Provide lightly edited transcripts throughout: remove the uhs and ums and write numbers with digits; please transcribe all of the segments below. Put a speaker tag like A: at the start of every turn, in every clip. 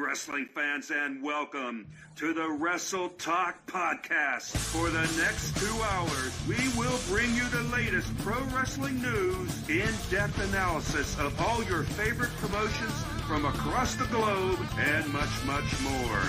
A: wrestling fans, and welcome to the Wrestle Talk Podcast. For the next 2 hours, we will bring you the latest pro wrestling news, in-depth analysis of all your favorite promotions from across the globe, and much, much more.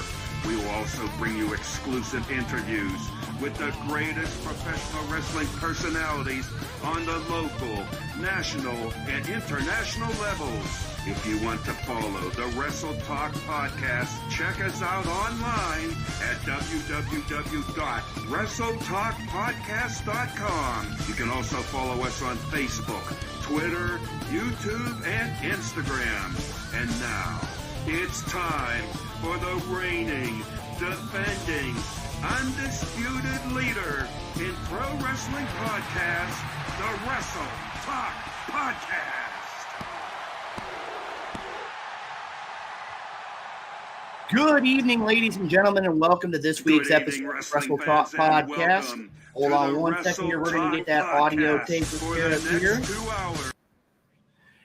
A: We will also bring you exclusive interviews with the greatest professional wrestling personalities on the local, national, and international levels. If you want to follow the Wrestle Talk Podcast, check us out online at www.wrestletalkpodcast.com. You can also follow us on Facebook, Twitter, YouTube, and Instagram. And now, it's time for the reigning, defending, undisputed leader in pro wrestling podcast, the Wrestle Talk Podcast.
B: Good evening, ladies and gentlemen, and welcome to this week's episode of Wrestle Talk Podcast. Hold on one second here. We're going to get that audio taken care of here.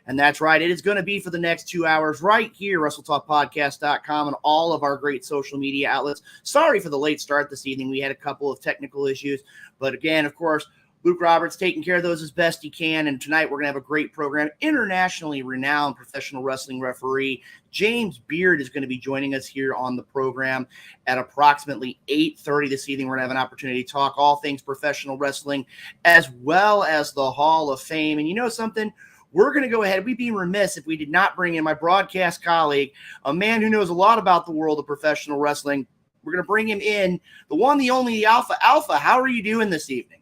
B: And that's right. It is going to be for the next 2 hours right here, WrestleTalkPodcast.com, and all of our great social media outlets. Sorry for the late start this evening. We had a couple of technical issues. But again, of course, Luke Roberts taking care of those as best he can. And tonight we're going to have a great program. Internationally renowned professional wrestling referee James Beard is going to be joining us here on the program at approximately 8:30 this evening. We're going to have an opportunity to talk all things professional wrestling as well as the Hall of Fame. And you know something? We're going to go ahead. We'd be remiss if we did not bring in my broadcast colleague, a man who knows a lot about the world of professional wrestling. We're going to bring him in, the one, the only, the Alpha. Alpha, how are you doing this evening?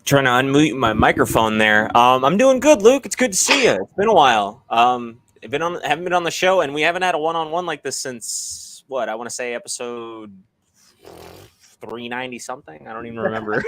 C: Trying to unmute my microphone there. I'm doing good, Luke. It's good to see you. It's been a while. Haven't been on the show, and we haven't had a one-on-one like this since what? I want to say episode 390 something. I don't even remember.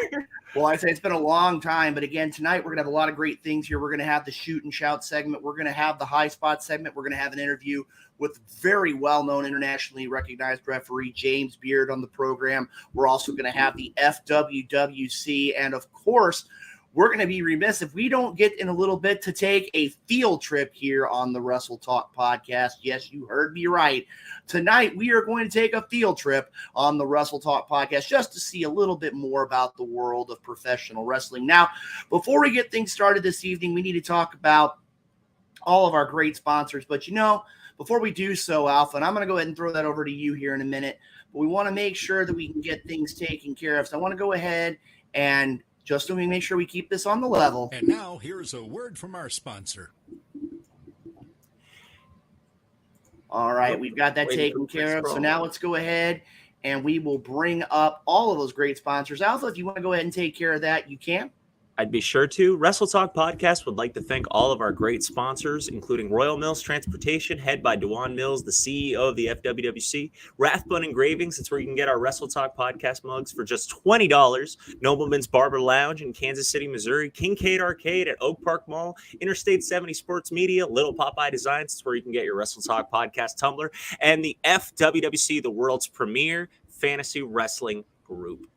B: Well, I say it's been a long time, but again, tonight we're going to have a lot of great things here. We're going to have the shoot and shout segment. We're going to have the high spot segment. We're going to have an interview with very well-known, internationally recognized referee James Beard on the program. We're also going to have the FWWC, and of course, we're going to be remiss if we don't get in a little bit to take a field trip here on the Wrestle Talk Podcast. Yes, you heard me right. Tonight, we are going to take a field trip on the Wrestle Talk Podcast just to see a little bit more about the world of professional wrestling. Now, before we get things started this evening, we need to talk about all of our great sponsors. But, you know, before we do so, Alpha, and I'm going to go ahead and throw that over to you here in a minute, but we want to make sure that we can get things taken care of. So I want to go ahead and just so we make sure we keep this on the level.
D: And now here's a word from our sponsor.
B: All right, we've got that taken care of. So now let's go ahead and we will bring up all of those great sponsors. Alpha, if you want to go ahead and take care of that, you can.
C: I'd be sure to. Wrestle Talk Podcast would like to thank all of our great sponsors, including Royal Mills Transportation, head by Dewan Mills, the CEO of the FWWC. Rathbun Engravings, it's where you can get our Wrestle Talk Podcast mugs for just $20. Nobleman's Barber Lounge in Kansas City, Missouri. Kincaid Arcade at Oak Park Mall. Interstate 70 Sports Media. Little Popeye Designs, it's where you can get your Wrestle Talk Podcast tumbler. And the FWWC, the world's premier fantasy wrestling group.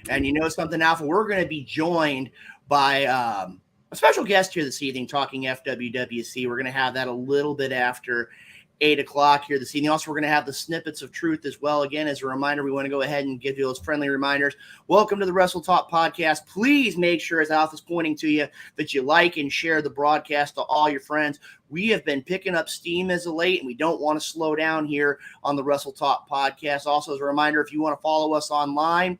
B: And you know something, Alpha? We're going to be joined by a special guest here this evening talking FWWC. We're going to have that a little bit after 8 o'clock here this evening. Also, we're going to have the snippets of truth as well. Again, as a reminder, we want to go ahead and give you those friendly reminders. Welcome to the Wrestle Talk Podcast. Please make sure, as Alpha's pointing to you, that you like and share the broadcast to all your friends. We have been picking up steam as of late, and we don't want to slow down here on the Wrestle Talk Podcast. Also, as a reminder, if you want to follow us online,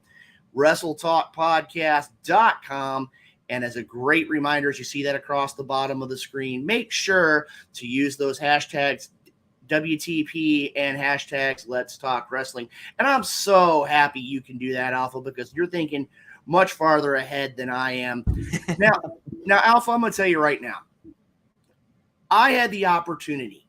B: WrestleTalkPodcast.com. And as a great reminder, as you see that across the bottom of the screen, make sure to use those hashtags WTP and hashtags Let's Talk Wrestling. And I'm so happy you can do that, Alpha, because you're thinking much farther ahead than I am. Now, Alpha, I'm going to tell you right now, I had the opportunity.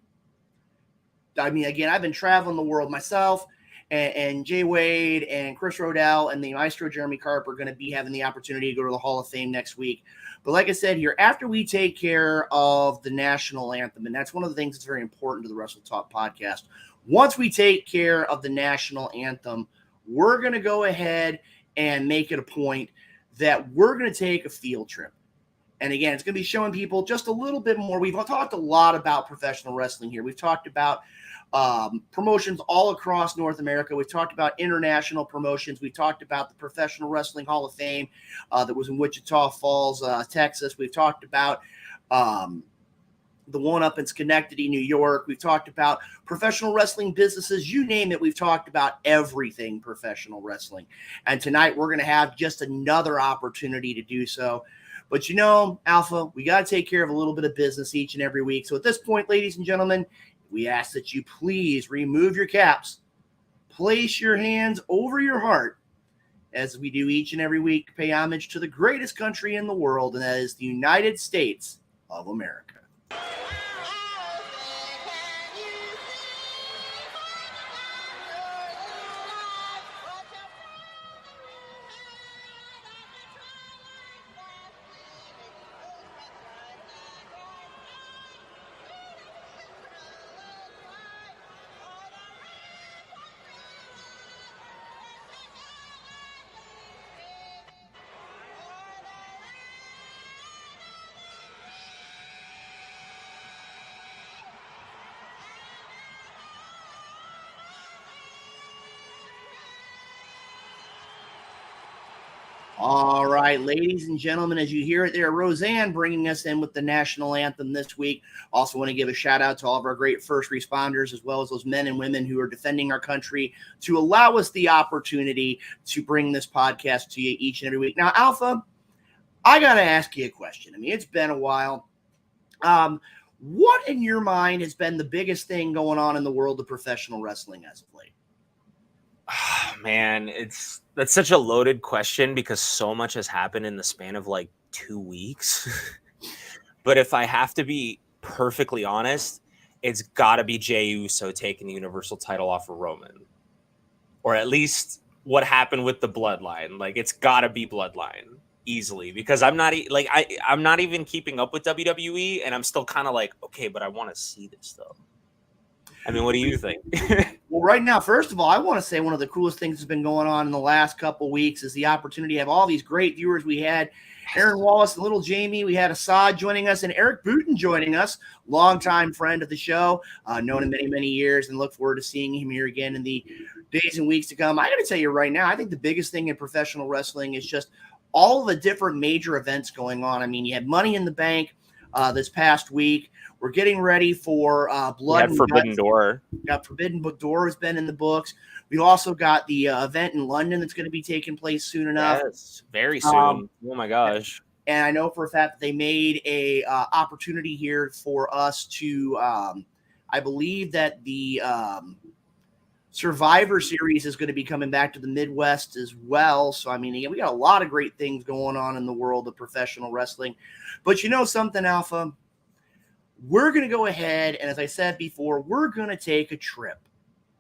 B: I mean, again, I've been traveling the world myself. And Jay Wade and Chris Rodell and the Maestro Jeremy Carp are going to be having the opportunity to go to the Hall of Fame next week. But like I said here, after we take care of the national anthem, and that's one of the things that's very important to the Wrestle Talk Podcast, once we take care of the national anthem, we're going to go ahead and make it a point that we're going to take a field trip. And again, it's going to be showing people just a little bit more. We've talked a lot about professional wrestling here. We've talked about promotions all across North America. We've talked about international promotions. We've talked about the Professional Wrestling Hall of Fame that was in Wichita Falls, Texas. We've talked about the one up in Schenectady, New York. We've talked about professional wrestling businesses. You name it, we've talked about everything professional wrestling. And tonight we're going to have just another opportunity to do so. But you know, Alpha, we got to take care of a little bit of business each and every week. So at this point, ladies and gentlemen, we ask that you please remove your caps, place your hands over your heart, as we do each and every week, pay homage to the greatest country in the world, and that is the United States of America. All right, ladies and gentlemen, as you hear it there, Roseanne bringing us in with the national anthem this week. Also want to give a shout out to all of our great first responders, as well as those men and women who are defending our country to allow us the opportunity to bring this podcast to you each and every week. Now, Alpha, I got to ask you a question. I mean, it's been a while. What in your mind has been the biggest thing going on in the world of professional wrestling as of late?
C: Oh, man, that's such a loaded question because so much has happened in the span of like 2 weeks. But if I have to be perfectly honest, it's got to be Jey Uso taking the Universal title off of Roman. Or at least what happened with the Bloodline. Like, it's got to be Bloodline easily because I'm not even keeping up with WWE, and I'm still kind of like, okay, but I want to see this though. I mean, what do you think?
B: Well, right now, first of all, I want to say one of the coolest things that's been going on in the last couple of weeks is the opportunity to have all these great viewers. We had Aaron Wallace and Little Jamie. We had Assad joining us and Eric Booten joining us, longtime friend of the show, known him many, many years, and look forward to seeing him here again in the days and weeks to come. I got to tell you right now, I think the biggest thing in professional wrestling is just all the different major events going on. I mean, you had Money in the Bank this past week. We're getting ready for Blood and
C: Forbidden Door.
B: Got Forbidden Door has been in the books. We also got the event in London that's going to be taking place soon enough.
C: Yes, very soon. Oh my gosh!
B: And I know for a fact that they made a opportunity here for us to. I believe that the Survivor Series is going to be coming back to the Midwest as well. So I mean, again, we got a lot of great things going on in the world of professional wrestling. But you know something, Alpha? We're going to go ahead, and as I said before, we're going to take a trip,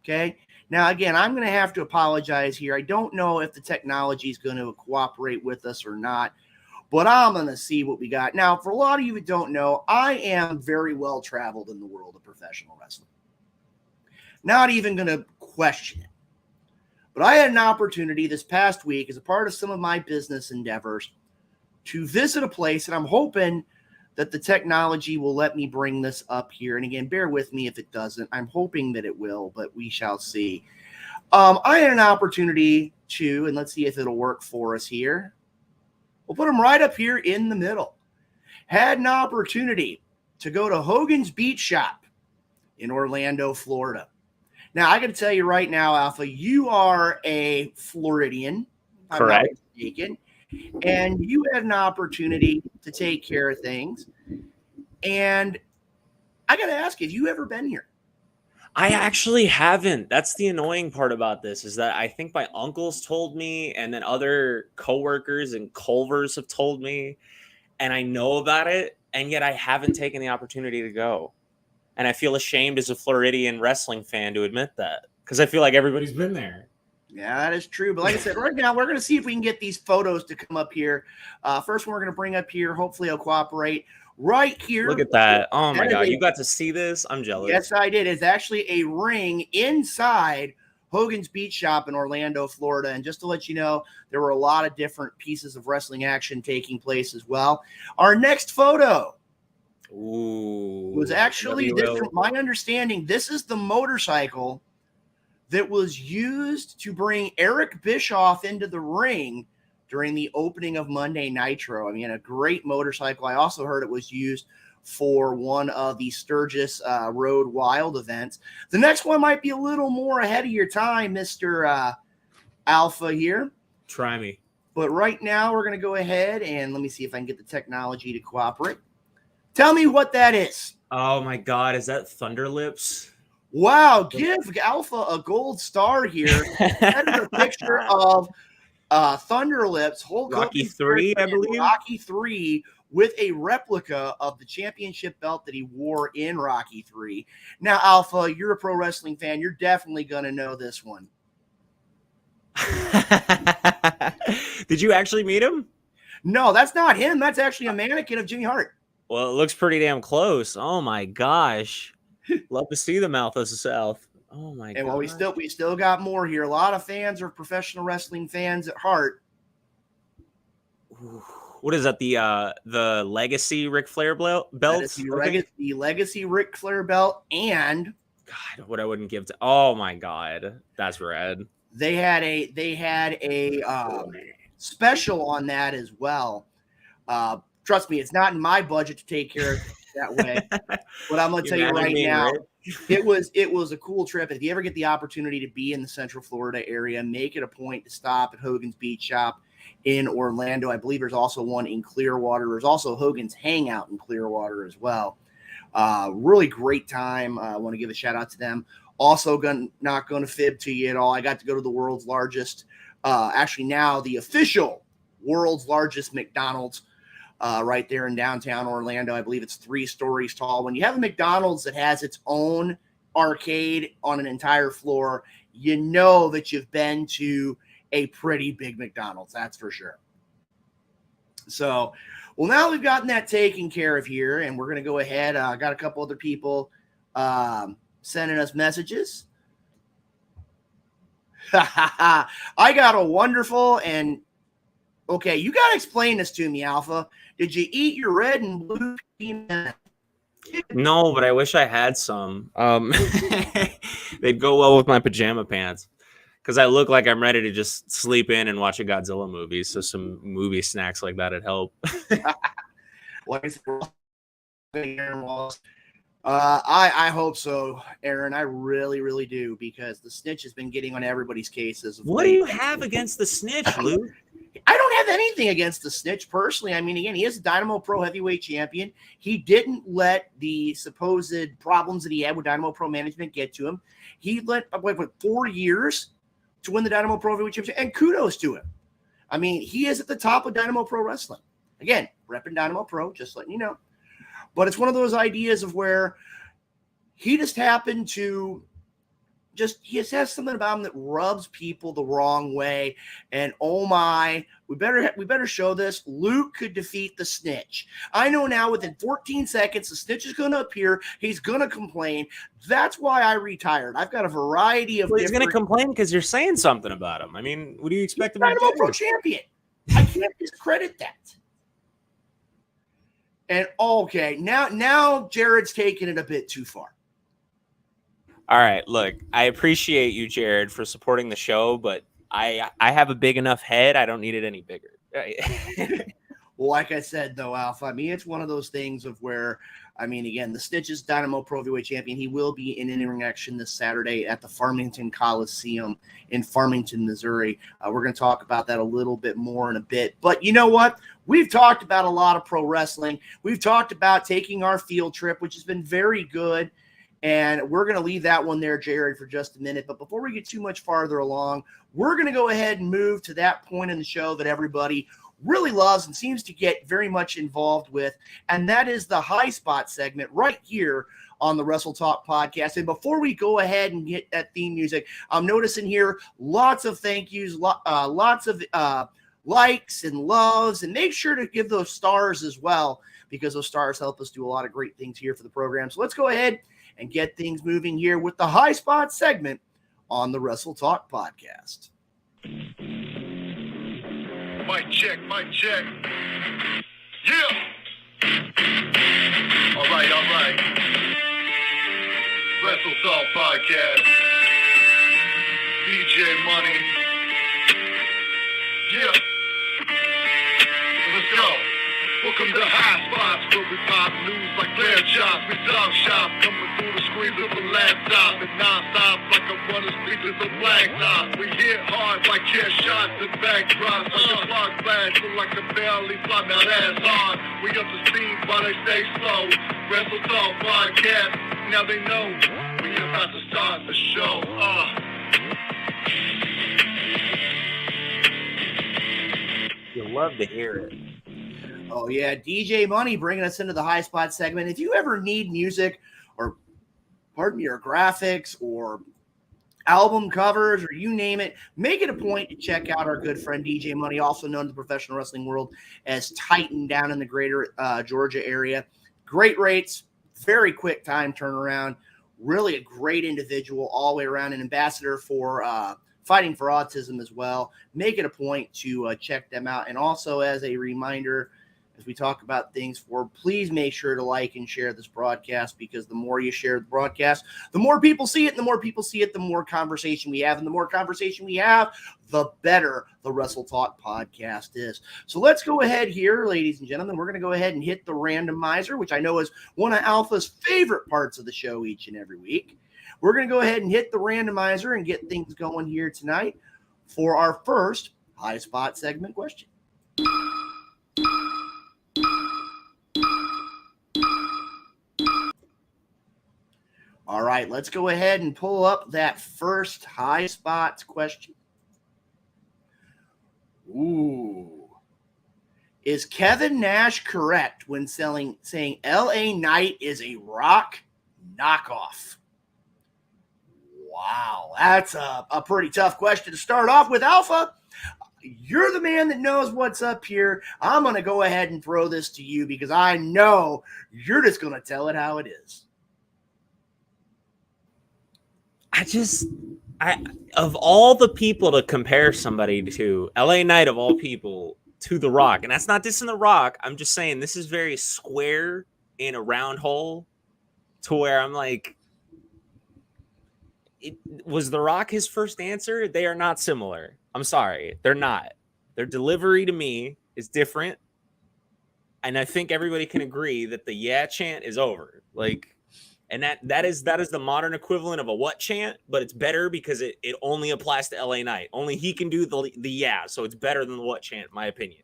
B: okay? Now, again, I'm going to have to apologize here. I don't know if the technology is going to cooperate with us or not, but I'm going to see what we got. Now, for a lot of you who don't know, I am very well traveled in the world of professional wrestling. Not even going to question it. But I had an opportunity this past week as a part of some of my business endeavors to visit a place, and I'm hoping that the technology will let me bring this up here. And again, bear with me if it doesn't. I'm hoping that it will, but we shall see. I had an opportunity to, and let's see if it'll work for us here. We'll put them right up here in the middle. Had an opportunity to go to Hogan's Beach Shop in Orlando, Florida. Now, I got to tell you right now, Alpha, you are a Floridian.
C: Correct.
B: I'm not mistaken. And you had an opportunity to take care of things. And I got to ask you, have you ever been here?
C: I actually haven't. That's the annoying part about this is that I think my uncles told me and then other coworkers and Culvers have told me, and I know about it, and yet I haven't taken the opportunity to go. And I feel ashamed as a Floridian wrestling fan to admit that because I feel like everybody's been there.
B: Yeah, that is true. But like I said, right now, we're going to see if we can get these photos to come up here. First one we're going to bring up here. Hopefully, I'll cooperate. Right here.
C: Look at that. Oh, my God. You got to see this? I'm jealous.
B: Yes, I did. It's actually a ring inside Hogan's Beach Shop in Orlando, Florida. And just to let you know, there were a lot of different pieces of wrestling action taking place as well. Our next photo was actually, from my understanding, this is the motorcycle that was used to bring Eric Bischoff into the ring during the opening of Monday Nitro. I mean, a great motorcycle. I also heard it was used for one of the Sturgis Road Wild events. The next one might be a little more ahead of your time, Mr. Alpha here.
C: Try me.
B: But right now, we're going to go ahead and let me see if I can get the technology to cooperate. Tell me what that is.
C: Oh, my God. Is that Thunder Lips?
B: Wow. Give Alpha a gold star here. That is a picture of Thunder Lips.
C: Rocky 3, I believe.
B: Rocky 3 with a replica of the championship belt that he wore in Rocky 3. Now, Alpha, you're a pro wrestling fan. You're definitely going to know this one.
C: Did you actually meet him?
B: No, that's not him. That's actually a mannequin of Jimmy Hart.
C: Well, it looks pretty damn close. Oh my gosh. Love to see the Mouth of the South. Oh my god.
B: And well, we still got more here. A lot of fans are professional wrestling fans at heart.
C: What is that? The Legacy Ric Flair belt?
B: The Legacy Ric Flair belt, and
C: God, what I wouldn't give to. Oh my god, that's rad.
B: They had a special on that as well. Trust me, it's not in my budget to take care of it that way. But I'm going to tell you right now, it was a cool trip. If you ever get the opportunity to be in the Central Florida area, make it a point to stop at Hogan's Beach Shop in Orlando. I believe there's also one in Clearwater. There's also Hogan's Hangout in Clearwater as well. Really great time. I want to give a shout out to them. Also, not going to fib to you at all. I got to go to the world's largest, actually now the official world's largest McDonald's right there in downtown Orlando. I believe it's 3 stories tall. When you have a McDonald's that has its own arcade on an entire floor, you know that you've been to a pretty big McDonald's, that's for sure. So, well, now we've gotten that taken care of here, and we're going to go ahead. I got a couple other people sending us messages. I got a wonderful and okay, you got to explain this to me, Alpha. Did you eat your red and blue peanut?
C: No, but I wish I had some. They'd go well with my pajama pants because I look like I'm ready to just sleep in and watch a Godzilla movie. So some movie snacks like that would help.
B: I hope so, Aaron. I really, really do, because the snitch has been getting on everybody's cases.
C: What do you have against the snitch, Luke?
B: I don't have anything against the snitch personally. I mean, again, he is a Dynamo Pro Heavyweight Champion. He didn't let the supposed problems that he had with Dynamo Pro management get to him. He let 4 years to win the Dynamo Pro Heavyweight Championship, and kudos to him. I mean, he is at the top of Dynamo Pro Wrestling. Again, repping Dynamo Pro, just letting you know. But it's one of those ideas of where he just happened to he just has something about him that rubs people the wrong way. And oh my, we better show this. Luke could defeat the snitch. I know now within 14 seconds, the snitch is going to appear. He's going to complain. That's why I retired. I've got a variety of.
C: Well, he's going to complain because you're saying something about him. I mean, what do you expect him to do?
B: Dynamo Pro champion. I can't discredit that. And okay, now Jared's taking it a bit too far.
C: All right, look, I appreciate you, Jared, for supporting the show, but I have a big enough head. I don't need it any bigger.
B: Well, like I said, though, Alpha, I mean, it's one of those things of where, I mean, again, the Stitch is Dynamo Pro Heavyweight Champion. He will be in in-ring action this Saturday at the Farmington Coliseum in Farmington, Missouri. We're going to talk about that a little bit more in a bit. But you know what? We've talked about a lot of pro wrestling. We've talked about taking our field trip, which has been very good. And we're going to leave that one there, Jared, for just a minute. But before we get too much farther along, we're going to go ahead and move to that point in the show that everybody really loves and seems to get very much involved with. And that is the high spot segment right here on the Wrestle Talk podcast. And before we go ahead and get that theme music, I'm noticing here lots of thank yous, lots of likes and loves. And make sure to give those stars as well, because those stars help us do a lot of great things here for the program. So let's go ahead and get things moving here with the high spot segment on the Wrestle Talk podcast.
E: Mic check, mic check. Yeah. All right. Wrestle Talk podcast. DJ Money. Yeah. Let's go. Welcome to High Spots, where we pop news like lamb chops. We dog shop, coming through the screens of a laptop and non-stop like I'm running speakers of blacktop. We hit hard like chair shots and backdrops. Like a clock flash, look like a barely fly. Now that's hard. We up to speed while they stay slow. Wrestle Talk podcast. Now they know we about to start the show.
C: You'll love to hear it.
B: Oh, yeah. DJ Money bringing us into the High Spot segment. If you ever need music or, or graphics or album covers or you name it, make it a point to check out our good friend DJ Money, also known in the professional wrestling world as Titan down in the greater Georgia area. Great rates, very quick time turnaround. Really a great individual all the way around, an ambassador for fighting for autism as well. Make it a point to check them out. And also as a reminder, as we talk about things please make sure to like and share this broadcast, because the more you share the broadcast, the more people see it, and the more people see it, the more conversation we have, and the more conversation we have, the better the Wrestle Talk podcast is. So let's go ahead here, ladies and gentlemen. We're going to go ahead and hit the randomizer, which I know is one of Alpha's favorite parts of the show each and every week. We're going to go ahead and hit the randomizer and get things going here tonight for our first High Spot segment question. All right, let's go ahead and pull up that first High Spots question. Ooh. Is Kevin Nash correct when saying LA Knight is a Rock knockoff? Wow, that's a pretty tough question to start off with. Alpha, you're the man that knows what's up here. I'm going to go ahead and throw this to you because I know you're just going to tell it how it is.
C: Of all the people to compare somebody to, LA Knight of all people to The Rock, and that's not dissing The Rock, I'm just saying this is very square in a round hole to where I'm like, was The Rock his first answer? They are not similar. I'm sorry. They're not. Their delivery to me is different. And I think everybody can agree that the yeah chant is over. And that is the modern equivalent of a what chant, but it's better because it only applies to LA Knight. Only he can do the yeah, so it's better than the what chant, in my opinion.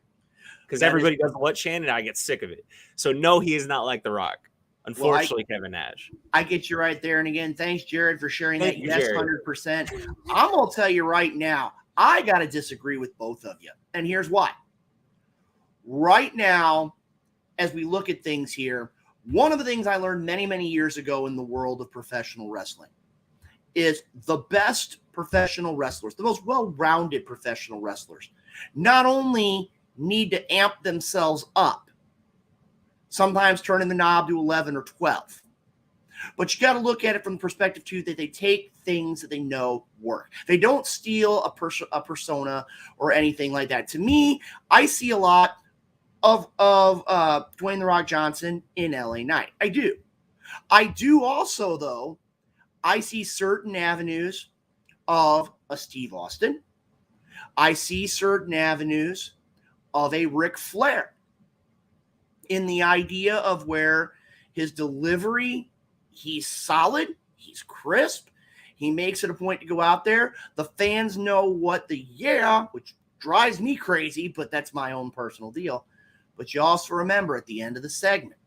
C: Because everybody does the what chant, and I get sick of it. So no, he is not like The Rock. Unfortunately, Kevin Nash.
B: I get you right there. And again, thanks, Jared, for sharing that. Yes,
C: Jared.
B: 100%. I'm going to tell you right now, I got to disagree with both of you. And here's why. Right now, as we look at things here, one of the things I learned many, many years ago in the world of professional wrestling is the best professional wrestlers, the most well-rounded professional wrestlers, not only need to amp themselves up, sometimes turning the knob to 11 or 12, but you got to look at it from the perspective, too, that they take things that they know work. They don't steal a persona or anything like that. To me, I see a lot of Dwayne The Rock Johnson in LA Knight. I do. I do also, though, I see certain avenues of a Steve Austin. I see certain avenues of a Ric Flair in the idea of where his delivery, he's solid, he's crisp, he makes it a point to go out there. The fans know what the which drives me crazy, but that's my own personal deal. But you also remember at the end of the segment,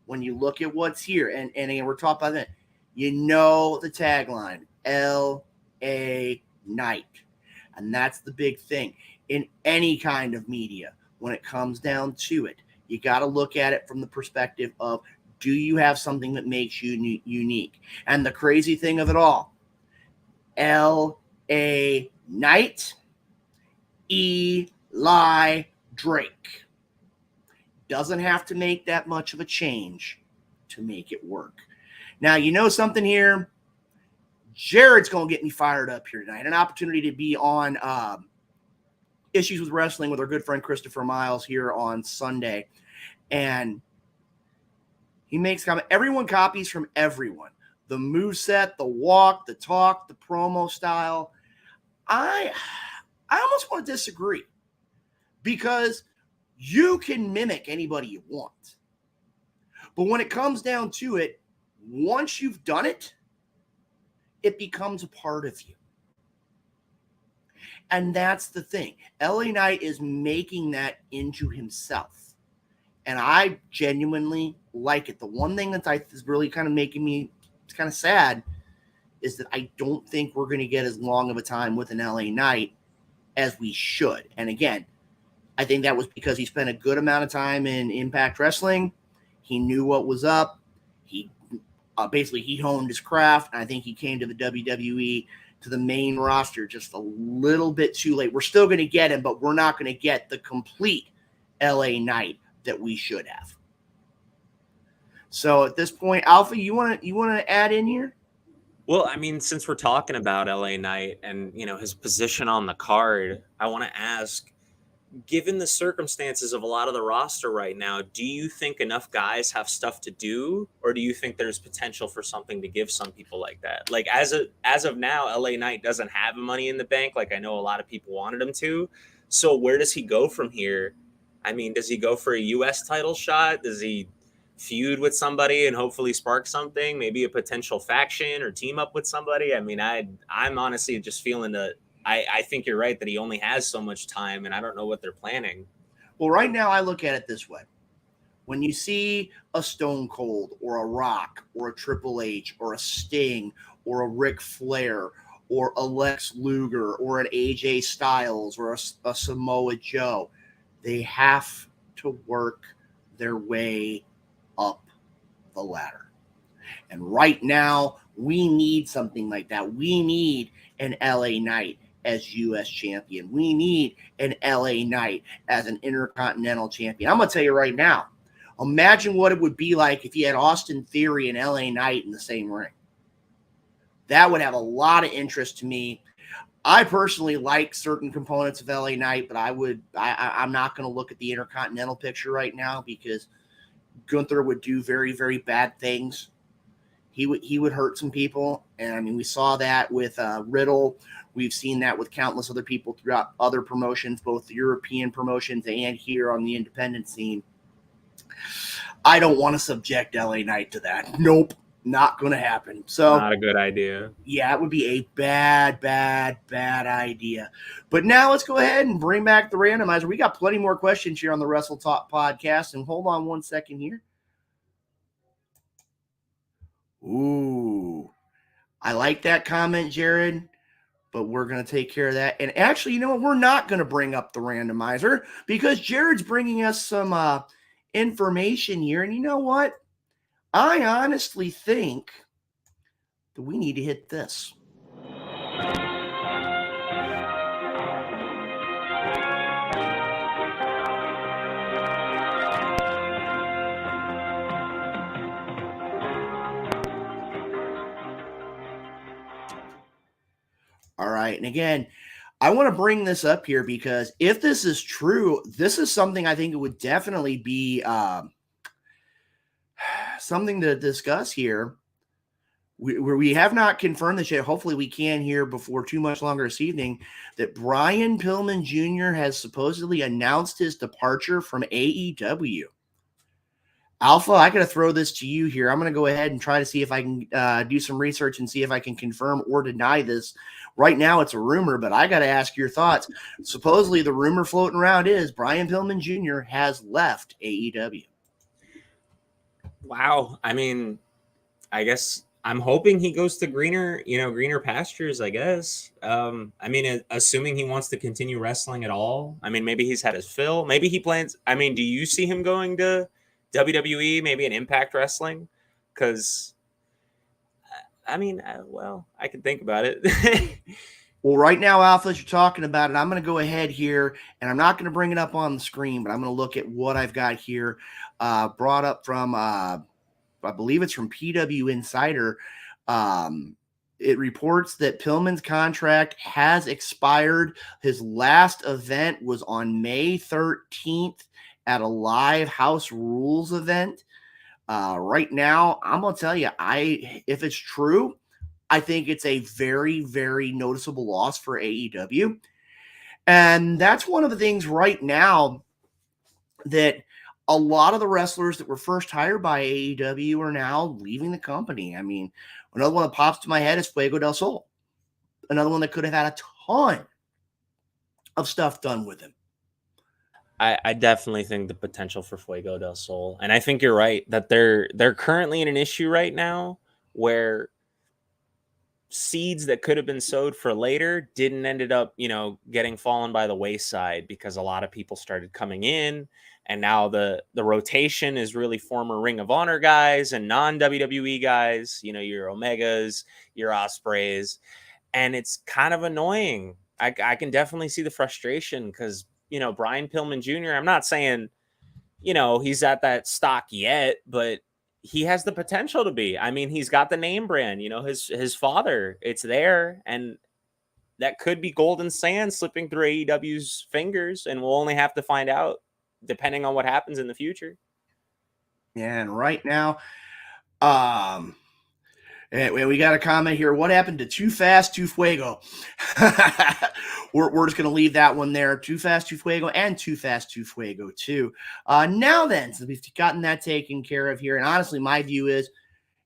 B: when you look at what's here, and again, we're talking about that, you know the tagline, L.A. Knight. And that's the big thing. In any kind of media, when it comes down to it, you got to look at it from the perspective of, do you have something that makes you unique? And the crazy thing of it all, L.A. Knight, Eli Drake. Doesn't have to make that much of a change to make it work. Now, you know something here? Jared's going to get me fired up here tonight. An opportunity to be on Issues with Wrestling with our good friend Christopher Miles here on Sunday. And he makes comment. Everyone copies from everyone. The moveset, the walk, the talk, the promo style. I almost want to disagree, because you can mimic anybody you want. But when it comes down to it, once you've done it, it becomes a part of you. And that's the thing. LA Knight is making that into himself. And I genuinely like it. The one thing that is really kind of making me kind of sad is that I don't think we're going to get as long of a time with an LA Knight as we should. And again, I think that was because he spent a good amount of time in Impact Wrestling. He knew what was up. He basically honed his craft. And I think he came to the WWE, to the main roster, just a little bit too late. We're still going to get him, but we're not going to get the complete LA Knight that we should have. So at this point, Alpha, you want to add in here?
C: Well, I mean, since we're talking about LA Knight and, his position on the card, I want to ask, given the circumstances of a lot of the roster right now, do you think enough guys have stuff to do, or do you think there's potential for something to give some people like that? Like as of now, LA Knight doesn't have Money in the Bank like I know a lot of people wanted him to. So where does he go from here? I mean, does he go for a U.S. title shot? Does he feud with somebody and hopefully spark something, maybe a potential faction or team up with somebody? I mean, I'm honestly just feeling that I think you're right that he only has so much time, and I don't know what they're planning.
B: Well, right now I look at it this way. When you see a Stone Cold or a Rock or a Triple H or a Sting or a Ric Flair or a Lex Luger or an AJ Styles or a Samoa Joe, they have to work their way up the ladder. And right now, we need something like that. We need an LA Knight as U.S. champion. We need an LA Knight as an Intercontinental champion. I'm going to tell you right now, imagine what it would be like if you had Austin Theory and LA Knight in the same ring. That would have a lot of interest to me. I personally like certain components of LA Knight, but I'm not going to look at the Intercontinental picture right now, because Gunther would do very, very bad things. He would hurt some people. And I mean, we saw that with Riddle. We've seen that with countless other people throughout other promotions, both the European promotions and here on the independent scene. I don't want to subject LA Knight to that. Nope, not going to happen. So
C: not a good idea.
B: Yeah, it would be a bad, bad, bad idea. But now let's go ahead and bring back the randomizer. We got plenty more questions here on the Wrestle Talk podcast. And hold on one second here. Ooh, I like that comment, Jared, but we're going to take care of that. And actually, you know what? We're not going to bring up the randomizer, because Jared's bringing us some information here. And you know what? I honestly think that we need to hit this. All right. And again, I want to bring this up here because if this is true, this is something I think it would definitely be something to discuss here. We have not confirmed this yet. Hopefully we can here before too much longer this evening, that Brian Pillman Jr. has supposedly announced his departure from AEW. Alpha, I got to throw this to you here. I'm going to go ahead and try to see if I can do some research and see if I can confirm or deny this. Right now it's a rumor, but I got to ask your thoughts. Supposedly the rumor floating around is Brian Pillman Jr. has left AEW.
C: Wow. I mean, I guess I'm hoping he goes to greener pastures, I guess. I mean, assuming he wants to continue wrestling at all. I mean, maybe he's had his fill. Maybe he plans. I mean, do you see him going to WWE, maybe an Impact Wrestling? Because, I mean, well, I can think about it.
B: Well, right now, Alpha, as you're talking about it, I'm going to go ahead here, and I'm not going to bring it up on the screen, but I'm going to look at what I've got here, brought up from, I believe it's from PW Insider. it reports that Pillman's contract has expired. His last event was on May 13th at a live House Rules event. Right now, I'm going to tell you, if it's true, I think it's a very, very noticeable loss for AEW. And that's one of the things right now that a lot of the wrestlers that were first hired by AEW are now leaving the company. I mean, another one that pops to my head is Fuego del Sol. Another one that could have had a ton of stuff done with him.
C: I definitely think the potential for Fuego del Sol, and I think you're right that they're currently in an issue right now where seeds that could have been sowed for later didn't ended up, getting fallen by the wayside because a lot of people started coming in, and now the rotation is really former Ring of Honor guys and non-WWE guys, your Omegas, your Ospreys, and it's kind of annoying. I can definitely see the frustration because Brian Pillman Jr., I'm not saying, he's at that stock yet, but he has the potential to be. I mean, he's got the name brand, his father, it's there. And that could be golden sand slipping through AEW's fingers. And we'll only have to find out depending on what happens in the future.
B: Yeah, and right now, we got a comment here. What happened to Too Fast, Too Fuego? We're just going to leave that one there. Too Fast, Too Fuego, and Too Fast, Too Fuego, too. Now then, since we've gotten that taken care of here, and honestly, my view is,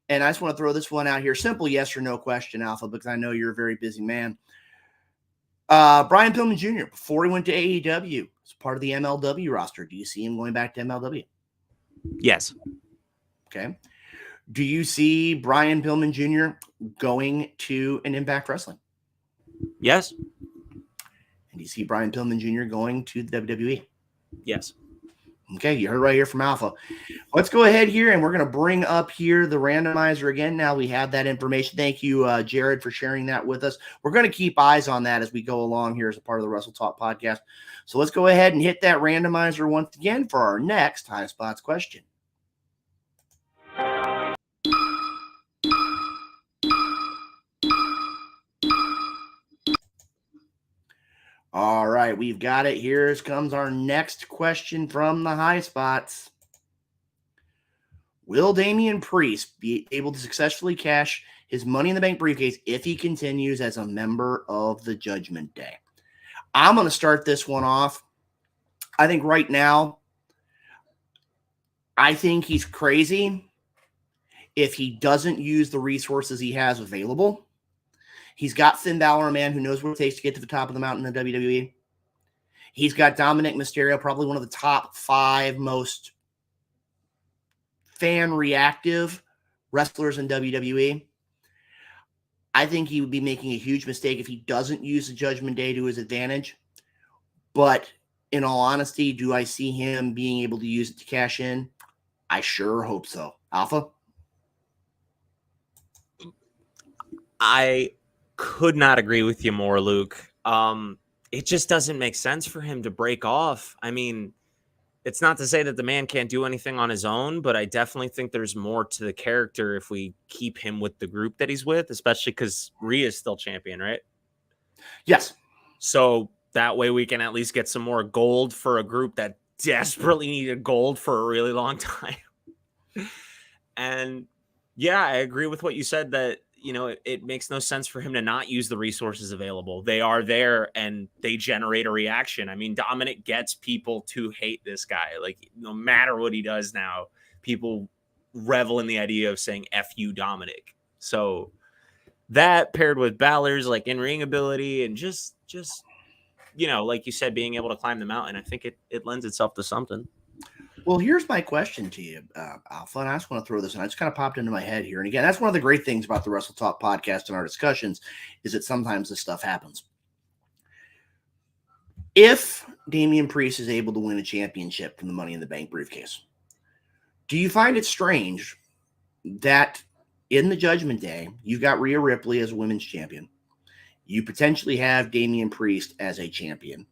B: and I just want to throw this one out here, simple yes or no question, Alpha, because I know you're a very busy man. Brian Pillman Jr., before he went to AEW, was part of the MLW roster. Do you see him going back to MLW?
C: Yes.
B: Okay. Do you see Brian Pillman Jr. going to an Impact Wrestling?
C: Yes.
B: And do you see Brian Pillman Jr. going to the WWE?
C: Yes.
B: Okay, you heard right here from Alpha. Let's go ahead here, and we're going to bring up here the randomizer again. Now we have that information. Thank you, Jared, for sharing that with us. We're going to keep eyes on that as we go along here as a part of the Wrestle Talk podcast. So let's go ahead and hit that randomizer once again for our next High Spots question. All right, we've got it. Here comes our next question from the High Spots. Will Damian Priest be able to successfully cash his Money in the Bank briefcase if he continues as a member of the Judgment Day? I'm going to start this one off. I think right now, I think he's crazy if he doesn't use the resources he has available. He's got Finn Balor, a man who knows what it takes to get to the top of the mountain in the WWE. He's got Dominic Mysterio, probably one of the top 5 most fan-reactive wrestlers in WWE. I think he would be making a huge mistake if he doesn't use the Judgment Day to his advantage. But in all honesty, do I see him being able to use it to cash in? I sure hope so. Alpha?
C: I could not agree with you more, Luke. It just doesn't make sense for him to break off. I mean, it's not to say that the man can't do anything on his own, but I definitely think there's more to the character if we keep him with the group that he's with, especially because Rhea is still champion, right?
B: Yes.
C: So that way we can at least get some more gold for a group that desperately needed gold for a really long time. And yeah, I agree with what you said that, it makes no sense for him to not use the resources available. They are there and they generate a reaction. I mean, Dominic gets people to hate this guy. Like, no matter what he does now, people revel in the idea of saying F you, Dominic. So that paired with Balor's like in-ring ability and just, like you said, being able to climb the mountain, I think it lends itself to something.
B: Well, here's my question to you, Alpha, and I just want to throw this in. I just kind of popped into my head here. And again, that's one of the great things about the Wrestle Talk podcast and our discussions is that sometimes this stuff happens. If Damian Priest is able to win a championship from the Money in the Bank briefcase, do you find it strange that in the Judgment Day, you've got Rhea Ripley as a women's champion? You potentially have Damian Priest as a champion.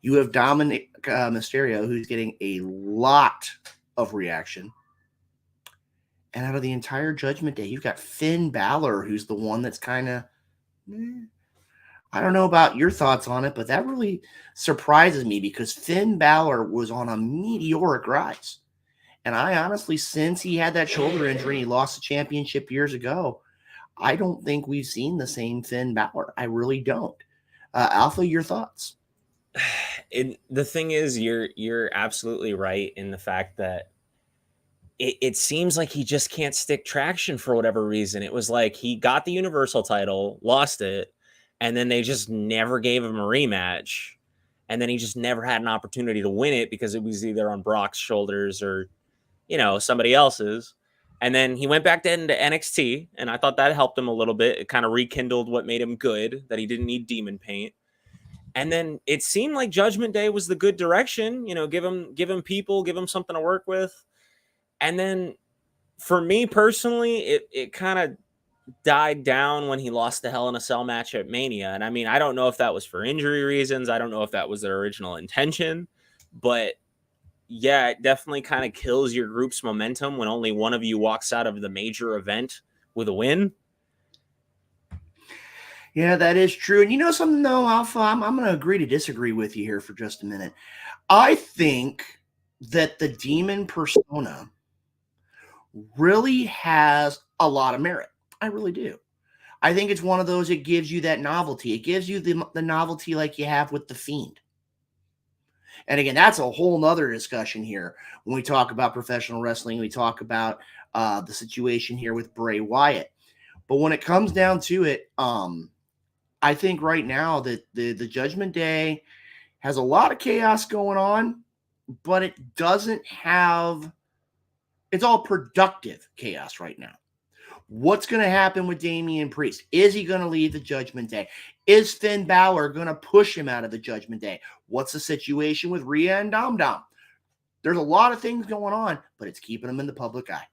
B: You have Dominic Mysterio, who's getting a lot of reaction. And out of the entire Judgment Day, you've got Finn Balor, who's the one that's kind of, I don't know about your thoughts on it, but that really surprises me because Finn Balor was on a meteoric rise. And I honestly, since he had that shoulder injury and he lost the championship years ago, I don't think we've seen the same Finn Balor. I really don't. Alpha, your thoughts?
C: The thing is, you're absolutely right in the fact that it seems like he just can't stick traction for whatever reason. It was like he got the Universal title, lost it, and then they just never gave him a rematch. And then he just never had an opportunity to win it because it was either on Brock's shoulders or, somebody else's. And then he went back into NXT, and I thought that helped him a little bit. It kind of rekindled what made him good, that he didn't need demon paint. And then it seemed like Judgment Day was the good direction. Give him people, give him something to work with. And then for me personally, it kind of died down when he lost the Hell in a Cell match at Mania. And I mean, I don't know if that was for injury reasons. I don't know if that was their original intention. But yeah, it definitely kind of kills your group's momentum when only one of you walks out of the major event with a win.
B: Yeah, that is true. And you know something, though, Alpha? I'm going to agree to disagree with you here for just a minute. I think that the demon persona really has a lot of merit. I really do. I think it's one of those, it gives you that novelty. It gives you the novelty like you have with The Fiend. And again, that's a whole nother discussion here. When we talk about professional wrestling, we talk about the situation here with Bray Wyatt. But when it comes down to it, I think right now that the Judgment Day has a lot of chaos going on, but it doesn't have, it's all productive chaos right now. What's going to happen with Damian Priest? Is he going to leave the Judgment Day? Is Finn Balor going to push him out of the Judgment Day? What's the situation with Rhea and Dom Dom? There's a lot of things going on, but it's keeping them in the public eye.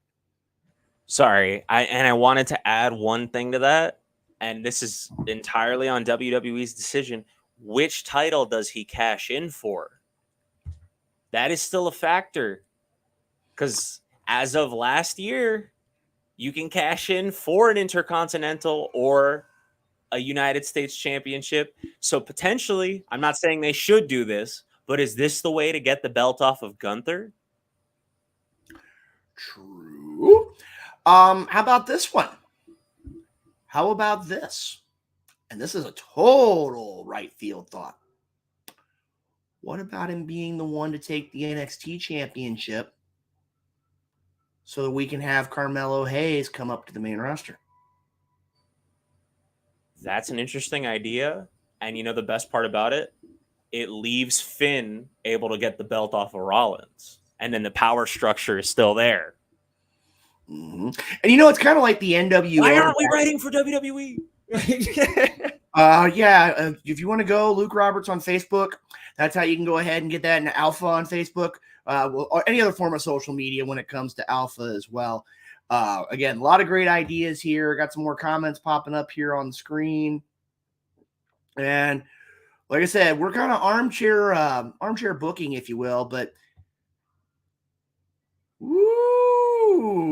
C: Sorry, I wanted to add one thing to that, and this is entirely on WWE's decision. Which title does he cash in for? That is still a factor, because as of last year, you can cash in for an Intercontinental or a United States Championship. So potentially, I'm not saying they should do this, but is this the way to get the belt off of Gunther?
B: True. How about this one? How about this? And this is a total right field thought. What about him being the one to take the NXT Championship so that we can have Carmelo Hayes come up to the main roster?
C: That's an interesting idea. And you know the best part about it? It leaves Finn able to get the belt off of Rollins. And then the power structure is still there.
B: Mm-hmm. And you know, it's kind of like the NWO.
C: Why aren't we writing for WWE?
B: If you want to go, Luke Roberts on Facebook. That's how you can go ahead and get that. And Alpha on Facebook. Or any other form of social media when it comes to Alpha as well. Again, a lot of great ideas here. Got some more comments popping up here on the screen. And like I said, we're kind of armchair booking, if you will, but ooh,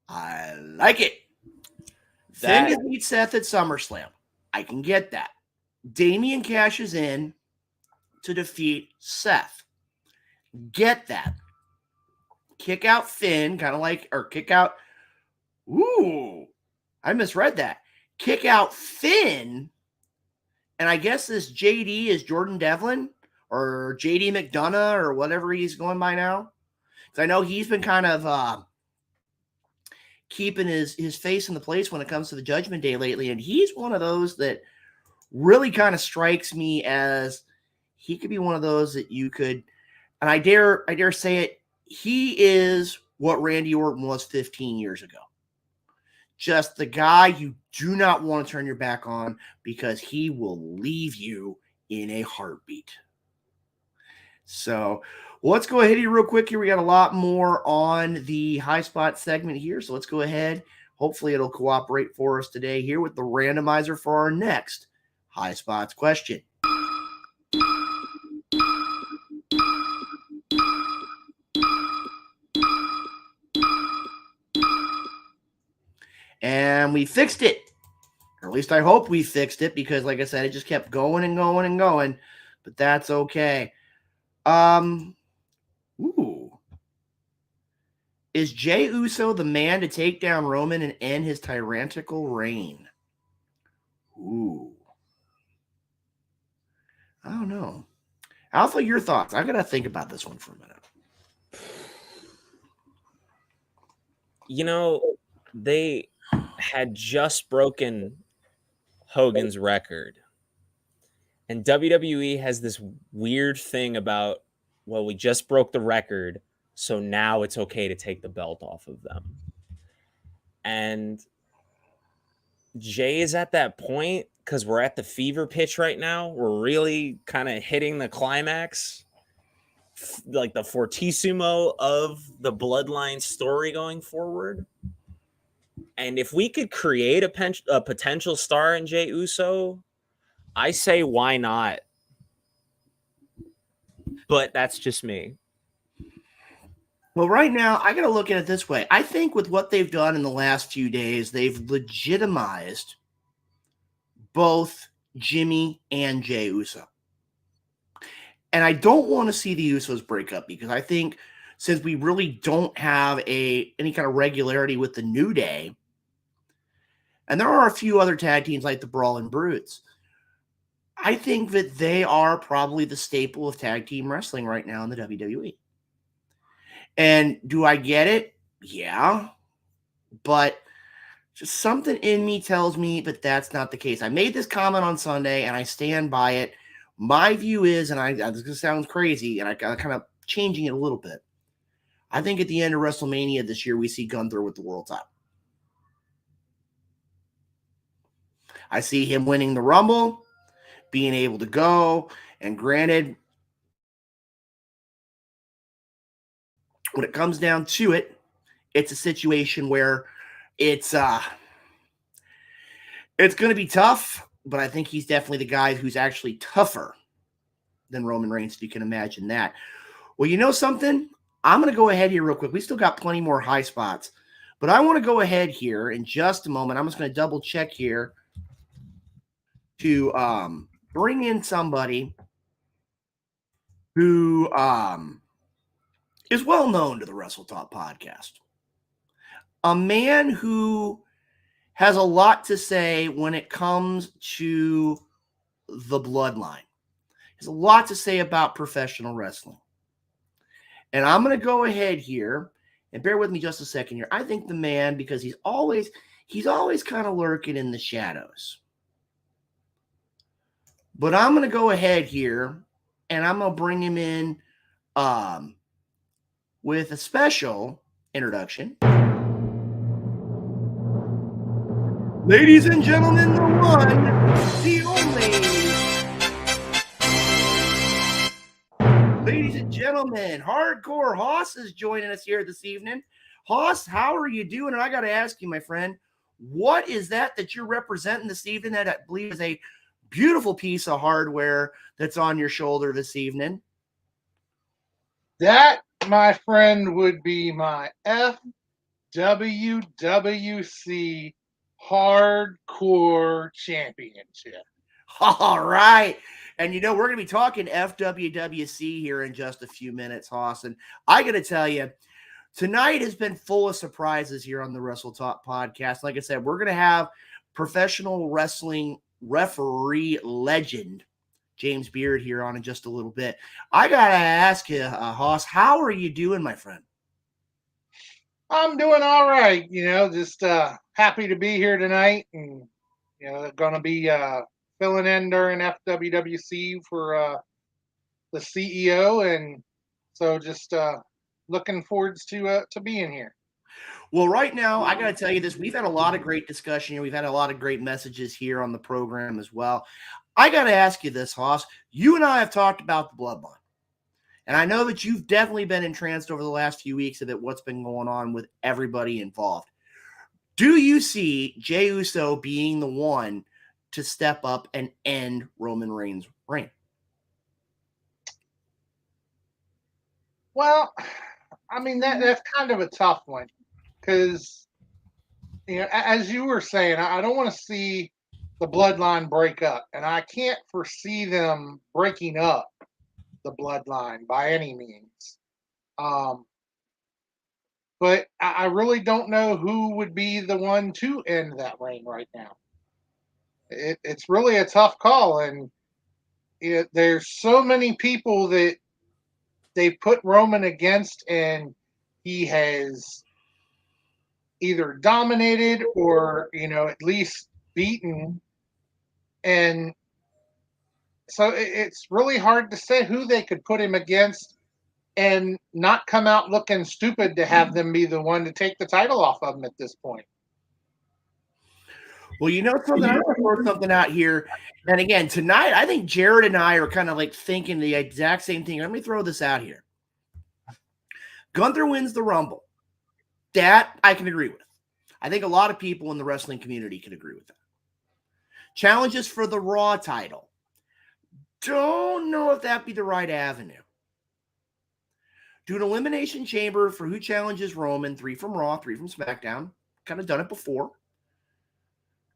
B: I like it. Finn to beat Seth at SummerSlam. I can get that. Damian cashes in to defeat Seth. Get that. Kick out Finn, kick out. Ooh, I misread that. Kick out Finn. And I guess this JD is Jordan Devlin or JD McDonough or whatever he's going by now. Because I know he's been kind of keeping his face in the place when it comes to the Judgment Day lately. And he's one of those that really kind of strikes me as he could be one of those that you could, and I dare say it, he is what Randy Orton was 15 years ago. Just the guy you do not want to turn your back on because he will leave you in a heartbeat. So let's go ahead here real quick. Here we got a lot more on the high spot segment here. So let's go ahead. Hopefully it'll cooperate for us today here with the randomizer for our next high spots question. And we fixed it. Or at least I hope we fixed it, because like I said, it just kept going and going and going. But that's okay. Ooh. Is Jey Uso the man to take down Roman and end his tyrannical reign? Ooh. I don't know. Alpha, your thoughts. I got to think about this one for a minute.
C: You know, they had just broken Hogan's record. And WWE has this weird thing about, well, we just broke the record, so now it's okay to take the belt off of them. And Jay is at that point, because we're at the fever pitch right now. We're really kind of hitting the climax, like the fortissimo of the Bloodline story going forward. And if we could create a potential star in Jey Uso, I say why not? But that's just me.
B: Well, right now, I got to look at it this way. I think with what they've done in the last few days, they've legitimized both Jimmy and Jey Uso. And I don't want to see the Usos break up, because I think since we really don't have any kind of regularity with the New Day, and there are a few other tag teams like the Brawling Brutes, I think that they are probably the staple of tag team wrestling right now in the WWE. And do I get it? Yeah. But just something in me tells me that that's not the case. I made this comment on Sunday, and I stand by it. My view is, and this sounds crazy, and I kind of changing it a little bit. I think at the end of WrestleMania this year, we see Gunther with the world title. I see him winning the Rumble, being able to go, and granted, when it comes down to it, it's a situation where it's going to be tough, but I think he's definitely the guy who's actually tougher than Roman Reigns, if you can imagine that. Well, you know something? I'm going to go ahead here real quick. We still got plenty more high spots, but I want to go ahead here in just a moment. I'm just going to double check here to bring in somebody who is well known to the Wrestle Talk podcast. A man who has a lot to say when it comes to the Bloodline. Has a lot to say about professional wrestling. And I'm going to go ahead here, and bear with me just a second here. I think the man, because he's always kind of lurking in the shadows. But I'm going to go ahead here, and I'm going to bring him in with a special introduction. Ladies and gentlemen, the one, the only. Ladies and gentlemen, Hardcore Hoss is joining us here this evening. Hoss, how are you doing? And I got to ask you, my friend, what is that you're representing this evening that I believe is a beautiful piece of hardware that's on your shoulder this evening?
F: That, my friend, would be my FWWC Hardcore Championship.
B: All right. And, you know, we're going to be talking FWWC here in just a few minutes, Hoss. And I got to tell you, tonight has been full of surprises here on the Wrestle Talk podcast. Like I said, we're going to have professional wrestling referee legend James Beard here on in just a little bit. I got to ask you, Hoss, how are you doing, my friend?
F: I'm doing all right. You know, just happy to be here tonight, and, you know, going to be filling in during FWWC for the CEO, and so just looking forward to being here.
B: Well, right now, I got to tell you this. We've had a lot of great discussion here. We've had a lot of great messages here on the program as well. I got to ask you this, Hoss. You and I have talked about the Bloodline. And I know that you've definitely been entranced over the last few weeks of what's been going on with everybody involved. Do you see Jey Uso being the one to step up and end Roman Reigns' reign?
F: Well, I mean, that's kind of a tough one, because as you were saying, I don't want to see the bloodline break up, and I can't foresee them breaking up the bloodline by any means. But I really don't know who would be the one to end that reign right now. It's really a tough call, and there's so many people that they put Roman against, and he has either dominated or at least beaten, and so it's really hard to say who they could put him against and not come out looking stupid to have them be the one to take the title off of him at this point.
B: Well, something, I'm going to throw something out here. And again, tonight, I think Jared and I are kind of like thinking the exact same thing. Let me throw this out here. Gunther wins the Rumble. That I can agree with. I think a lot of people in the wrestling community can agree with that. Challenges for the Raw title. Don't know if that'd be the right avenue. Do an elimination chamber for who challenges Roman. 3 from Raw, 3 from SmackDown. Kind of done it before.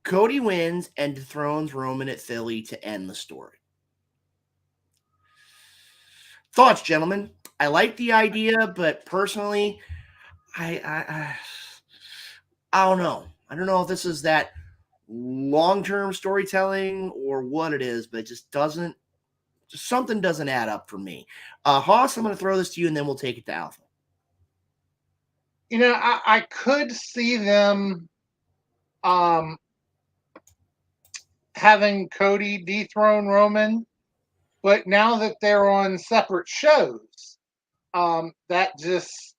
B: Cody wins and dethrones Roman at Philly to end the story. Thoughts, gentlemen? I like the idea, but personally, I don't know. I don't know if this is that long-term storytelling or what it is, but it just something doesn't add up for me. Hoss, I'm going to throw this to you, and then we'll take it to Alpha.
F: I could see them having Cody dethrone Roman, but now that they're on separate shows, that just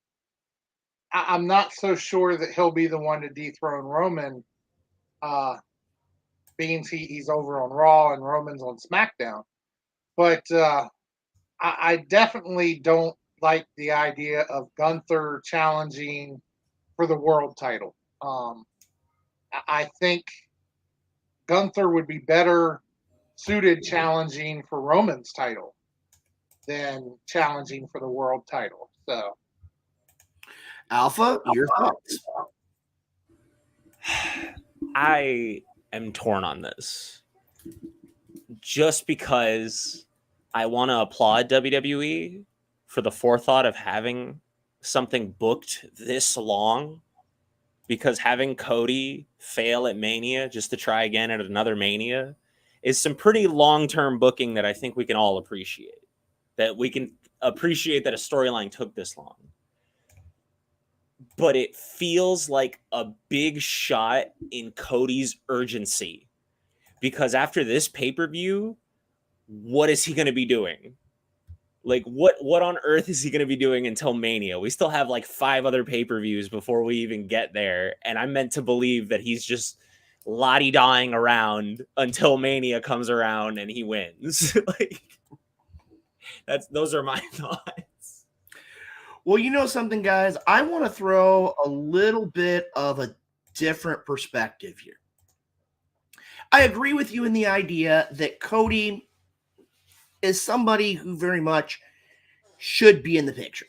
F: I'm not so sure that he'll be the one to dethrone Roman, being he's over on Raw and Roman's on SmackDown. But I definitely don't like the idea of Gunther challenging for the world title. I think Gunther would be better suited challenging for Roman's title than challenging for the world title. So,
B: Alpha, your thoughts?
C: I am torn on this. Just because I want to applaud WWE for the forethought of having something booked this long, because having Cody fail at Mania just to try again at another Mania is some pretty long-term booking that I think we can all appreciate. That we can appreciate that a storyline took this long. But it feels like a big shot in Cody's urgency. Because after this pay-per-view, what is he going to be doing? Like, what on earth is he going to be doing until Mania? We still have like 5 other pay-per-views before we even get there. And I'm meant to believe that he's just la-di-daing around until Mania comes around and he wins. Those are my thoughts.
B: Well, something, guys, I want to throw a little bit of a different perspective here. I agree with you in the idea that Cody is somebody who very much should be in the picture.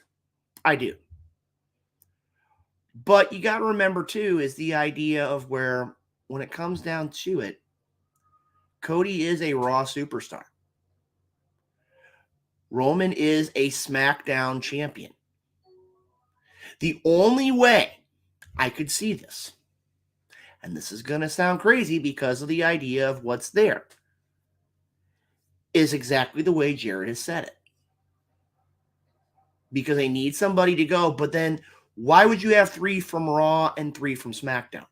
B: I do. But you got to remember, too, is the idea of where, when it comes down to it, Cody is a Raw superstar. Roman is a SmackDown champion. The only way I could see this, and this is going to sound crazy because of the idea of what's there, is exactly the way Jared has said it. Because they need somebody to go, but then why would you have 3 from Raw and 3 from SmackDown?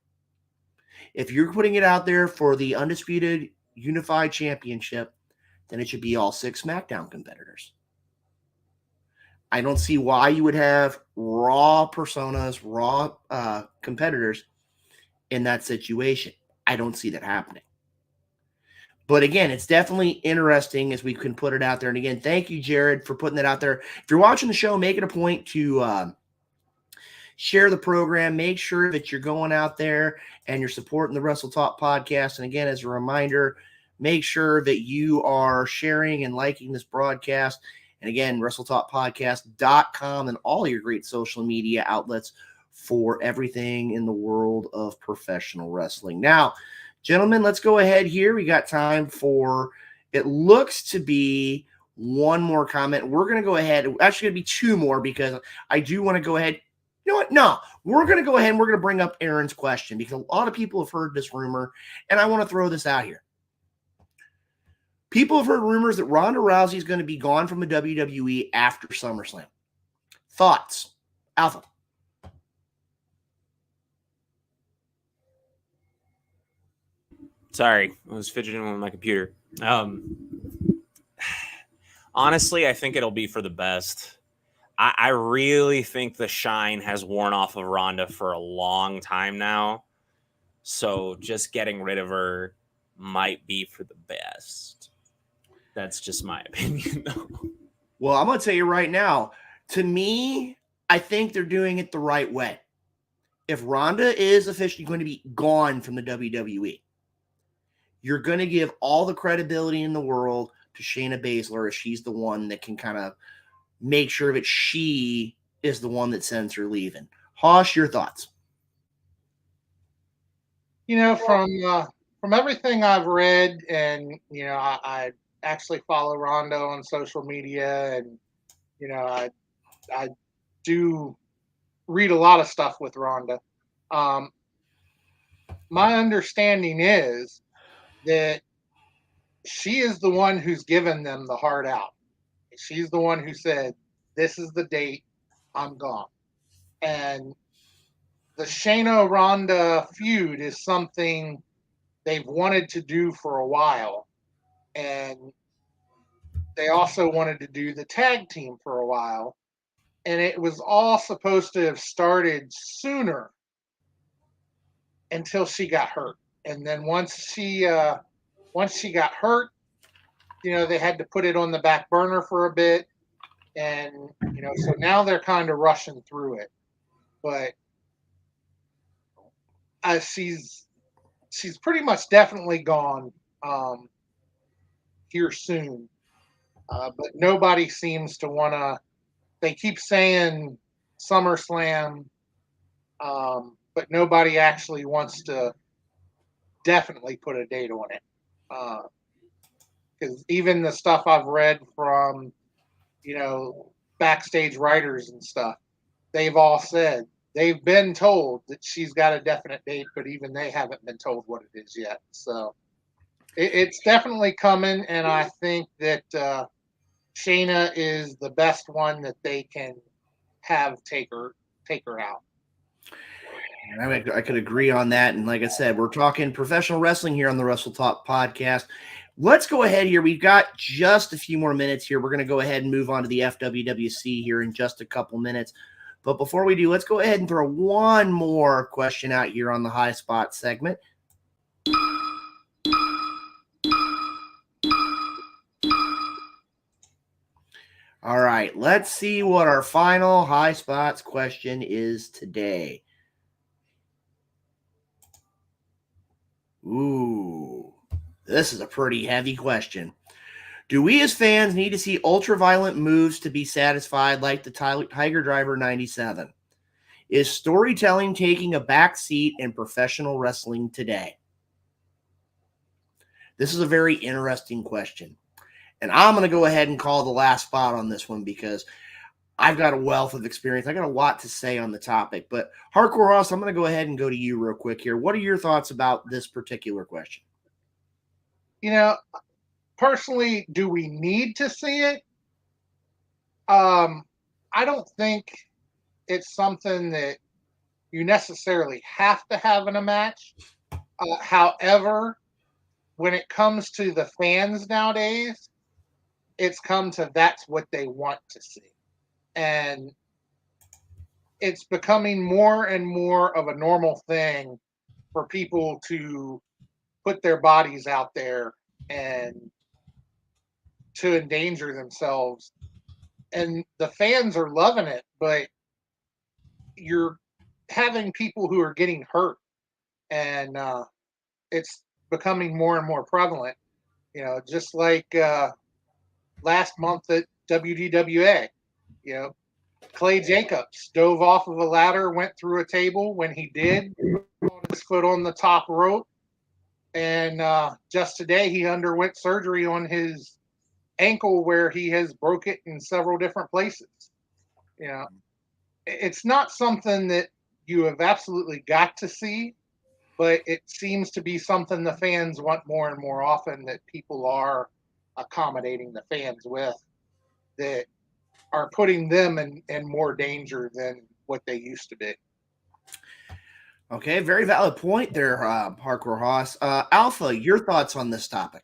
B: If you're putting it out there for the Undisputed Unified Championship, then it should be all 6 SmackDown competitors. I don't see why you would have Raw personas, Raw competitors in that situation. I don't see that happening. But again, it's definitely interesting as we can put it out there. And again, thank you, Jared, for putting that out there. If you're watching the show, make it a point to share the program. Make sure that you're going out there and you're supporting the Wrestle Talk podcast. And again, as a reminder, make sure that you are sharing and liking this broadcast. And again, WrestleTalkPodcast.com and all your great social media outlets for everything in the world of professional wrestling. Now, gentlemen, let's go ahead here. We got time for, it looks to be one more comment. We're going to go ahead. Actually, going to be two more because I do want to go ahead. You know what? No, we're going to go ahead and we're going to bring up Aaron's question because a lot of people have heard this rumor, and I want to throw this out here. People have heard rumors that Ronda Rousey is going to be gone from the WWE after SummerSlam. Thoughts? Alpha.
C: Sorry, I was fidgeting with my computer. Honestly, I think it'll be for the best. I really think the shine has worn off of Ronda for a long time now. So just getting rid of her might be for the best. That's just my opinion, though.
B: Well, I'm going to tell you right now, to me, I think they're doing it the right way. If Ronda is officially going to be gone from the WWE, you're going to give all the credibility in the world to Shayna Baszler if she's the one that can kind of make sure that she is the one that sends her leaving. Hosh, your thoughts?
F: You know, from everything I've read, and you know, I actually follow Rondo on social media, and you know, I do read a lot of stuff with Ronda. My understanding is that she is the one who's given them the hard out. She's the one who said, "This is the date, I'm gone." And the Shayna Ronda feud is something they've wanted to do for a while. And they also wanted to do the tag team for a while. And it was all supposed to have started sooner until she got hurt. And then once she got hurt, you know, they had to put it on the back burner for a bit. And, you know, so now they're kind of rushing through it. But she's pretty much definitely gone here soon. But nobody seems to want to. They keep saying SummerSlam, but nobody actually wants to definitely put a date on it. Because even the stuff I've read from, you know, backstage writers and stuff, they've all said they've been told that she's got a definite date, but even they haven't been told what it is yet. So it's definitely coming, and I think that Shayna is the best one that they can have take her out.
B: I could agree on that. And like I said, we're talking professional wrestling here on the Wrestle Talk podcast. Let's go ahead here. We've got just a few more minutes here. We're going to go ahead and move on to the FWWC here in just a couple minutes. But before we do, let's go ahead and throw one more question out here on the High Spot segment. All right, let's see what our final High Spots question is today. Ooh, this is a pretty heavy question. Do we as fans need to see ultra-violent moves to be satisfied like the Tiger Driver 97? Is storytelling taking a back seat in professional wrestling today? This is a very interesting question. And I'm going to go ahead and call the last spot on this one because I've got a wealth of experience. I got a lot to say on the topic. But Hardcore Ross, I'm going to go ahead and go to you real quick here. What are your thoughts about this particular question?
F: You know, personally, do we need to see it? I don't think it's something that you necessarily have to have in a match. However, when it comes to the fans nowadays, it's come to that's what they want to see. And it's becoming more and more of a normal thing for people to put their bodies out there and to endanger themselves. And the fans are loving it, but you're having people who are getting hurt. And it's becoming more and more prevalent. You know, just like last month at WDWA, you know, Clay Jacobs dove off of a ladder, went through a table. When he did, put his foot on the top rope. And just today, he underwent surgery on his ankle where he has broke it in several different places. You know, it's not something that you have absolutely got to see, but it seems to be something the fans want more and more often, that people are accommodating the fans with, that are putting them in more danger than what they used to be.
B: Okay, very valid point there, Hardcore Hoss. Alpha, your thoughts on this topic?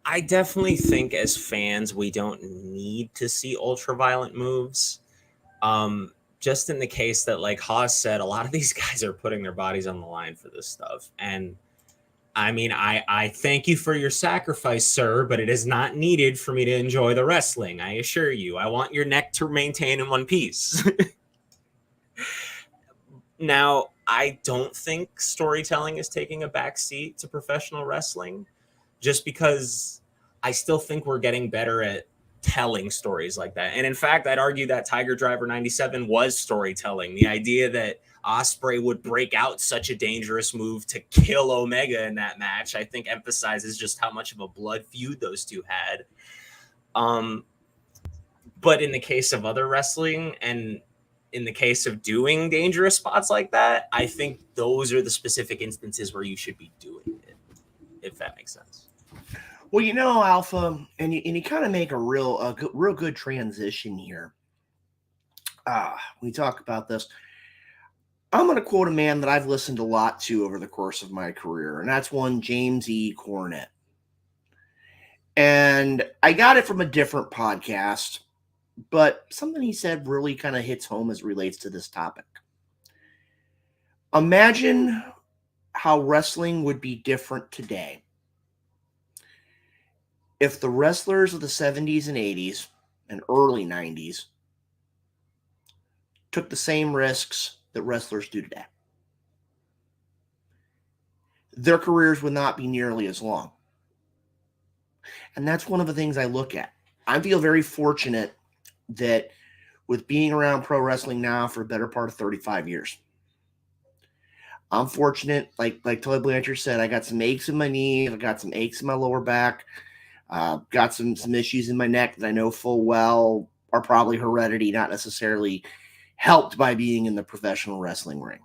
C: I definitely think as fans, we don't need to see ultra-violent moves. Just in the case that, like Haas said, a lot of these guys are putting their bodies on the line for this stuff. And I mean, I thank you for your sacrifice, sir, but it is not needed for me to enjoy the wrestling. I assure you, I want your neck to maintain in one piece. Now, I don't think storytelling is taking a backseat to professional wrestling, just because I still think we're getting better at telling stories like that. And in fact, I'd argue that Tiger Driver 97 was storytelling. The idea that Ospreay would break out such a dangerous move to kill Omega in that match, I think emphasizes just how much of a blood feud those two had. But in the case of other wrestling and in the case of doing dangerous spots like that, I think those are the specific instances where you should be doing it, if that makes sense.
B: Well, you know, Alpha, and you kind of make a real good transition here. We talk about this. I'm going to quote a man that I've listened a lot to over the course of my career, and that's one James E. Cornette. And I got it from a different podcast, but something he said really kind of hits home as it relates to this topic. Imagine how wrestling would be different today if the wrestlers of the 70s and 80s and early 90s took the same risks that wrestlers do today. Their careers would not be nearly as long. And that's one of the things I look at. I feel very fortunate that with being around pro wrestling now for a better part of 35 years, I'm fortunate, like Tully Blanchard said, I got some aches in my knee, I got some aches in my lower back, got some issues in my neck that I know full well are probably heredity, not necessarily helped by being in the professional wrestling ring.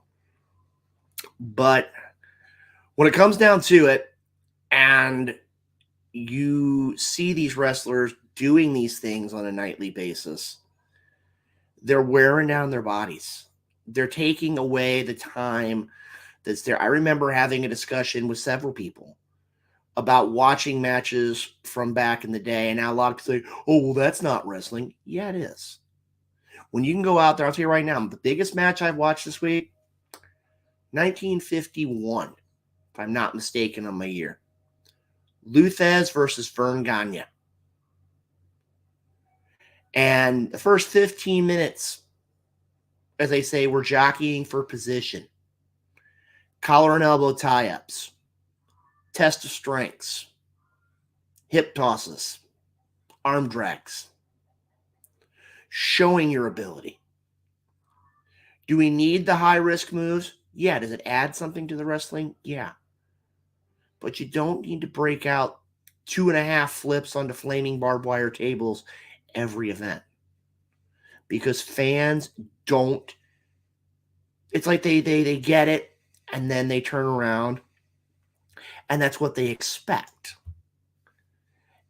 B: But when it comes down to it, and you see these wrestlers doing these things on a nightly basis, they're wearing down their bodies. They're taking away the time that's there. I remember having a discussion with several people about watching matches from back in the day, and now a lot of people say, oh, well, that's not wrestling. Yeah, it is. When you can go out there, I'll tell you right now, the biggest match I've watched this week, 1951, if I'm not mistaken on my year. Lou Thesz versus Verne Gagne. And the first 15 minutes, as they say, we're jockeying for position. Collar and elbow tie-ups. Test of strengths. Hip tosses. Arm drags. Showing your ability. Do we need the high-risk moves? Yeah. Does it add something to the wrestling? Yeah. But you don't need to break out 2.5 flips onto flaming barbed wire tables every event. Because fans don't. It's like they get it, and then they turn around, and that's what they expect.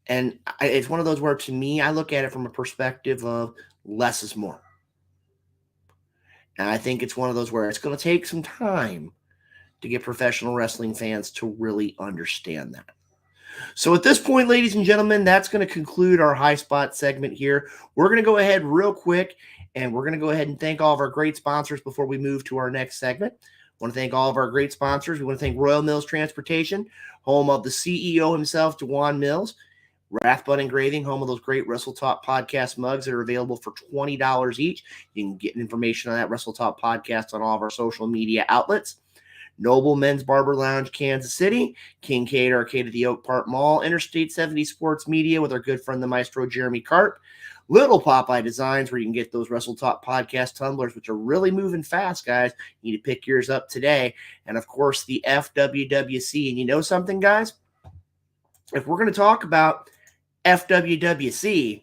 B: And it's one of those where, to me, I look at it from a perspective of less is more. And I think it's one of those where it's going to take some time to get professional wrestling fans to really understand that. So at this point, ladies and gentlemen, that's going to conclude our high spot segment here. We're going to go ahead real quick, and we're going to go ahead and thank all of our great sponsors before we move to our next segment. I want to thank all of our great sponsors. We want to thank Royal Mills Transportation, home of the CEO himself, Dewan Mills. Rathbun Engraving, home of those great Wrestle Talk podcast mugs that are available for $20 each. You can get information on that Wrestle Talk podcast on all of our social media outlets. Noble Men's Barber Lounge, Kansas City. Kincaid Arcade at the Oak Park Mall. Interstate 70 Sports Media with our good friend, the Maestro Jeremy Karp. Little Popeye Designs, where you can get those Wrestle Talk podcast tumblers, which are really moving fast, guys. You need to pick yours up today. And, of course, the FWWC. And you know something, guys? If we're going to talk about FWWC,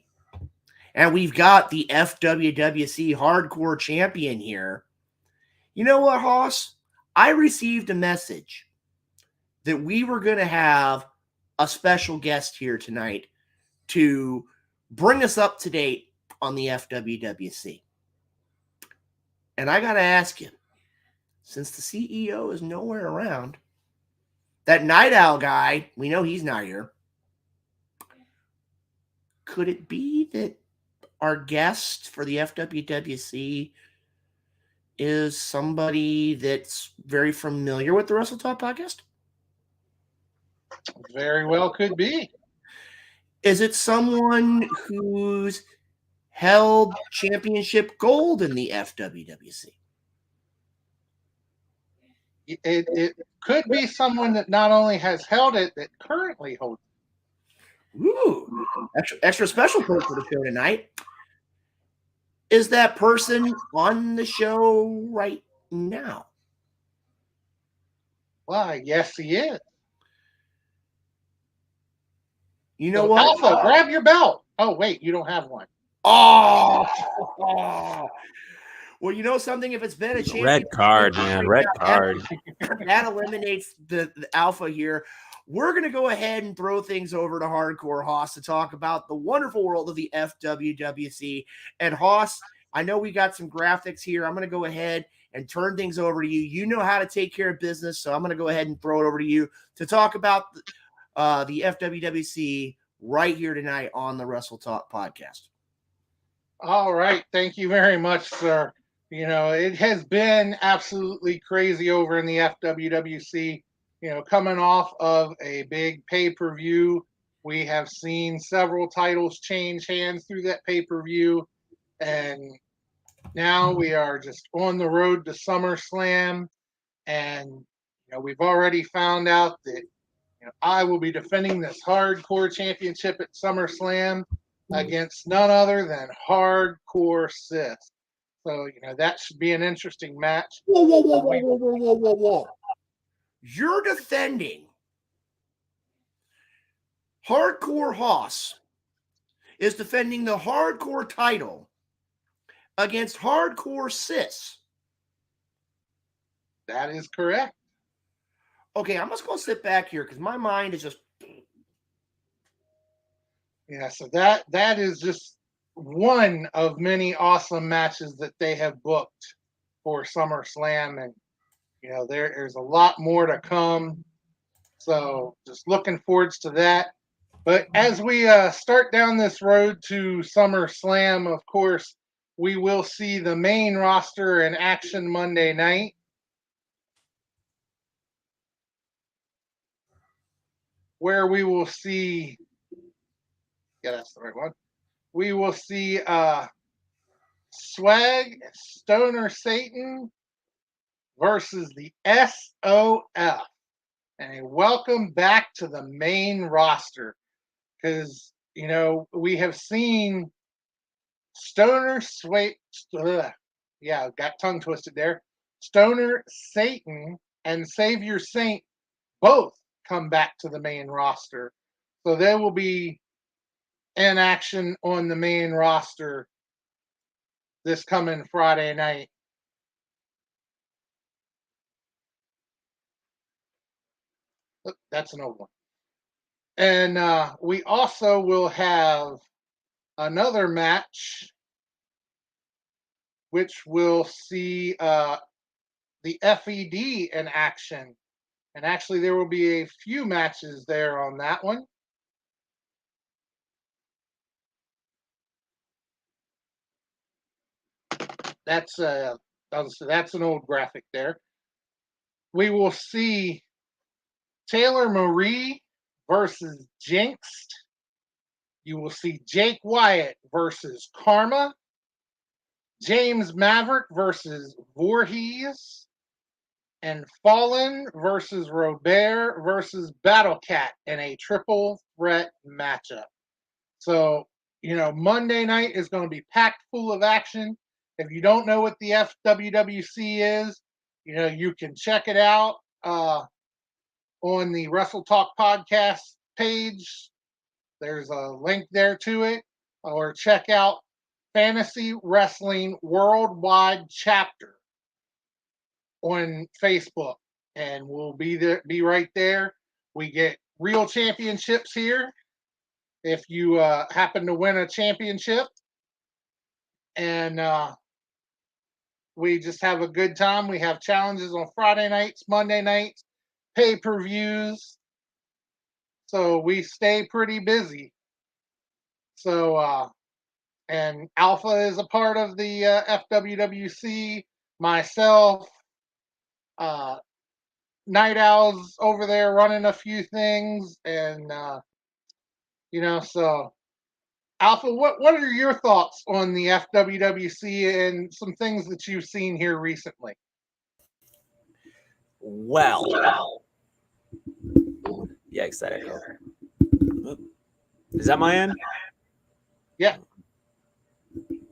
B: and we've got the FWWC Hardcore Champion here, you know what, Hoss? I received a message that we were going to have a special guest here tonight to bring us up to date on the FWWC. And I got to ask you, since the CEO is nowhere around, that Night Owl guy, we know he's not here. Could it be that our guest for the FWWC is somebody that's very familiar with the Wrestle Talk podcast?
F: Very well could be.
B: Is it someone who's held championship gold in the FWWC?
F: It could be someone that not only has held it, that currently holds it.
B: Ooh, extra special point for the show tonight. Is that person on the show right now?
F: Well, yes, he is.
B: You know
F: So,
B: what?
F: Alpha, grab your belt. Oh, wait, you don't have one.
B: Oh. Well, you know something? If it's been a champion,
C: Red card, man. Red card.
B: That eliminates the Alpha here. We're going to go ahead and throw things over to Hardcore Hoss to talk about the wonderful world of the FWWC. And Hoss, I know we got some graphics here. I'm going to go ahead and turn things over to you. You know how to take care of business, so I'm going to go ahead and throw it over to you to talk about the FWWC right here tonight on the Wrestle Talk podcast.
F: All right. Thank you very much, sir. You know, it has been absolutely crazy over in the FWWC. You know, coming off of a big pay-per-view, we have seen several titles change hands through that pay-per-view. And now we are just on the road to SummerSlam. And, you know, we've already found out that, you know, I will be defending this Hardcore Championship at SummerSlam against none other than Hardcore Sis. So, you know, that should be an interesting match.
B: Whoa. You're defending Hardcore Hoss is defending the Hardcore title against Hardcore Sis.
F: That is correct.
B: Okay, I'm just going to sit back here because my mind is just...
F: Yeah, so that is just one of many awesome matches that they have booked for SummerSlam. And, you know, there's a lot more to come. So just looking forward to that. But as we start down this road to SummerSlam, of course, we will see the main roster in action Monday night. Where we will see, yeah, that's the right one. We will see Swag, Stoner Satan versus the SOF. And welcome back to the main roster. Because, you know, we have seen Stoner got tongue twisted there. Stoner Satan and Savior Saint both come back to the main roster. So they will be in action on the main roster this coming Friday night. Look, that's an old one. And we also will have another match, which will see the FED in action. And actually, there will be a few matches there on that one. That's an old graphic there. We will see Taylor Marie versus Jinxed. You will see Jake Wyatt versus Karma. James Maverick versus Voorhees. And Fallen versus Robert versus Battle Cat in a triple threat matchup. So Monday night is going to be packed full of action. If you don't know what the FWWC is, you can check it out on the Wrestle Talk podcast page. There's a link there to it, or check out Fantasy Wrestling Worldwide Chapter on Facebook, and we'll be right there. We get real championships here if you happen to win a championship, and we just have a good time. We have challenges on Friday nights, Monday nights, pay-per-views, so we stay pretty busy. So and Alpha is a part of the FWWC, myself, Night Owl's over there running a few things, and so Alpha, what are your thoughts on the FWWC and some things that you've seen here recently?
C: Well, yikes, that echo. Is that my end?
F: Yeah.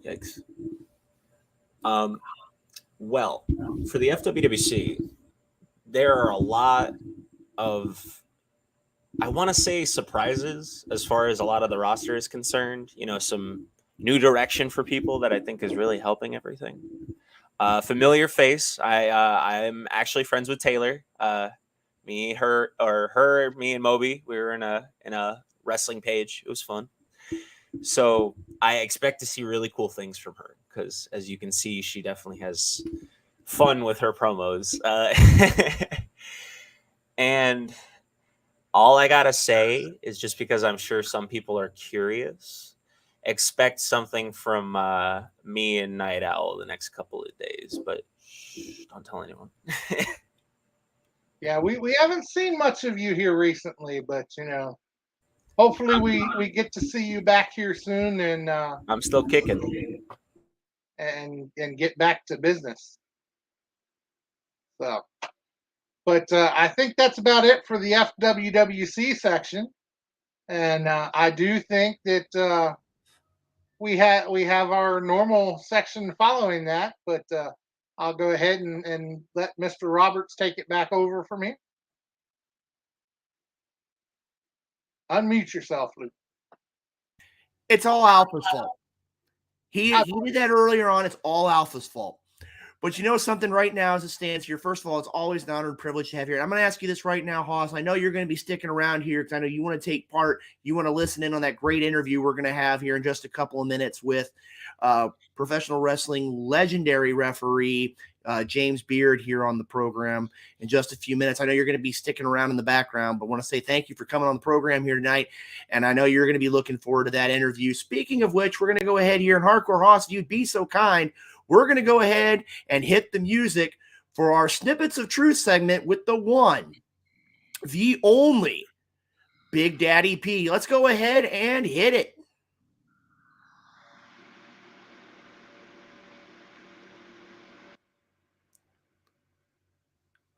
C: Yikes. Well, for the FWWC, there are a lot of, I want to say, surprises as far as a lot of the roster is concerned. Some new direction for people that I think is really helping everything. Familiar face. I'm actually friends with Taylor. Me, and Moby. We were in a wrestling page. It was fun. So I expect to see really cool things from her because, as you can see, she definitely has fun with her promos. And all I gotta say is, just because I'm sure some people are curious, expect something from me and Night Owl the next couple of days, but don't tell anyone.
F: Yeah, we haven't seen much of you here recently, but hopefully we get to see you back here soon, and
C: I'm still kicking
F: and get back to business. So, but I think that's about it for the FWWC section, and I do think that we have our normal section following that, but I'll go ahead and let Mr. Roberts take it back over from here. Unmute yourself, Luke.
B: It's all Alpha's fault. He did that earlier on. It's all Alpha's fault. But you know something right now as it stands here, first of all, it's always an honor and privilege to have here. And I'm going to ask you this right now, Hoss. I know you're going to be sticking around here because I know you want to take part. You want to listen in on that great interview we're going to have here in just a couple of minutes with professional wrestling legendary referee James Beard here on the program in just a few minutes. I know you're going to be sticking around in the background, but want to say thank you for coming on the program here tonight. And I know you're going to be looking forward to that interview. Speaking of which, we're going to go ahead here, and Hardcore Hoss, if you'd be so kind, we're going to go ahead and hit the music for our Snippets of Truth segment with the one, the only Big Daddy P. Let's go ahead and hit it.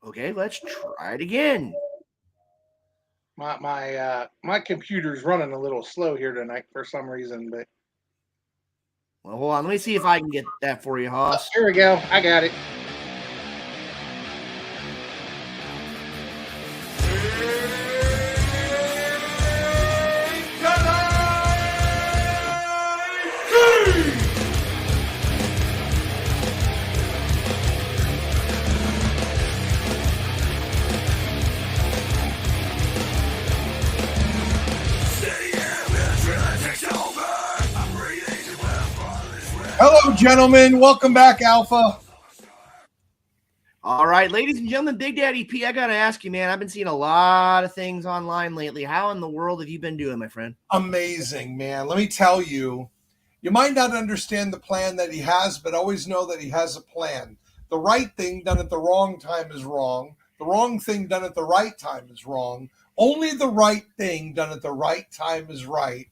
B: Okay, let's try it again.
F: My computer's running a little slow here tonight for some reason, but
B: well, hold on. Let me see if I can get that for you, Hoss.
F: Here we go. I got it.
G: Hello, gentlemen. Welcome back, Alpha.
B: All right, ladies and gentlemen, Big Daddy P, I got to ask you, man, I've been seeing a lot of things online lately. How in the world have you been doing, my friend?
G: Amazing, man. Let me tell you, you might not understand the plan that he has, but always know that he has a plan. The right thing done at the wrong time is wrong. The wrong thing done at the right time is wrong. Only the right thing done at the right time is right.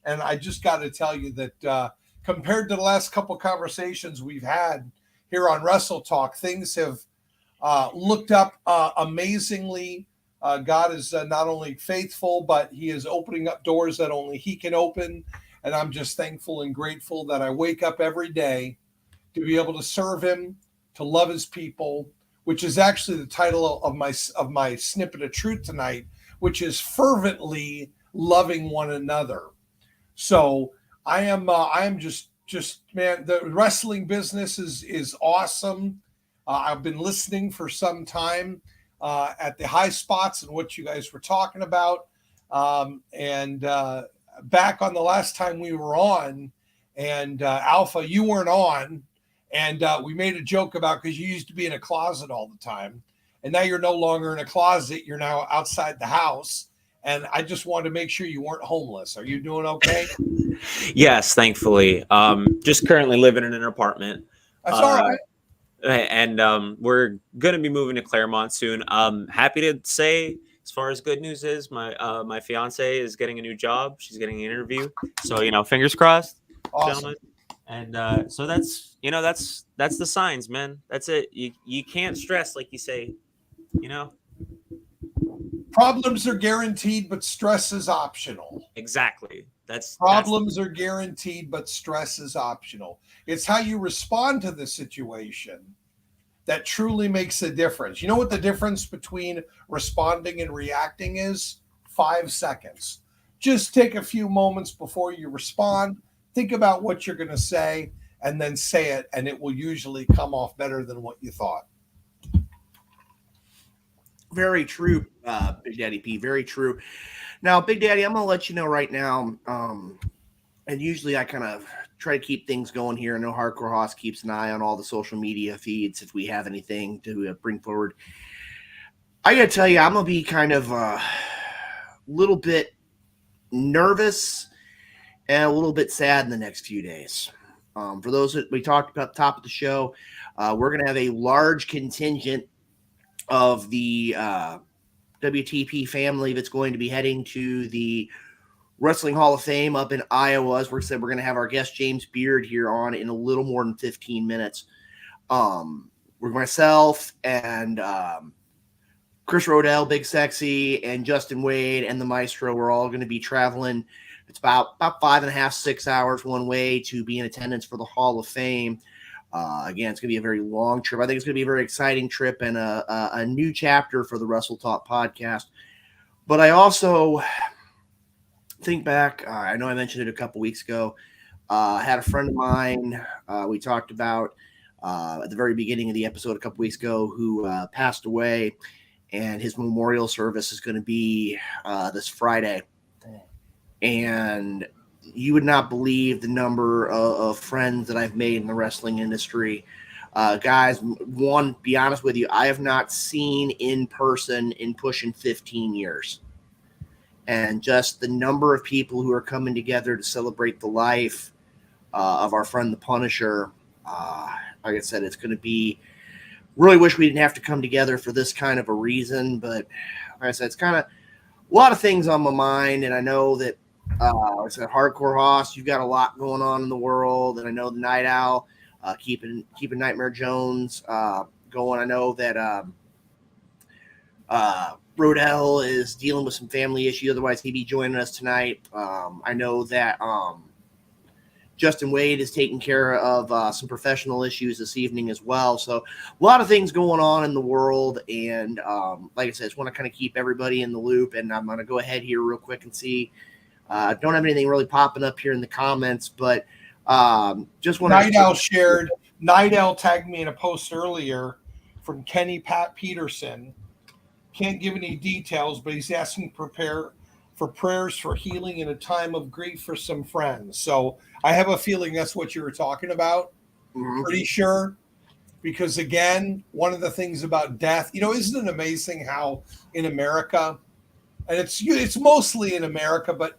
G: And I just got to tell you that compared to the last couple conversations we've had here on Wrestle Talk, things have looked up amazingly. God is not only faithful, but he is opening up doors that only he can open. And I'm just thankful and grateful that I wake up every day to be able to serve him, to love his people, which is actually the title of my snippet of truth tonight, which is fervently loving one another. So I am just man, the wrestling business is awesome. I've been listening for some time at the high spots and what you guys were talking about. And back on the last time we were on, and Alpha, you weren't on, and we made a joke about, because you used to be in a closet all the time, and now you're no longer in a closet. You're now outside the house. And I just wanted to make sure you weren't homeless. Are you doing okay?
C: Yes, thankfully. Just currently living in an apartment.
G: That's all right.
C: And we're going to be moving to Claremont soon. Happy to say, as far as good news is, my fiance is getting a new job. She's getting an interview. So, fingers crossed,
G: Awesome.
C: gentlemen. And so that's the signs, man. That's it. You can't stress, like you say,
G: Problems are guaranteed, but stress is optional.
C: Exactly.
G: Problems are guaranteed, but stress is optional. It's how you respond to the situation that truly makes a difference. You know what the difference between responding and reacting is? 5 seconds. Just take a few moments before you respond. Think about what you're going to say, and then say it, and it will usually come off better than what you thought.
B: Very true, Big Daddy P. Very true. Now, Big Daddy, I'm going to let you know right now, and usually I kind of try to keep things going here. I know Hardcore Hoss keeps an eye on all the social media feeds if we have anything to bring forward. I got to tell you, I'm going to be kind of a little bit nervous and a little bit sad in the next few days. For those that we talked about at the top of the show, we're going to have a large contingent of the WTP family that's going to be heading to the Wrestling Hall of Fame up in Iowa. As we said, we're going to have our guest James Beard here on in a little more than 15 minutes. We're myself and Chris Rodell, Big Sexy, and Justin Wade and the Maestro. We're all going to be traveling. It's about 5.5, 6 hours one way to be in attendance for the Hall of Fame. Again, it's going to be a very long trip. I think it's going to be a very exciting trip and a new chapter for the Wrestle Talk podcast. But I also think back, I know I mentioned it a couple weeks ago. I had a friend of mine we talked about at the very beginning of the episode a couple weeks ago who passed away, and his memorial service is going to be this Friday. And you would not believe the number of friends that I've made in the wrestling industry. Guys, be honest with you, I have not seen in person in pushing 15 years. And just the number of people who are coming together to celebrate the life of our friend, the Punisher. Like I said, it's going to be, really wish we didn't have to come together for this kind of a reason. But like I said, it's kind of a lot of things on my mind. And I know that, like I said, Hardcore Hoss, you've got a lot going on in the world, and I know the Night Owl, keeping Nightmare Jones going. I know that Rodell is dealing with some family issues, otherwise he'd be joining us tonight. I know that Justin Wade is taking care of some professional issues this evening as well. So a lot of things going on in the world, and like I said, I just want to kind of keep everybody in the loop, and I'm going to go ahead here real quick and see. Don't have anything really popping up here in the comments, but just want to.
G: Night Owl shared. Night Owl tagged me in a post earlier from Kenny Pat Peterson. Can't give any details, but he's asking prepare for prayers for healing in a time of grief for some friends. So I have a feeling that's what you were talking about.
B: Mm-hmm.
G: Pretty sure. Because again, one of the things about death, isn't it amazing how in America, and it's mostly in America, but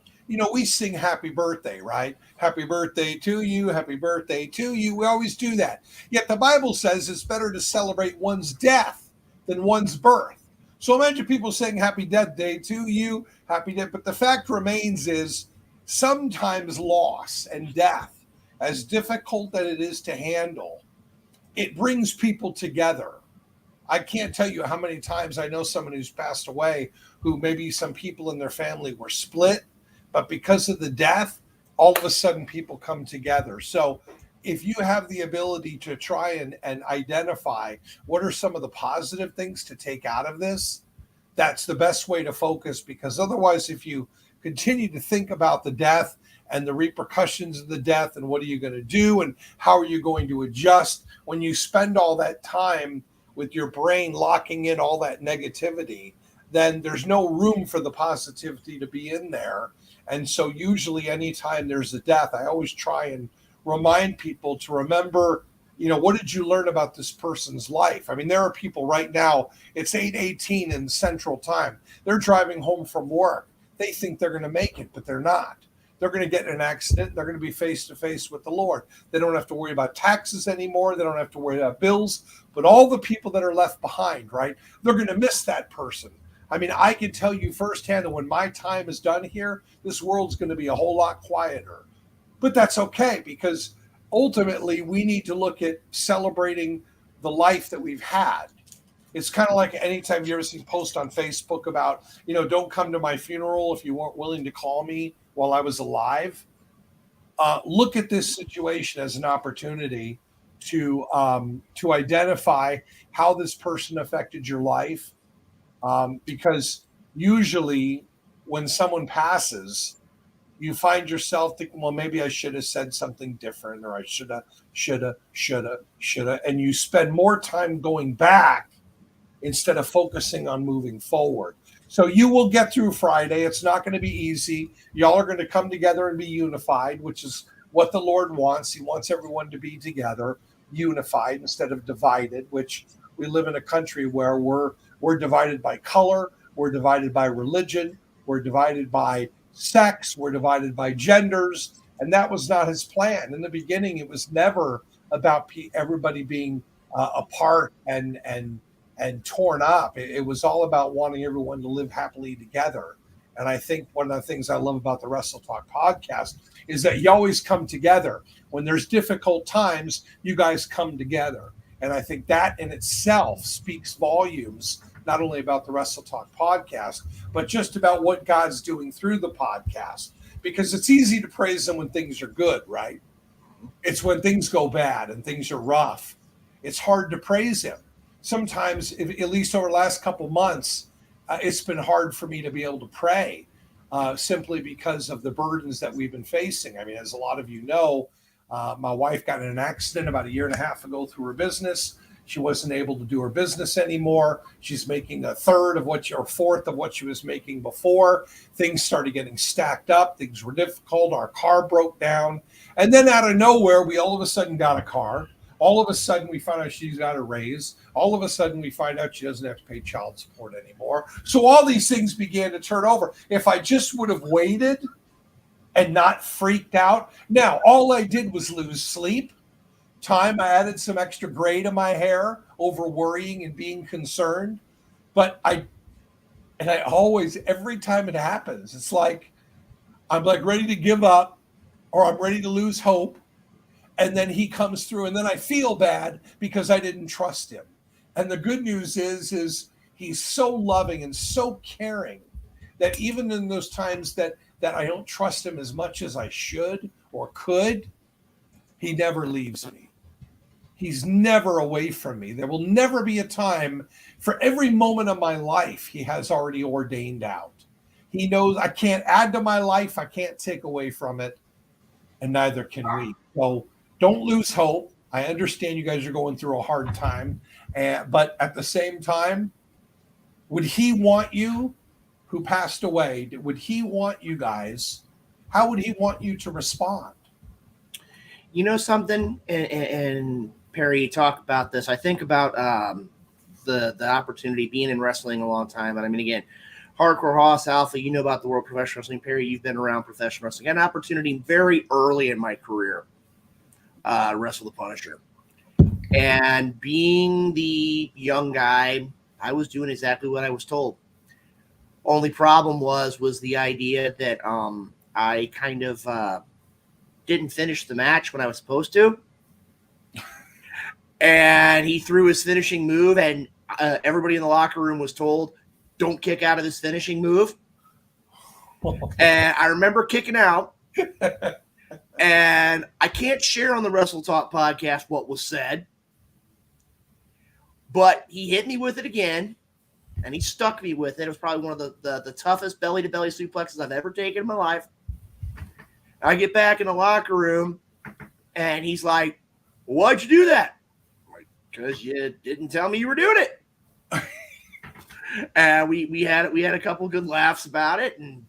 G: we sing happy birthday, right? Happy birthday to you. Happy birthday to you. We always do that. Yet the Bible says it's better to celebrate one's death than one's birth. So imagine people saying happy death day to you, happy death. But the fact remains is sometimes loss and death, as difficult that it is to handle, it brings people together. I can't tell you how many times I know someone who's passed away who maybe some people in their family were split, but because of the death, all of a sudden people come together. So if you have the ability to try and identify what are some of the positive things to take out of this, that's the best way to focus, because otherwise, if you continue to think about the death and the repercussions of the death and what are you going to do and how are you going to adjust, when you spend all that time with your brain locking in all that negativity, then there's no room for the positivity to be in there. And so usually anytime there's a death, I always try and remind people to remember, what did you learn about this person's life? I mean, there are people right now, it's 8:18 in Central Time. They're driving home from work. They think they're going to make it, but they're not. They're going to get in an accident. They're going to be face to face with the Lord. They don't have to worry about taxes anymore. They don't have to worry about bills. But all the people that are left behind, right, they're going to miss that person. I mean, I can tell you firsthand that when my time is done here, this world's going to be a whole lot quieter. But that's okay, because ultimately we need to look at celebrating the life that we've had. It's kind of like anytime you ever see a post on Facebook about, don't come to my funeral if you weren't willing to call me while I was alive. Look at this situation as an opportunity to identify how this person affected your life. Because usually when someone passes, you find yourself thinking, well, maybe I should have said something different, or I shoulda. And you spend more time going back instead of focusing on moving forward. So you will get through Friday. It's not going to be easy. Y'all are going to come together and be unified, which is what the Lord wants. He wants everyone to be together, unified instead of divided, which we live in a country where we're divided by color, we're divided by religion, we're divided by sex, we're divided by genders, and that was not his plan. In the beginning, it was never about everybody being apart and torn up. It was all about wanting everyone to live happily together. And I think one of the things I love about the Wrestle Talk podcast is that you always come together. When there's difficult times, you guys come together. And I think that in itself speaks volumes, not only about the Wrestle Talk podcast, but just about what God's doing through the podcast. Because it's easy to praise him when things are good, right? It's when things go bad and things are rough, it's hard to praise him. Sometimes, at least over the last couple months, it's been hard for me to be able to pray simply because of the burdens that we've been facing. I mean, as a lot of you know, my wife got in an accident about 1.5 years ago through her business. She wasn't able to do her business anymore. She's making a fourth of what she was making before. Things started getting stacked up. Things were difficult. Our car broke down. And then out of nowhere, we all of a sudden got a car. All of a sudden, we found out she's got a raise. All of a sudden, we find out she doesn't have to pay child support anymore. So all these things began to turn over. If I just would have waited and not freaked out. Now, all I did was lose sleep. Time, I added some extra gray to my hair over worrying and being concerned. But I always, every time it happens, it's like I'm like ready to give up or I'm ready to lose hope. And then he comes through and then I feel bad because I didn't trust him. And the good news is he's so loving and so caring that even in those times that I don't trust him as much as I should or could, he never leaves me. He's never away from me. There will never be a time for every moment of my life he has already ordained out. He knows I can't add to my life. I can't take away from it. And neither can we. So don't lose hope. I understand you guys are going through a hard time. But at the same time, would he want you who passed away? Would he want you guys? How would he want you to respond?
B: You know something? And Perry, you talk about this. I think about the opportunity being in wrestling a long time. But I mean, again, Hardcore Hoss Alpha, you know about the World Professional Wrestling. Perry, you've been around professional wrestling. I had an opportunity very early in my career to wrestle the Punisher. And being the young guy, I was doing exactly what I was told. Only problem was the idea that I kind of didn't finish the match when I was supposed to. And he threw his finishing move, and everybody in the locker room was told, don't kick out of this finishing move. And I remember kicking out, And I can't share on the Wrestle Talk podcast what was said, but he hit me with it again, and he stuck me with it. It was probably one of the toughest belly-to-belly suplexes I've ever taken in my life. I get back in the locker room, and he's like, "Why'd you do that?" I'm like, "Because you didn't tell me you were doing it." And we had a couple good laughs about it, and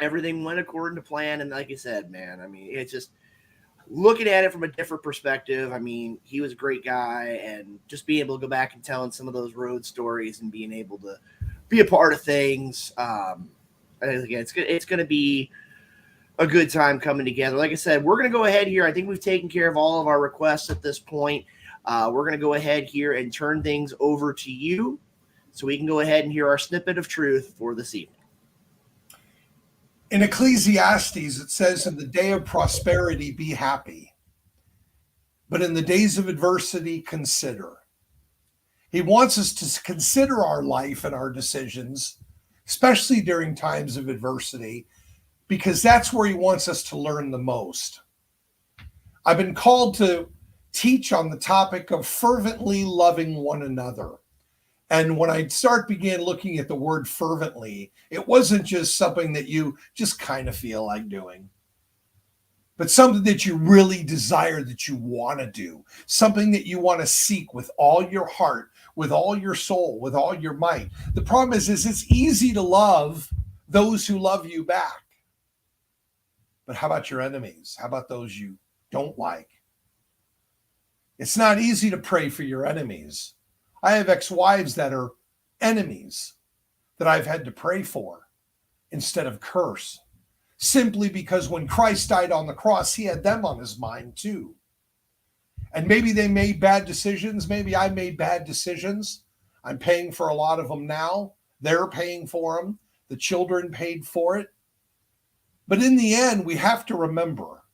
B: everything went according to plan. And like I said, man, I mean, it's just looking at it from a different perspective. I mean, he was a great guy, and just being able to go back and telling some of those road stories and being able to be a part of things. Again, it's going to be a good time coming together. Like I said, we're going to go ahead here. I think we've taken care of all of our requests at this point. We're going to go ahead here and turn things over to you so we can go ahead and hear our snippet of truth for this evening.
G: In Ecclesiastes, it says, "In the day of prosperity, be happy. But in the days of adversity, consider." He wants us to consider our life and our decisions, especially during times of adversity, because that's where he wants us to learn the most. I've been called to teach on the topic of fervently loving one another. And when I began looking at the word fervently, it wasn't just something that you just kind of feel like doing, but something that you really desire, that you want to do, something that you want to seek with all your heart, with all your soul, with all your might. The problem is it's easy to love those who love you back. But how about your enemies? How about those you don't like? It's not easy to pray for your enemies. I have ex-wives that are enemies that I've had to pray for instead of curse, simply because when Christ died on the cross, he had them on his mind too. And maybe they made bad decisions. Maybe I made bad decisions. I'm paying for a lot of them now. They're paying for them. The children paid for it. But in the end, we have to remember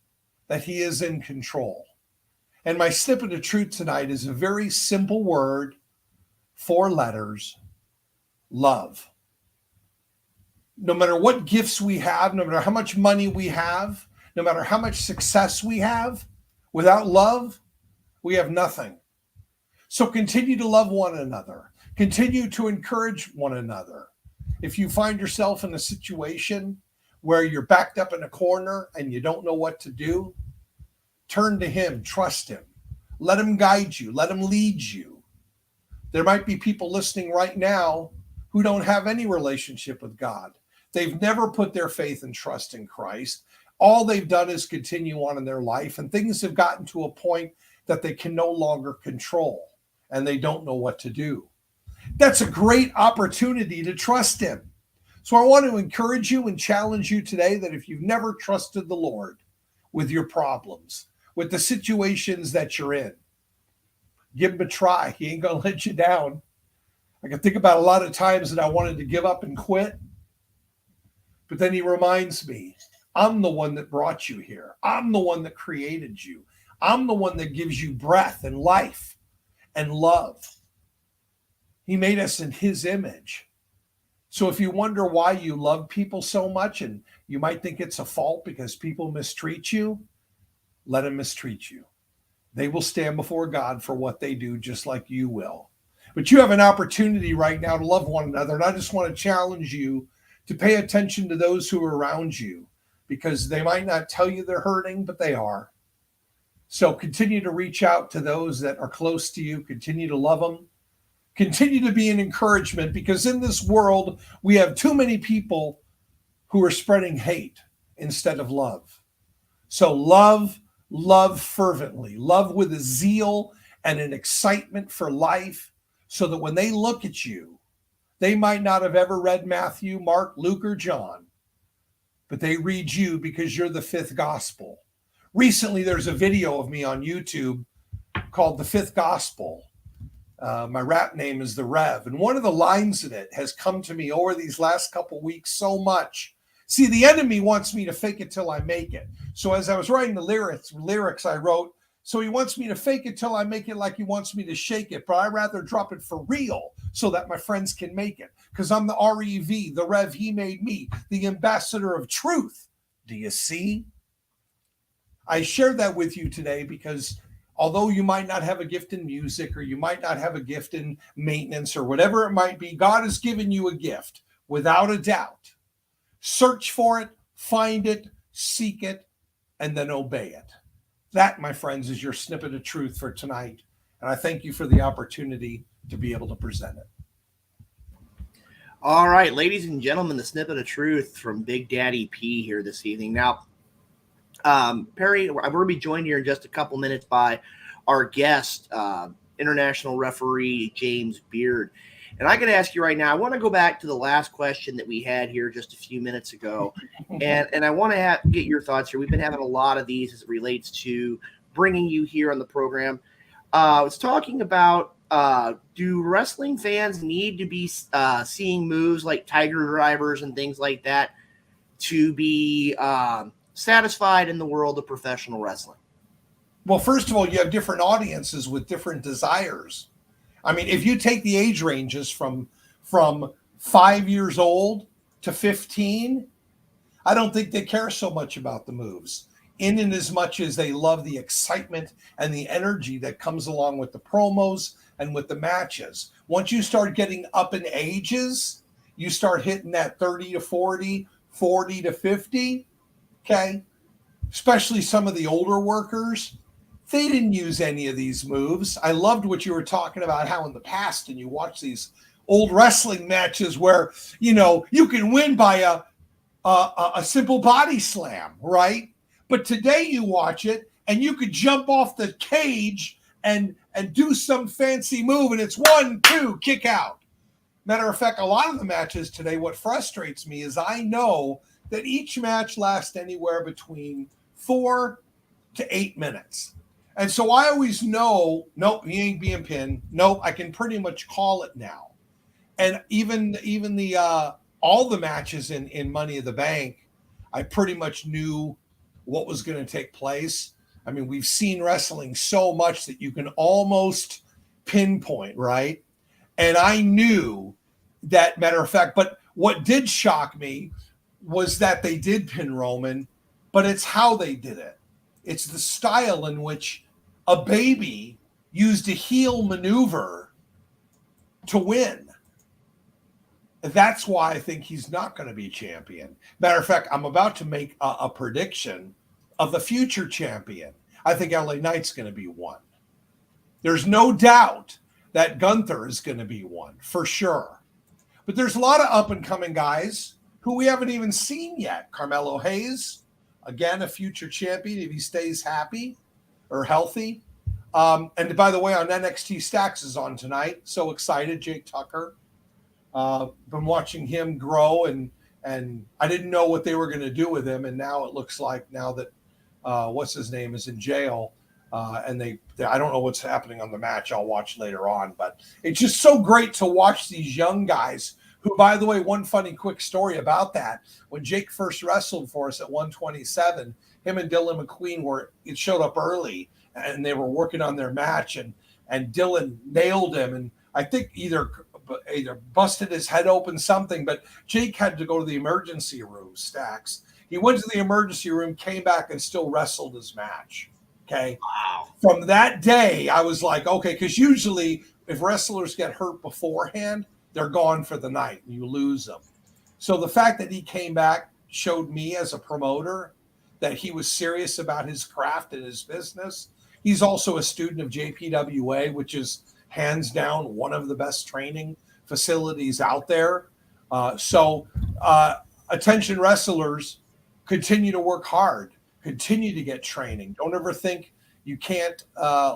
G: that he is in control. And my snippet of truth tonight is a very simple word, 4 letters: love. No matter what gifts we have, no matter how much money we have, no matter how much success we have, without love, we have nothing. So continue to love one another. Continue to encourage one another. If you find yourself in a situation where you're backed up in a corner and you don't know what to do, turn to him, trust him. Let him guide you. Let him lead you. There might be people listening right now who don't have any relationship with God. They've never put their faith and trust in Christ. All they've done is continue on in their life, and things have gotten to a point that they can no longer control, and they don't know what to do. That's a great opportunity to trust him. So I want to encourage you and challenge you today that if you've never trusted the Lord with your problems, with the situations that you're in, give him a try. He ain't going to let you down. I can think about a lot of times that I wanted to give up and quit, but then he reminds me, I'm the one that brought you here. I'm the one that created you. I'm the one that gives you breath and life and love. He made us in his image. So if you wonder why you love people so much, and you might think it's a fault because people mistreat you, let them mistreat you. They will stand before God for what they do, just like you will. But you have an opportunity right now to love one another. And I just want to challenge you to pay attention to those who are around you, because they might not tell you they're hurting, but they are. So continue to reach out to those that are close to you. Continue to love them. Continue to be an encouragement, because in this world, we have too many people who are spreading hate instead of love. So love fervently, love with a zeal and an excitement for life, so that when they look at you, they might not have ever read Matthew, Mark, Luke, or John, but they read you because you're the fifth gospel. Recently, there's a video of me on YouTube called The Fifth Gospel. My rap name is The Rev. And one of the lines in it has come to me over these last couple weeks so much. See, the enemy wants me to fake it till I make it. So as I was writing the lyrics I wrote, so he wants me to fake it till I make it like he wants me to shake it. But I'd rather drop it for real so that my friends can make it. Because I'm the REV, the Rev, he made me, the ambassador of truth. Do you see? I shared that with you today because although you might not have a gift in music or you might not have a gift in maintenance or whatever it might be, God has given you a gift without a doubt. Search for it, find it, seek it, and then obey it. That, my friends, is your snippet of truth for tonight. And I thank you for the opportunity to be able to present it.
B: All right, ladies and gentlemen, the snippet of truth from Big Daddy P here this evening. Now, Perry, we're going to be joined here in just a couple minutes by our guest, international referee James Beard. And I got to ask you right now, I want to go back to the last question that we had here just a few minutes ago. And I want to get your thoughts here. We've been having a lot of these as it relates to bringing you here on the program. I was talking about, do wrestling fans need to be seeing moves like Tiger Drivers and things like that to be satisfied in the world of professional wrestling?
G: Well, first of all, you have different audiences with different desires. I mean, if you take the age ranges from 5 years old to 15, I don't think they care so much about the moves. In and as much as they love the excitement and the energy that comes along with the promos and with the matches. Once you start getting up in ages, you start hitting that 30 to 40, 40 to 50, okay? Especially some of the older workers, they didn't use any of these moves. I loved what you were talking about, how in the past, and you watch these old wrestling matches where, you know, you can win by a simple body slam, right? But today you watch it and you could jump off the cage and do some fancy move and it's 1, 2, kick out. Matter of fact, a lot of the matches today, what frustrates me is I know that each match lasts anywhere between 4 to 8 minutes. And so I always know, nope, he ain't being pinned. Nope, I can pretty much call it now. And even the all the matches in Money in the Bank, I pretty much knew what was going to take place. I mean, we've seen wrestling so much that you can almost pinpoint, right? And I knew that, matter of fact, but what did shock me was that they did pin Roman, but it's how they did it. It's the style in which a baby used a heel maneuver to win. That's why I think he's not going to be champion. Matter of fact, I'm about to make a prediction of the future champion. I think LA Knight's going to be one. There's no doubt that Gunther is going to be one, for sure. But there's a lot of up-and-coming guys who we haven't even seen yet. Carmelo Hayes, again, a future champion if he stays happy or healthy. And by the way, on NXT Stacks is on tonight. So excited, Jake Tucker. Been watching him grow, and I didn't know what they were going to do with him. And now it looks like now that what's his name is in jail, and they I don't know what's happening on the match. I'll watch later on, but it's just so great to watch these young guys who, by the way, one funny quick story about that. When Jake first wrestled for us at 127, him and Dylan McQueen it showed up early and they were working on their match, and Dylan nailed him. And I think either busted his head open, something, but Jake had to go to the emergency room, Stacks. He went to the emergency room, came back, and still wrestled his match. Okay.
B: Wow.
G: From that day, I was like, okay, because usually if wrestlers get hurt beforehand, they're gone for the night and you lose them. So the fact that he came back showed me as a promoter that he was serious about his craft and his business. He's also a student of JPWA, which is hands down one of the best training facilities out there. Attention wrestlers, continue to work hard, continue to get training. Don't ever think you can't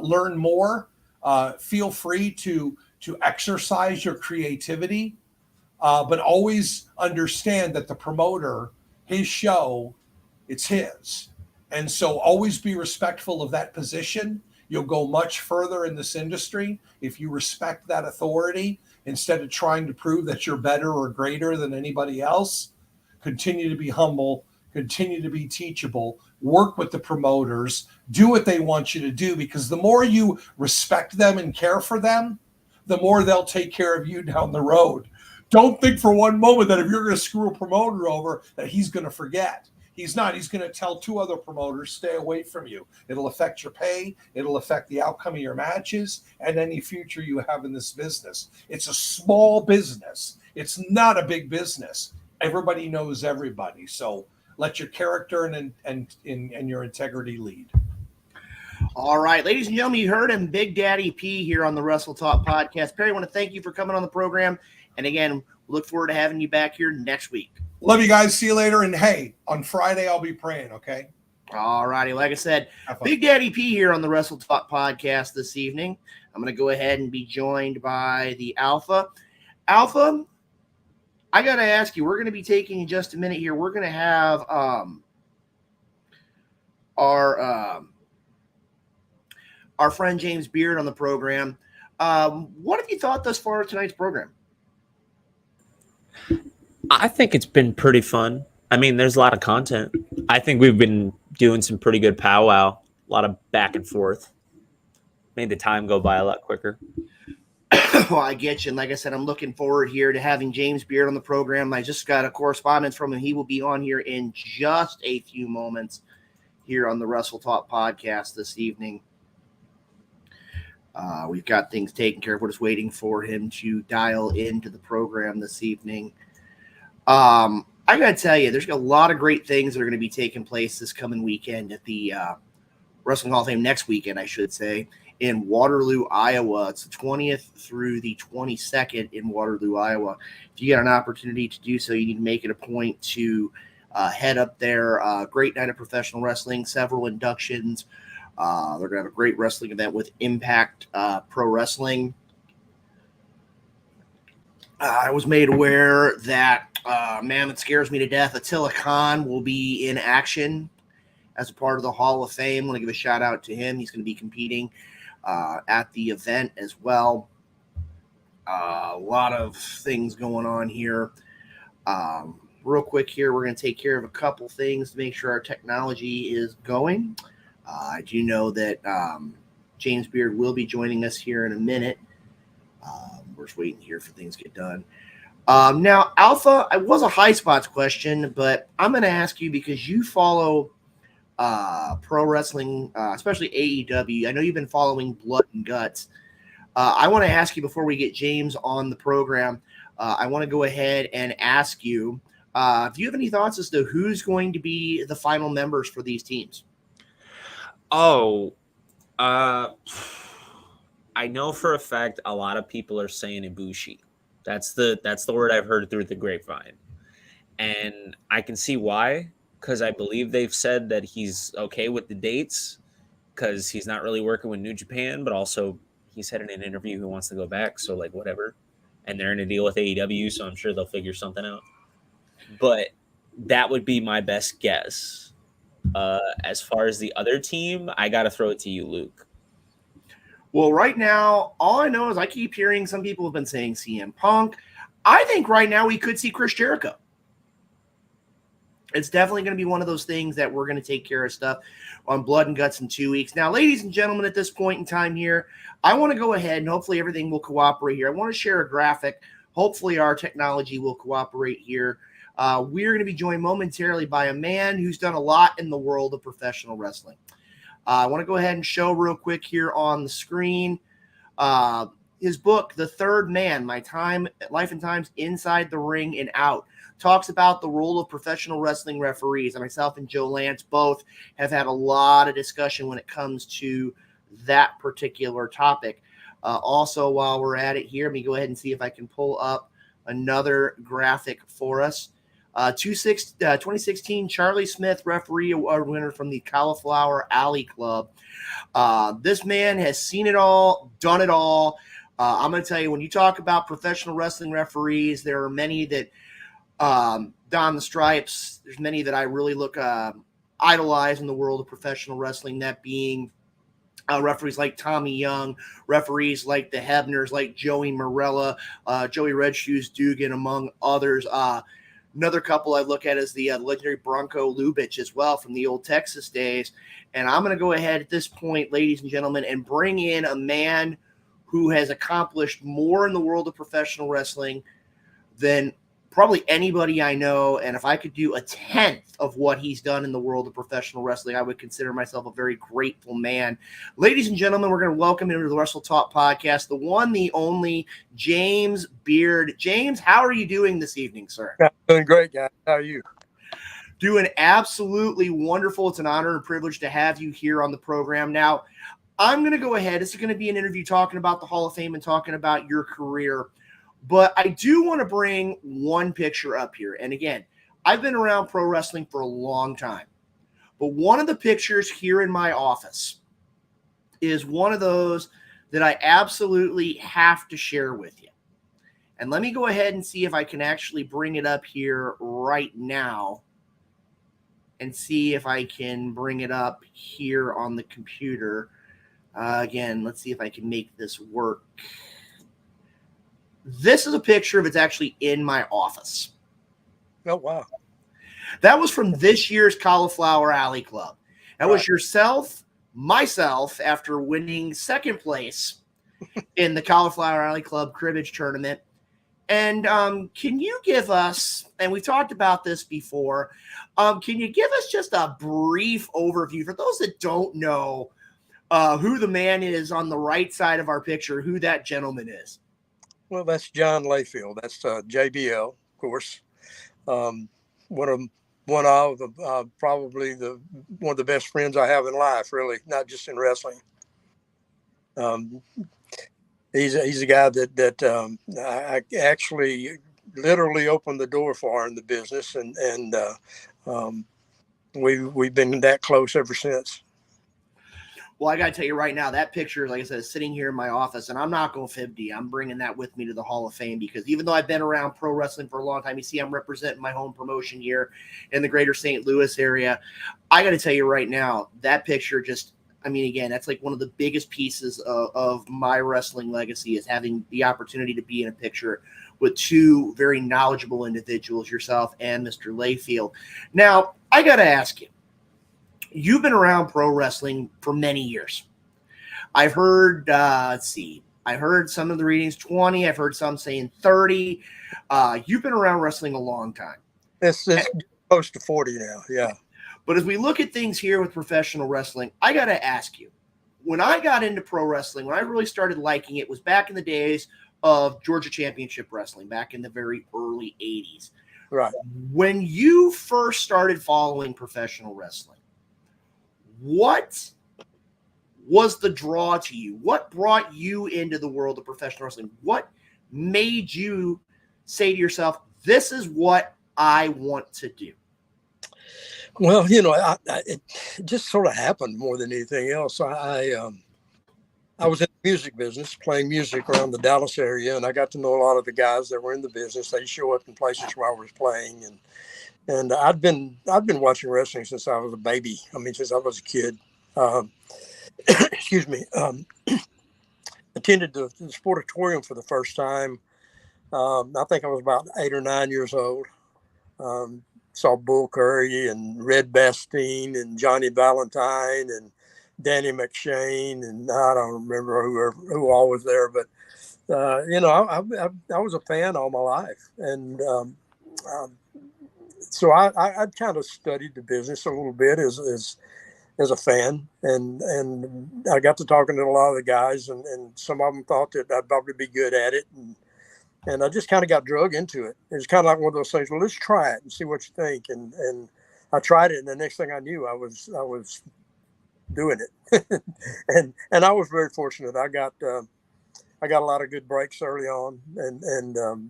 G: learn more. Feel free to exercise your creativity, but always understand that the promoter, his show, it's his. And so always be respectful of that position. You'll go much further in this industry if you respect that authority instead of trying to prove that you're better or greater than anybody else. Continue to be humble, continue to be teachable, work with the promoters, do what they want you to do, because the more you respect them and care for them, the more they'll take care of you down the road. Don't think for one moment that if you're going to screw a promoter over, that he's going to forget. He's not. He's going to tell 2 other promoters, stay away from you. It'll affect your pay. It'll affect the outcome of your matches and any future you have in this business. It's a small business. It's not a big business. Everybody knows everybody. So let your character and your integrity lead.
B: All right, ladies and gentlemen, you heard him, Big Daddy P here on the Wrestle Talk podcast. Perry, I want to thank you for coming on the program. And again, look forward to having you back here next week.
G: Love you guys. See you later. And hey, on Friday, I'll be praying, okay?
B: All righty. Like I said, Big Daddy P here on the Wrestle Talk podcast this evening. I'm going to go ahead and be joined by the Alpha. Alpha, I got to ask you, we're going to be taking just a minute here. We're going to have our friend James Beard on the program. What have you thought thus far of tonight's program?
C: I think it's been pretty fun. I mean, there's a lot of content. I think we've been doing some pretty good powwow, a lot of back and forth. Made the time go by a lot quicker.
B: Well, I get you. And like I said, I'm looking forward here to having James Beard on the program. I just got a correspondence from him. He will be on here in just a few moments here on the Wrestle Talk podcast this evening. We've got things taken care of. We're just waiting for him to dial into the program this evening. I got to tell you, there's a lot of great things that are going to be taking place this coming weekend at the Wrestling Hall of Fame next weekend, I should say, in Waterloo, Iowa. It's the 20th through the 22nd in Waterloo, Iowa. If you get an opportunity to do so, you need to make it a point to head up there. Great night of professional wrestling, several inductions. They're going to have a great wrestling event with Impact Pro Wrestling. I was made aware that, man, it scares me to death, Attila Khan will be in action as a part of the Hall of Fame. I want to give a shout out to him. He's going to be competing at the event as well. A lot of things going on here. Real quick here, we're going to take care of a couple things to make sure our technology is going. I do know that James Beard will be joining us here in a minute. We're just waiting here for things to get done. Now, Alpha, it was a high spots question, but I'm going to ask you because you follow pro wrestling, especially AEW. I know you've been following Blood and Guts. I want to ask you before we get James on the program, I want to go ahead and ask you, do you have any thoughts as to who's going to be the final members for these teams?
C: I know for a fact a lot of people are saying Ibushi. That's the word I've heard through the grapevine. And I can see why, because I believe they've said that he's okay with the dates because he's not really working with New Japan, but also he said in an interview he wants to go back, so like whatever. And they're in a deal with AEW, so I'm sure they'll figure something out. But that would be my best guess. As far as the other team, I got to throw it to you, Luke.
B: Well, right now, all I know is I keep hearing some people have been saying CM Punk. I think right now we could see Chris Jericho. It's definitely going to be one of those things that we're going to take care of stuff on Blood and Guts in 2 weeks. Now, ladies and gentlemen, at this point in time here, I want to go ahead and hopefully everything will cooperate here. I want to share a graphic. Hopefully our technology will cooperate here. We're going to be joined momentarily by a man who's done a lot in the world of professional wrestling. I want to go ahead and show real quick here on the screen his book, The Third Man, My Time, Life and Times Inside the Ring and Out. Talks about the role of professional wrestling referees. And myself and Joe Lance both have had a lot of discussion when it comes to that particular topic. Also, while we're at it here, let me go ahead and see if I can pull up another graphic for us. 2016 Charlie Smith Referee Award winner from the Cauliflower Alley Club. This man has seen it all, done it all. I'm going to tell you, when you talk about professional wrestling referees, there are many that don the stripes. There's many that I really look idolize in the world of professional wrestling, that being referees like Tommy Young, referees like the Hebners, like Joey Morella, Joey Red Shoes Dugan, among others. Another couple I look at is the legendary Bronco Lubitsch as well from the old Texas days. And I'm going to go ahead at this point, ladies and gentlemen, and bring in a man who has accomplished more in the world of professional wrestling than probably anybody I know. And if I could do a 10th of what he's done in the world of professional wrestling, I would consider myself a very grateful man. Ladies and gentlemen, we're going to welcome him to the Wrestle Talk podcast, the one, the only James Beard. James, how are you doing this evening, sir?
H: Doing great, guys. How are you?
B: Doing absolutely wonderful. It's an honor and privilege to have you here on the program. Now, I'm going to go ahead. This is going to be an interview talking about the Hall of Fame and talking about your career. But I do want to bring one picture up here. And again, I've been around pro wrestling for a long time. But one of the pictures here in my office is one of those that I absolutely have to share with you. And let me go ahead and see if I can actually bring it up here right now and see if I can bring it up here on the computer. Again, let's see if I can make this work. This is a picture of it's actually in my office.
H: Oh, wow.
B: That was from this year's Cauliflower Alley Club. That was yourself, myself, after winning second place in the Cauliflower Alley Club cribbage tournament. And can you give us, and we've talked about this before, can you give us just a brief overview for those that don't know who the man is on the right side of our picture, who that gentleman is?
H: Well, that's John Layfield. That's JBL, of course. One of probably one of the best friends I have in life, really, not just in wrestling. He's a guy that I actually literally opened the door for in the business, and we've been that close ever since.
B: Well, I got to tell you right now, that picture, like I said, is sitting here in my office, and I'm not going to fib to you. I'm bringing that with me to the Hall of Fame because even though I've been around pro wrestling for a long time, you see I'm representing my home promotion here in the greater St. Louis area. I got to tell you right now, that picture just, I mean, again, that's like one of the biggest pieces of my wrestling legacy is having the opportunity to be in a picture with two very knowledgeable individuals, yourself and Mr. Layfield. Now, I got to ask you, you've been around pro wrestling for many years. I've heard, I heard some of the readings 20. I've heard some saying 30. You've been around wrestling a long time.
H: It's close to 40 now, yeah.
B: But as we look at things here with professional wrestling, I got to ask you, when I got into pro wrestling, when I really started liking it, was back in the days of Georgia Championship Wrestling, back in the very early 80s.
H: Right.
B: When you first started following professional wrestling, what was the draw to you? What brought you into the world of professional wrestling? What made you say to yourself, this is what I want to do?
H: Well, it just sort of happened more than anything else. I was in the music business, playing music around the Dallas area, and I got to know a lot of the guys that were in the business. They show up in places where I was playing, and I've been watching wrestling since I was a baby. I mean, since I was a kid. Excuse me. Attended the Sportatorium for the first time. I think I was about 8 or 9 years old. Saw Bull Curry and Red Bastien and Johnny Valentine and Danny McShane, and I don't remember who all was there, but I was a fan all my life, and so I kind of studied the business a little bit as a fan, and I got to talking to a lot of the guys, and some of them thought that I'd probably be good at it, and I just kind of got drug into it. It was kind of like one of those things. Well, let's try it and see what you think. And I tried it, and the next thing I knew, I was doing it. and I was very fortunate. I got a lot of good breaks early on, and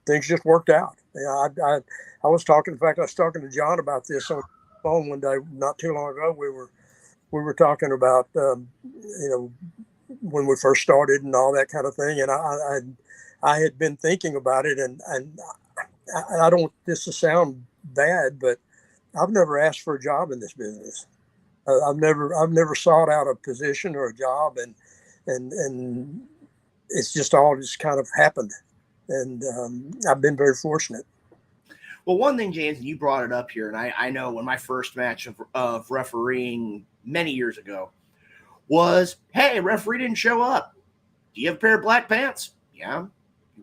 H: things just worked out. I was talking. In fact, I was talking to John about this on the phone one day not too long ago. We were talking about when we first started and all that kind of thing, and I had been thinking about it, and I don't want this to sound bad, but I've never asked for a job in this business. I've never sought out a position or a job, and it's just all just kind of happened, and I've been very fortunate.
B: Well, one thing, James, you brought it up here, and I know when my first match of refereeing many years ago was, hey, referee didn't show up. Do you have a pair of black pants? Yeah.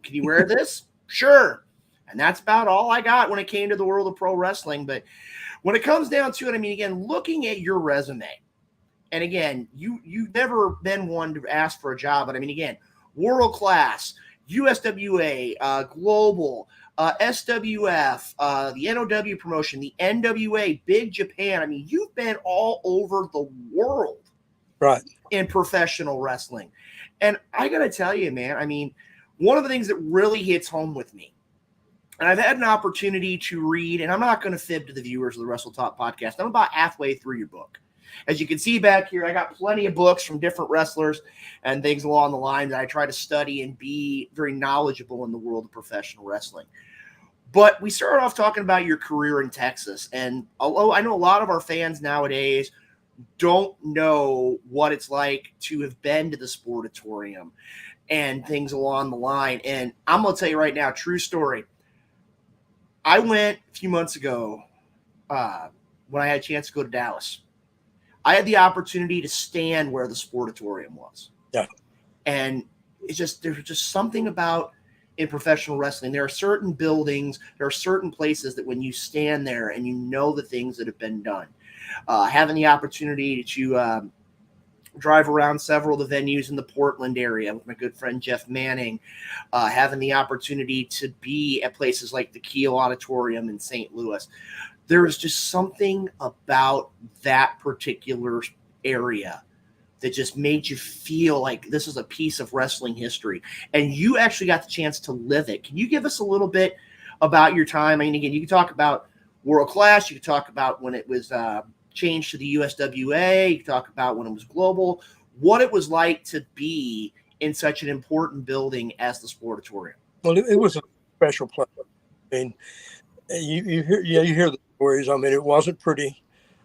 B: Can you wear this? Sure. And that's about all I got when it came to the world of pro wrestling. But when it comes down to it, I mean, again, looking at your resume, and again, you've never been one to ask for a job, but I mean, again, world class, USWA, global, SWF, the NOW promotion, the NWA, Big Japan. I mean, you've been all over the world,
H: right,
B: in professional wrestling. And I got to tell you, man, I mean, one of the things that really hits home with me, and I've had an opportunity to read, and I'm not going to fib to the viewers of the Wrestle Talk podcast, I'm about halfway through your book. As you can see back here, I got plenty of books from different wrestlers and things along the lines that I try to study and be very knowledgeable in the world of professional wrestling. But we started off talking about your career in Texas. And although I know a lot of our fans nowadays don't know what it's like to have been to the Sportatorium and things along the line. And I'm going to tell you right now, true story. I went a few months ago when I had a chance to go to Dallas. I had the opportunity to stand where the Sportatorium was.
H: Yeah.
B: And it's just, there's just something about in professional wrestling. There are certain buildings, there are certain places that when you stand there and you know the things that have been done. Having the opportunity to drive around several of the venues in the Portland area with my good friend Jeff Manning, having the opportunity to be at places like the Kiel Auditorium in St. Louis. There is just something about that particular area that just made you feel like this is a piece of wrestling history. And you actually got the chance to live it. Can you give us a little bit about your time? I mean, again, you can talk about world class. You can talk about when it was changed to the USWA. You can talk about when it was global, what it was like to be in such an important building as the Sportatorium.
H: Well, it was a special place. I mean, you hear the stories. I mean, it wasn't pretty.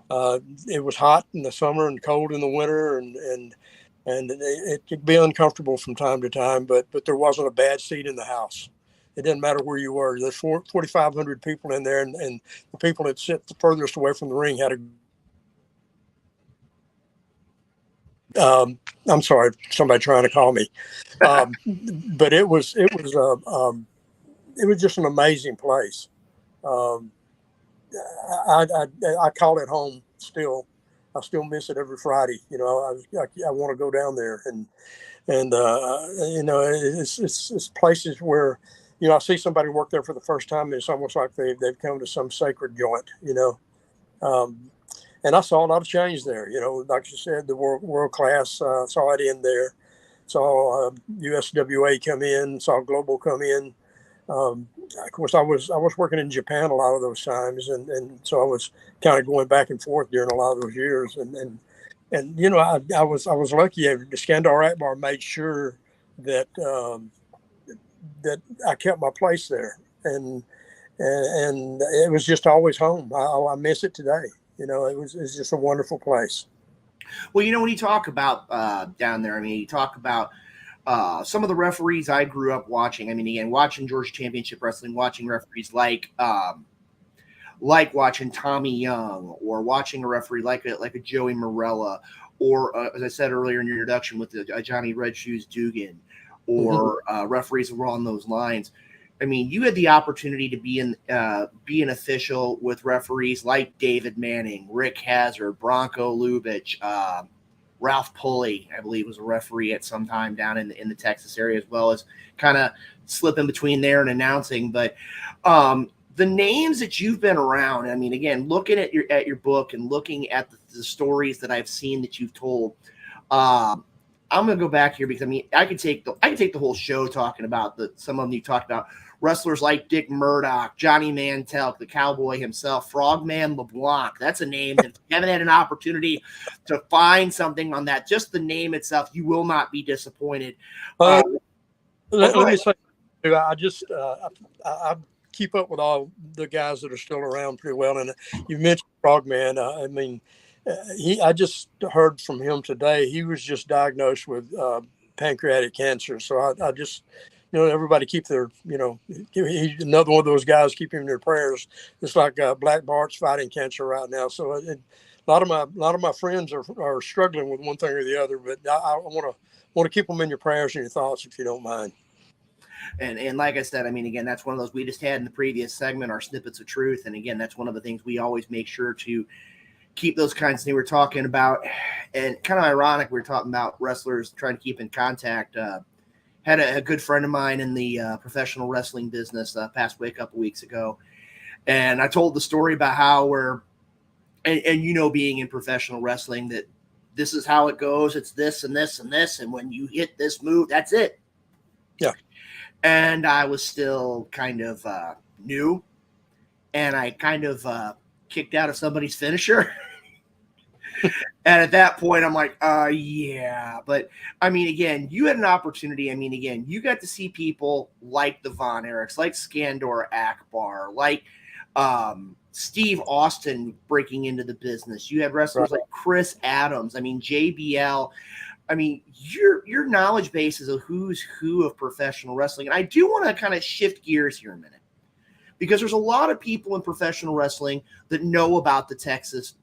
H: It was hot in the summer and cold in the winter, and it could be uncomfortable from time to time. But there wasn't a bad seat in the house. It didn't matter where you were. There's 4,500 people in there, and the people that sit the furthest away from the ring had a. I'm sorry, somebody trying to call me. But it was just an amazing place. I call it home still. I still miss it every Friday. You know, I want to go down there and you know, it's places where, you know, I see somebody work there for the first time and it's almost like they've come to some sacred joint, you know. And I saw a lot of change there, you know, like you said, the world class, saw it in there, saw USWA come in, saw Global come in. Of course, I was working in Japan a lot of those times, and so I was kind of going back and forth during a lot of those years. And you know, I was lucky. Skandar Akbar made sure that that I kept my place there, and it was just always home. I miss it today. You know, it's just a wonderful place.
B: Well, you know, when you talk about down there, I mean, you talk about some of the referees I grew up watching. I mean, again, watching Georgia Championship Wrestling, watching referees like watching Tommy Young, or watching a referee like a Joey Morella, or as I said earlier in your introduction with Johnny Red Shoes Dugan, or referees along those lines. I mean, you had the opportunity to be an official with referees like David Manning, Rick Hazard, Bronco Lubitsch, Ralph Pulley, I believe, was a referee at some time down in the Texas area, as well as kind of slipping between there and announcing. But the names that you've been around, I mean, again, looking at your book and looking at the stories that I've seen that you've told, I'm going to go back here because, I mean, I could take the whole show talking about some of them you talked about. Wrestlers like Dick Murdoch, Johnny Mantel, the Cowboy himself, Frogman LeBlanc. That's a name that if you haven't had an opportunity to find something on that, just the name itself, you will not be disappointed.
H: Let me say, I keep up with all the guys that are still around pretty well. And you mentioned Frogman. I mean, I just heard from him today. He was just diagnosed with pancreatic cancer. So I just, you know, everybody keep their, you know, he's another one of those guys, keep him in their prayers. It's like Black Bart's fighting cancer right now. So a lot of my friends are struggling with one thing or the other, but I want to keep them in your prayers and your thoughts, if you don't mind.
B: And like I said, I mean, again, that's one of those we just had in the previous segment, our snippets of truth. And again, that's one of the things we always make sure to keep those kinds of things we're talking about. And kind of ironic, we're talking about wrestlers trying to keep in contact. Had a good friend of mine in the professional wrestling business passed away a couple weeks ago. And I told the story about how we're, and you know, being in professional wrestling, that this is how it goes. It's this and this and this. And when you hit this move, that's it.
H: Yeah.
B: And I was still kind of new. And I kind of kicked out of somebody's finisher. And at that point, I'm like, yeah. But, I mean, again, you had an opportunity. I mean, again, you got to see people like the Von Erichs, like Skandor Akbar, like Steve Austin breaking into the business. You had wrestlers like Chris Adams. I mean, JBL. I mean, your knowledge base is a who's who of professional wrestling. And I do want to kind of shift gears here a minute, because there's a lot of people in professional wrestling that know about the Texas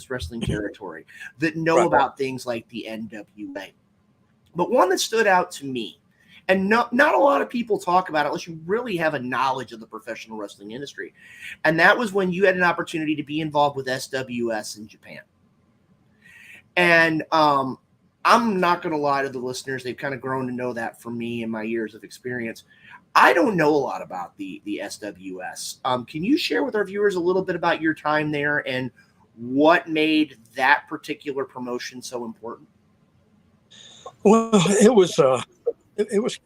B: wrestling territory, that know about things like the NWA. But one that stood out to me, and not a lot of people talk about it unless you really have a knowledge of the professional wrestling industry, and that was when you had an opportunity to be involved with SWS in Japan. And I'm not going to lie to the listeners. They've kind of grown to know that from me and my years of experience. I don't know a lot about the SWS. Can you share with our viewers a little bit about your time there and what made that particular promotion so important?
H: Well, it was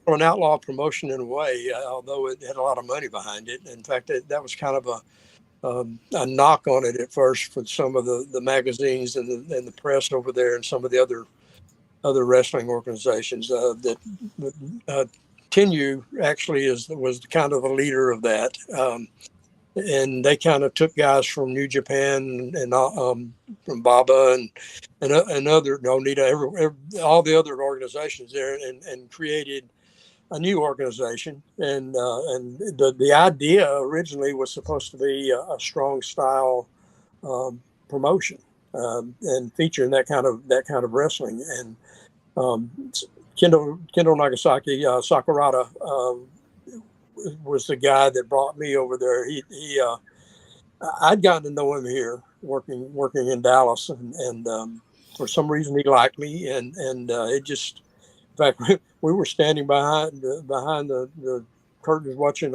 H: an outlaw promotion in a way, although it had a lot of money behind it. In fact, that was kind of a knock on it at first for some of the magazines and the press over there, and some of the other wrestling organizations. Tenyu actually was kind of the leader of that, and they kind of took guys from New Japan and from Baba and other Onita, all the other organizations there, and created a new organization. And the idea originally was supposed to be a strong style promotion and featuring that kind of wrestling. And Kendo Nagasaki Sakurada was the guy that brought me over there. I'd gotten to know him here working in Dallas, and for some reason he liked me, and it just, in fact, we were standing behind the curtains watching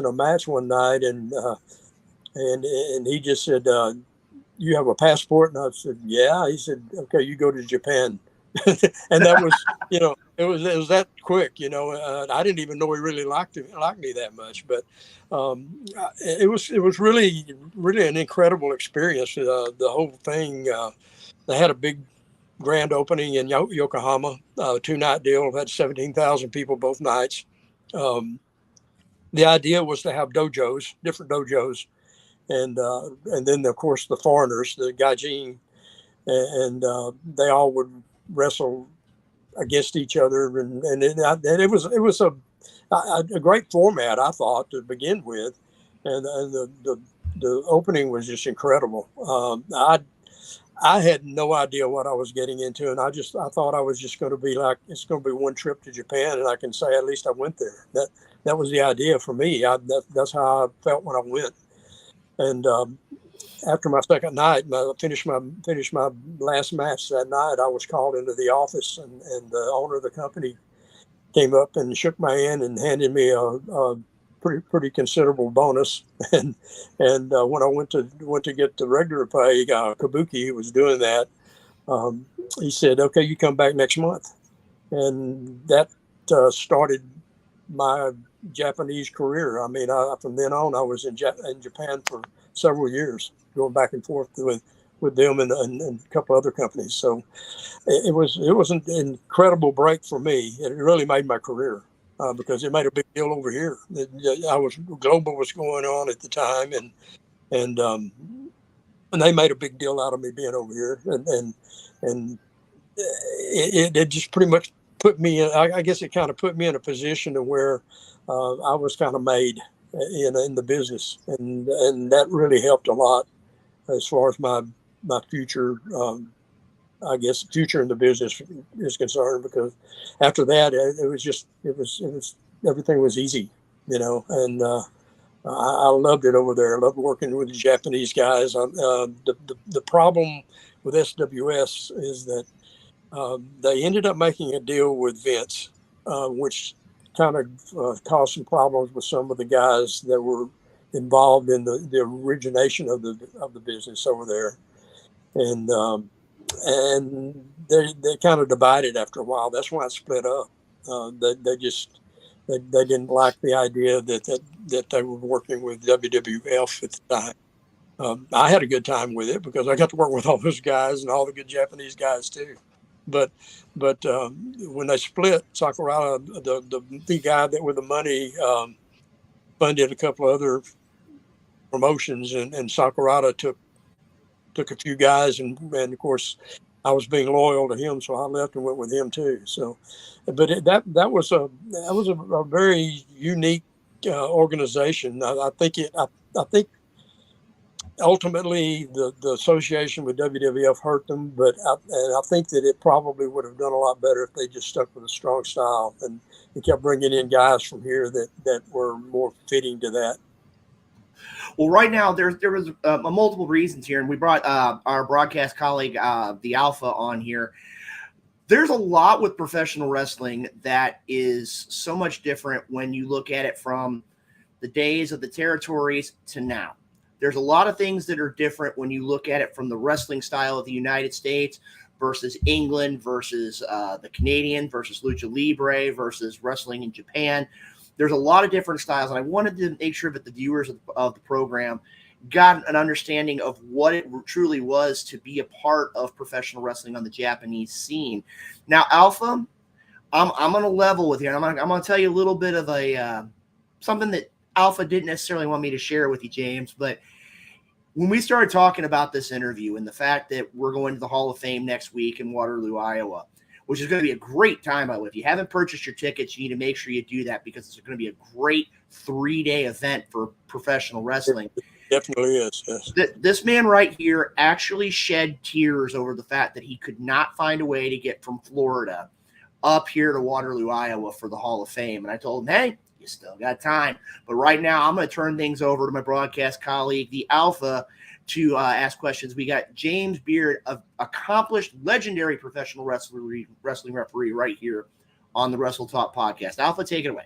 H: a match one night, and he just said, "You have a passport?" And I said, "Yeah." He said, "Okay, you go to Japan." And that was, it was that quick, I didn't even know he really liked me that much, but it was really, really an incredible experience. The whole thing, they had a big grand opening in Yokohama, 2-night deal, had 17,000 people both nights. The idea was to have different dojos, and then of course the foreigners, the gaijin, and they all would wrestle against each other, and it was a great format, I thought, to begin with, and the opening was just incredible. I had no idea what I was getting into, and I thought I was just going to be like, it's going to be one trip to Japan, and I can say at least I went there. That was the idea for me. That's how I felt when I went. And after my second night, I finished my last match that night, I was called into the office, and the owner of the company came up and shook my hand and handed me a pretty considerable bonus. And when I went to get the regular pay, Kabuki, who was doing that, he said, "Okay, you come back next month." And that started my Japanese career. I mean, from then on, I was in Japan for several years, going back and forth with them and a couple other companies. So it was an incredible break for me. It really made my career because it made a big deal over here. Global was going on at the time, and they made a big deal out of me being over here, and it just pretty much put me in. I guess it kind of put me in a position to where I was kind of made in the business, and that really helped a lot as far as my future, I guess, future in the business is concerned. Because after that, it was everything was easy, and I loved it over there. I loved working with the Japanese guys. The problem with SWS is that they ended up making a deal with Vince, which kind of caused some problems with some of the guys that were involved in the origination of the business over there, and they kind of divided after a while. That's why it split up. They didn't like the idea that they were working with WWF at the time. I had a good time with it because I got to work with all those guys and all the good Japanese guys too. But when they split, Sakurada, the guy that with the money funded a couple of other promotions, and Sakurada took a few guys, and of course I was being loyal to him, so I left and went with him too. So, but that was a very unique organization. I think ultimately the association with WWF hurt them, and I think that it probably would have done a lot better if they just stuck with a strong style and kept bringing in guys from here that were more fitting to that.
B: Well, right now there was multiple reasons here, and we brought our broadcast colleague, the Alpha, on here. There's a lot with professional wrestling that is so much different when you look at it from the days of the territories to now. There's a lot of things that are different when you look at it from the wrestling style of the United States versus England versus the Canadian versus Lucha Libre versus wrestling in Japan. There's a lot of different styles, and I wanted to make sure that the viewers of the program got an understanding of what it truly was to be a part of professional wrestling on the Japanese scene. Now, Alpha, I'm going to level with you, and I'm going to tell you a little bit of a something that Alpha didn't necessarily want me to share with you, James, but when we started talking about this interview and the fact that we're going to the Hall of Fame next week in Waterloo, Iowa, which is going to be a great time. If you haven't purchased your tickets, you need to make sure you do that because it's going to be a great 3-day event for professional wrestling.
H: It definitely is, yes.
B: This man right here actually shed tears over the fact that he could not find a way to get from Florida up here to Waterloo, Iowa for the Hall of Fame. And I told him, hey, you still got time. But right now, I'm going to turn things over to my broadcast colleague, the Alpha, to ask questions. We got James Beard, an accomplished, legendary professional wrestling referee right here on the Wrestle Talk podcast. Alpha, take it away.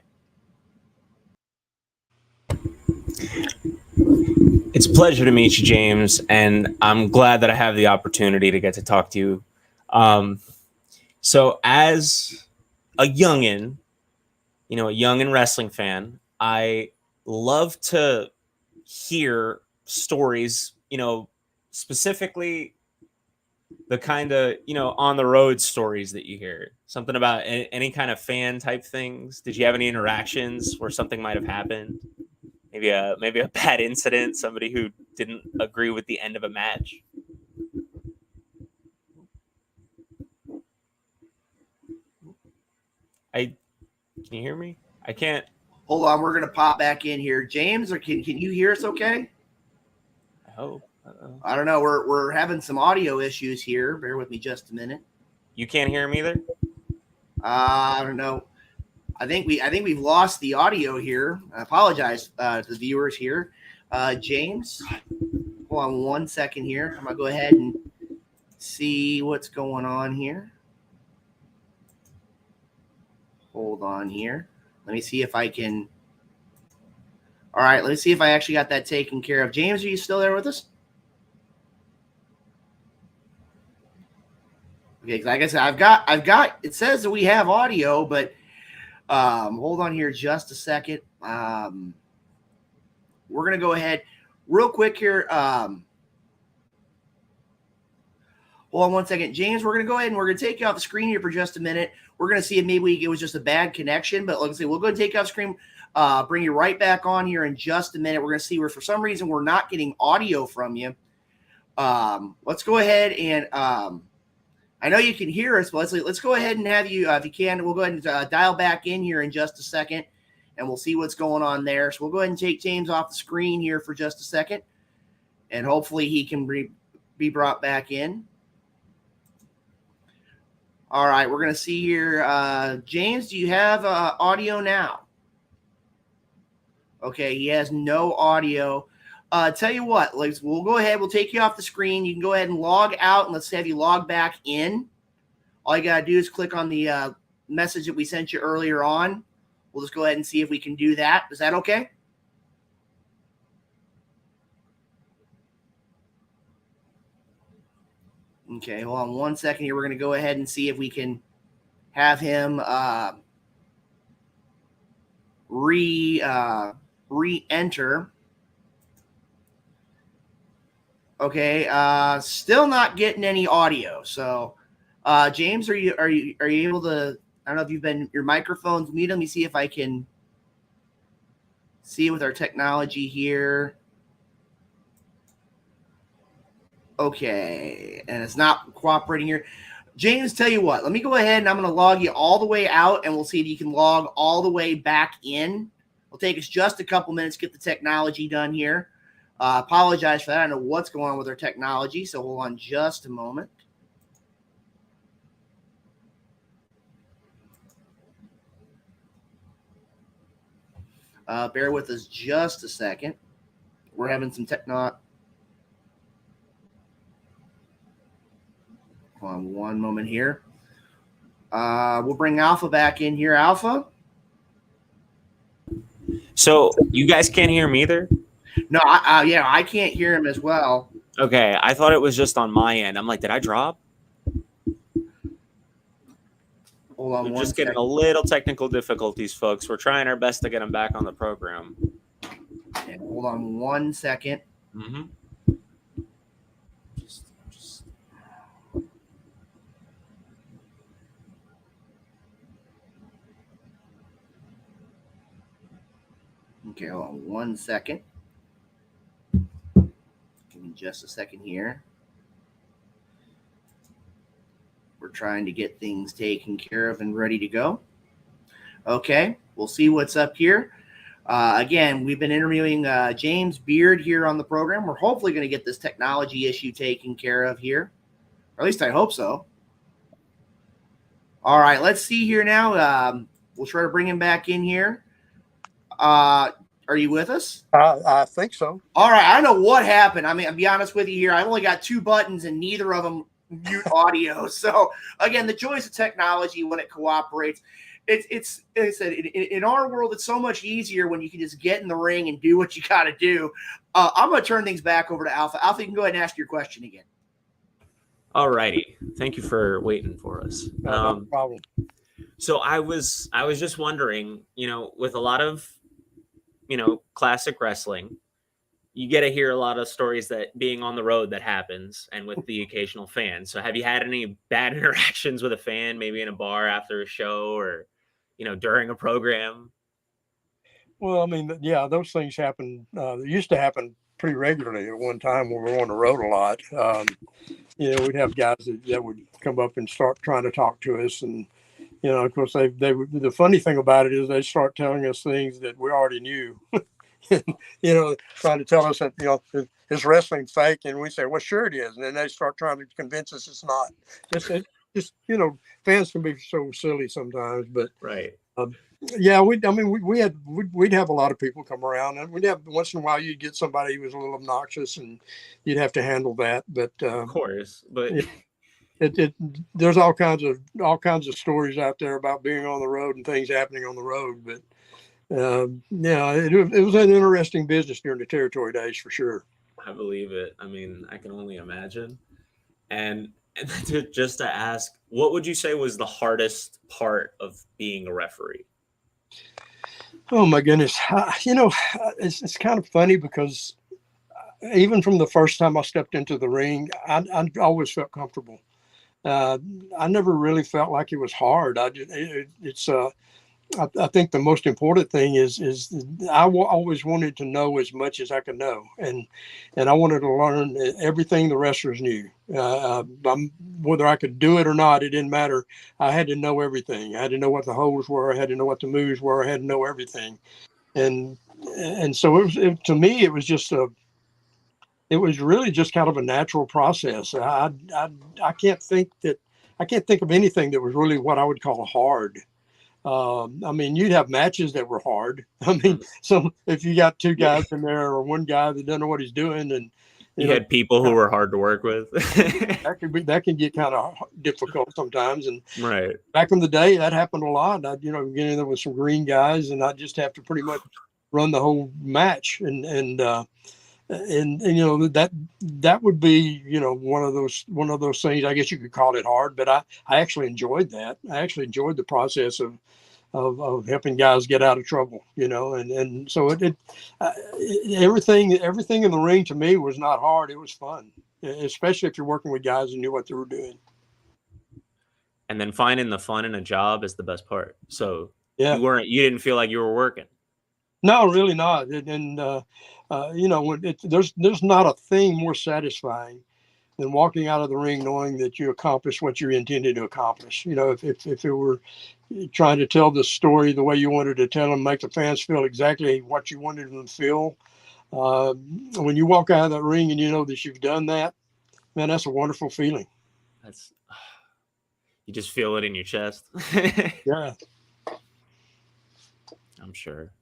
C: It's a pleasure to meet you, James, and I'm glad that I have the opportunity to get to talk to you. So as a youngin', a youngin' wrestling fan, I love to hear stories, specifically the kind of, on the road stories that you hear. Something about any kind of fan type things. Did you have any interactions where something might have happened? Maybe a bad incident, somebody who didn't agree with the end of a match. Can you hear me? I can't.
B: Hold on, we're gonna pop back in here, James. Or can you hear us? Okay.
C: I hope.
B: I don't know. We're having some audio issues here. Bear with me just a minute.
C: You can't hear me either?
B: I don't know. I think we've lost the audio here. I apologize to the viewers here. James, hold on one second here. I'm gonna go ahead and see what's going on here. Hold on here. Let me see if I can. All right, let's see if I actually got that taken care of. James, are you still there with us? Okay, like I said, I've got. It says that we have audio, but hold on here just a second. We're gonna go ahead real quick here. Hold on one second, James. We're gonna go ahead and we're gonna take you off the screen here for just a minute. We're gonna see if maybe it was just a bad connection, but like I say, we'll go and take you off the screen. Bring you right back on here in just a minute. We're gonna see where for some reason we're not getting audio from you. Let's go ahead and I know you can hear us, but let's go ahead and have you, if you can, we'll go ahead and dial back in here in just a second, and we'll see what's going on there. So we'll go ahead and take James off the screen here for just a second, and hopefully he can be brought back in. All right, we're going to see here. James, do you have audio now? Okay, he has no audio. Tell you what, we'll go ahead. We'll take you off the screen. You can go ahead and log out, and let's have you log back in. All you got to do is click on the message that we sent you earlier on. We'll just go ahead and see if we can do that. Is that okay? Okay, hold on 1 second here. We're going to go ahead and see if we can have him re-enter. Okay, still not getting any audio. So, James, are you able to? I don't know if you've been your microphone's muted. Let me see if I can see with our technology here. Okay, and it's not cooperating here. James, tell you what, let me go ahead and I'm going to log you all the way out, and we'll see if you can log all the way back in. It'll take us just a couple minutes to get the technology done here. Apologize for that. I don't know what's going on with our technology, so hold on just a moment. Bear with us just a second. We're having some Hold on one moment here. We'll bring Alpha back in here. Alpha?
C: So you guys can't hear him either?
B: No, I can't hear him as well.
C: Okay, I thought it was just on my end. I'm like, did I drop?
B: Hold on,
C: We're just getting a little technical difficulties, folks. We're trying our best to get him back on the program.
B: Okay, hold on 1 second.
C: Mm-hmm.
B: Okay, hold on 1 second. Give me just a second here. We're trying to get things taken care of and ready to go. Okay, we'll see what's up here. Again, we've been interviewing James Beard here on the program. We're hopefully going to get this technology issue taken care of here. Or at least I hope so. All right, let's see here now. We'll try to bring him back in here. Are you with us?
H: I think so.
B: All right, I don't know what happened. I mean, I'll be honest with you here. I've only got two buttons and neither of them mute audio. So again, the joys of technology when it cooperates. It's like I said, in our world, it's so much easier when you can just get in the ring and do what you got to do. I'm going to turn things back over to Alpha. Alpha, you can go ahead and ask your question again.
C: All righty. Thank you for waiting for us.
H: No problem.
C: So I was just wondering, with a lot of, classic wrestling, you get to hear a lot of stories that being on the road that happens and with the occasional fan. So have you had any bad interactions with a fan, maybe in a bar after a show or, during a program?
H: Well, I mean, yeah, those things happen. They used to happen pretty regularly at one time when we were on the road a lot. We'd have guys that would come up and start trying to talk to us. And, of course, the funny thing about it is they start telling us things that we already knew. Trying to tell us that, it's wrestling fake. And we say, well, sure it is. And then they start trying to convince us it's not. Fans can be so silly sometimes, but
C: right.
H: We'd have a lot of people come around, and we'd have once in a while you'd get somebody who was a little obnoxious, and you'd have to handle that. But
C: of course, but
H: there's all kinds of stories out there about being on the road and things happening on the road. But it was an interesting business during the territory days for sure.
C: I believe it. I mean, I can only imagine. And just to ask, what would you say was the hardest part of being a referee?
H: Oh my goodness. It's kind of funny because even from the first time I stepped into the ring, I always felt comfortable. I never really felt like it was hard. I think the most important thing is I always wanted to know as much as I could know, and I wanted to learn everything the wrestlers knew. Whether I could do it or not, it didn't matter. I had to know everything. I had to know what the holds were. I had to know what the moves were. I had to know everything, and so to me it was really just kind of a natural process. I can't think of anything that was really what I would call hard. I mean, you'd have matches that were hard. I mean, so if you got two guys in there or one guy that doesn't know what he's doing, and
C: you had people who were hard to work with.
H: that can get kind of difficult sometimes. And
C: right
H: back in the day, that happened a lot. I'd get in there with some green guys, and I'd just have to pretty much run the whole match. And that would be one of those things. I guess you could call it hard, but I actually enjoyed that. I actually enjoyed the process of helping guys get out of trouble, and so everything in the ring to me was not hard. It was fun, especially if you're working with guys who knew what they were doing.
C: And then finding the fun in a job is the best part. So
H: yeah,
C: you didn't feel like you were working.
H: No, really not. And there's not a thing more satisfying than walking out of the ring knowing that you accomplished what you intended to accomplish. If it were trying to tell the story the way you wanted to tell them, make the fans feel exactly what you wanted them to feel. When you walk out of that ring and you know that you've done that, man, that's a wonderful feeling.
C: You just feel it in your chest.
H: Yeah.
C: I'm sure.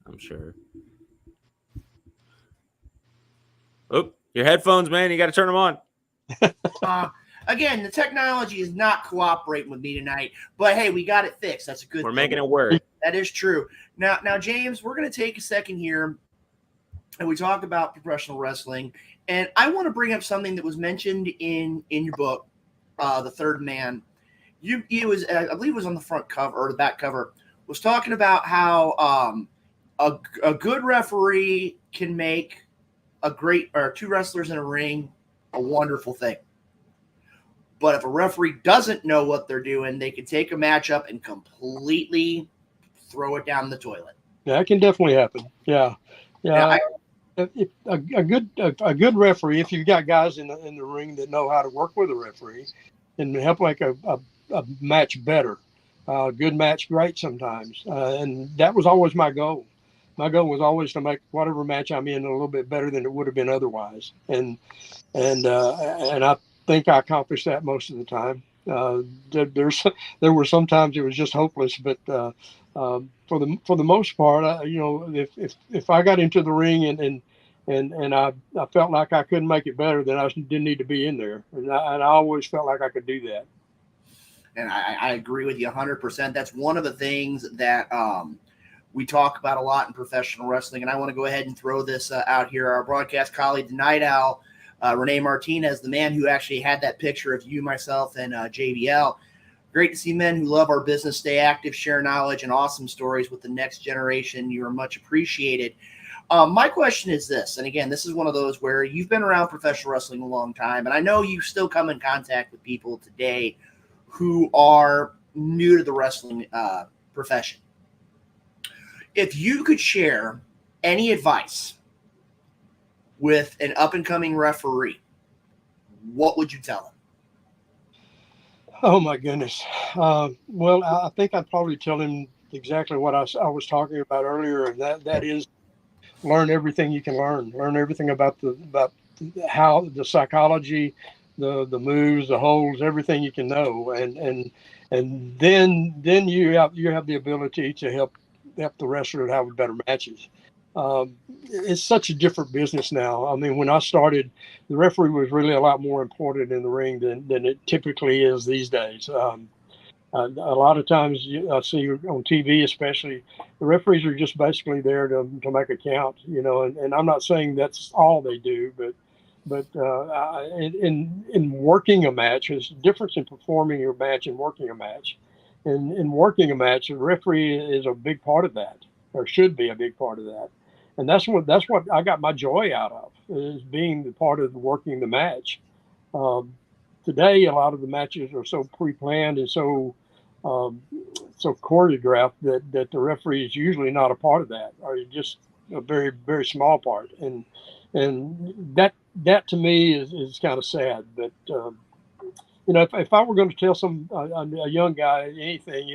C: Oh, your headphones, man. You got to turn them on.
B: Again, the technology is not cooperating with me tonight, but hey, we got it fixed. That's a good thing.
C: We're making it work.
B: That is true. Now, James, we're going to take a second here and we talk about professional wrestling. And I want to bring up something that was mentioned in your book, The Third Man. I believe it was on the front cover or the back cover, was talking about how a good referee can make two wrestlers in a ring a wonderful thing. But if a referee doesn't know what they're doing, they can take a matchup and completely throw it down the toilet.
H: Yeah, it can definitely happen. Yeah. A good referee, if you've got guys in the ring that know how to work with a referee and help make a match better. Good match, great sometimes. And that was always my goal. My goal was always to make whatever match I'm in a little bit better than it would have been otherwise. And I think I accomplished that most of the time. There were some times it was just hopeless, but for the most part, if I got into the ring and I felt like I couldn't make it better, then I didn't need to be in there. And I always felt like I could do that.
B: And I agree with you 100%. That's one of the things that we talk about a lot in professional wrestling. And I want to go ahead and throw this out here. Our broadcast colleague, the Night Owl, Renee Martinez, the man who actually had that picture of you, myself, and JBL. Great to see men who love our business, stay active, share knowledge, and awesome stories with the next generation. You are much appreciated. My question is this, and again, this is one of those where you've been around professional wrestling a long time, and I know you still come in contact with people today who are new to the wrestling profession. If you could share any advice with an up-and-coming referee, what would you tell them?
H: Oh, my goodness. Well, I think I'd probably tell him exactly what I was talking about earlier, and that is learn everything you can learn. Learn everything about how the psychology, the moves, the holds, everything you can know, and then you have the ability to help the wrestler have better matches. It's such a different business now. I mean, when I started, the referee was really a lot more important in the ring than it typically is these days. A lot of times I see on TV, especially, the referees are just basically there to make a count, and I'm not saying that's all they do, but in working a match, there's a difference in performing your match and working a match. And in working a match, the referee is a big part of that, or should be a big part of that. And that's what I got my joy out of, is being the part of working the match. Today, a lot of the matches are so pre-planned and so choreographed that the referee is usually not a part of that, or just a very, very small part. And that to me is kind of sad. But if I were going to tell a young guy anything,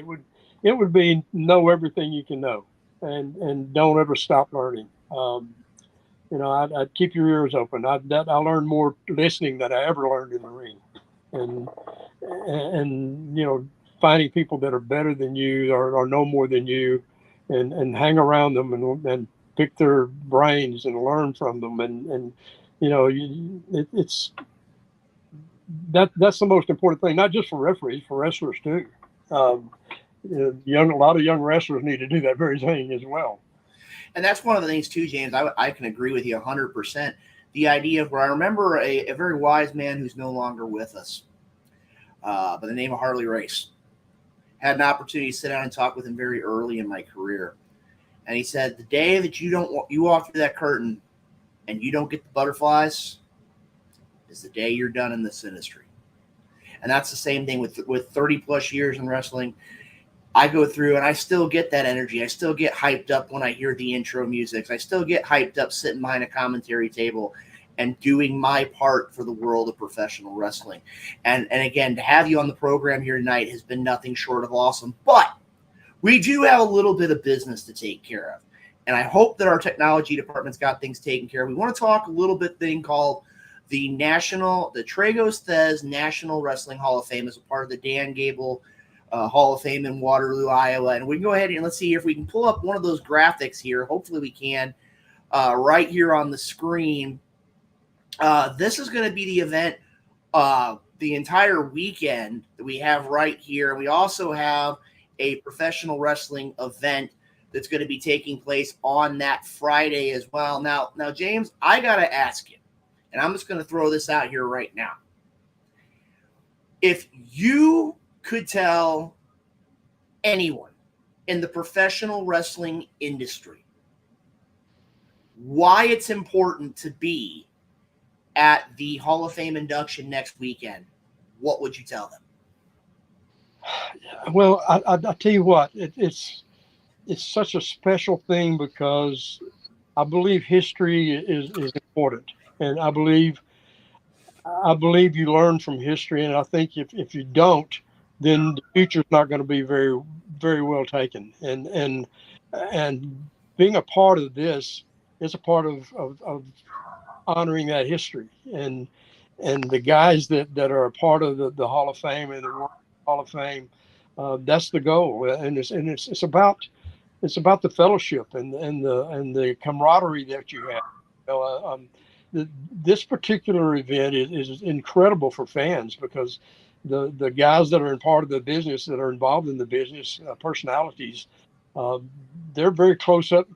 H: it would be know everything you can know, and don't ever stop learning. I'd keep your ears open. I learned more listening than I ever learned in the ring, and finding people that are better than you or know more than you, and hang around them and pick their brains and learn from them. And you know, it's that's the most important thing, not just for referees, for wrestlers too. A lot of young wrestlers need to do that very thing as well.
B: And that's one of the things too, James. I can agree with you 100%. The idea of where I remember a very wise man who's no longer with us, by the name of Harley Race, had an opportunity to sit down and talk with him very early in my career. And he said, the day that you walk through that curtain and you don't get the butterflies is the day you're done in this industry. And that's the same thing with 30 plus years in wrestling. I go through and I still get that energy. I still get hyped up when I hear the intro music. I still get hyped up sitting behind a commentary table and doing my part for the world of professional wrestling. And again, to have you on the program here tonight has been nothing short of awesome. But we do have a little bit of business to take care of. And I hope that our technology department's got things taken care of. We want to talk a little bit thing called the Tragos Thez National Wrestling Hall of Fame as a part of the Dan Gable Hall of Fame in Waterloo, Iowa. And we can go ahead and let's see if we can pull up one of those graphics here. Hopefully we can right here on the screen. This is going to be the event the entire weekend that we have right here. We also have a professional wrestling event that's going to be taking place on that Friday as well. Now, James, I got to ask you, and I'm just going to throw this out here right now. If you could tell anyone in the professional wrestling industry why it's important to be at the Hall of Fame induction next weekend, what would you tell them?
H: Well, I'll tell you what, it's such a special thing because I believe history is important, and I believe you learn from history, and I think if you don't, then the future's not going to be very, very well taken. And being a part of this is a part of honoring that history, and the guys that are a part of the Hall of Fame and the World Hall of Fame, that's the goal. And it's about the fellowship and the camaraderie that you have. This particular event is incredible for fans because the guys that are in part of the business, that are involved in the business, personalities, they're very close up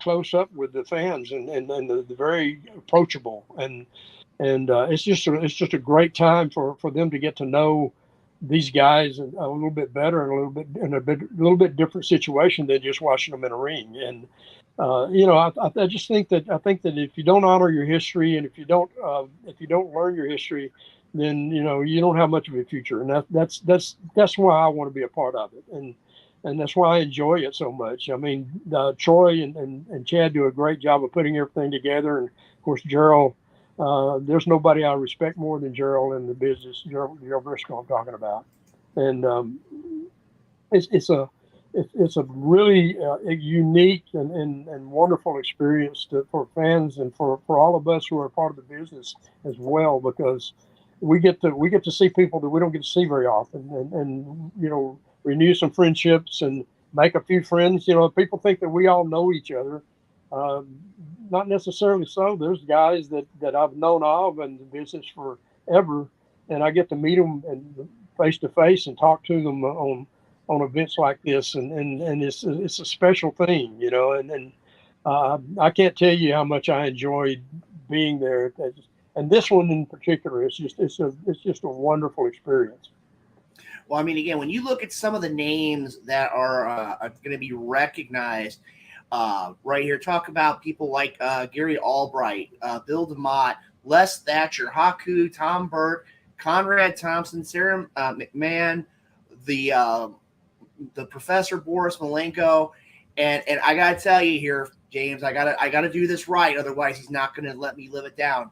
H: with the fans, and they're very approachable, and it's just a great time for them to get to know these guys a little bit better and a little bit different situation than just watching them in a ring. And I just think that if you don't honor your history, and if you don't learn your history, then you don't have much of a future. And that's why I want to be a part of it, and that's why I enjoy it so much. I mean, Troy and Chad do a great job of putting everything together, and of course Gerald. There's nobody I respect more than Gerald in the business. Gerald Briscoe I'm talking about, and it's a really unique and wonderful experience for fans and for all of us who are part of the business as well, because we get to see people that we don't get to see very often, and renew some friendships and make a few friends. People think that we all know each other. Not necessarily so. There's guys that I've known of in the business forever, and I get to meet them and face to face and talk to them on events like this, and it's a special thing, and I can't tell you how much I enjoyed being there, and this one in particular, it's just a wonderful experience.
B: Well, I mean, again, when you look at some of the names that are going to be recognized right here, talk about people like Gary Albright, Bill DeMott, Les Thatcher, Haku, Tom Burke, Conrad Thompson, Sarah McMahon, the Professor Boris Malenko, and I gotta tell you here, James, I gotta do this right, otherwise he's not gonna let me live it down.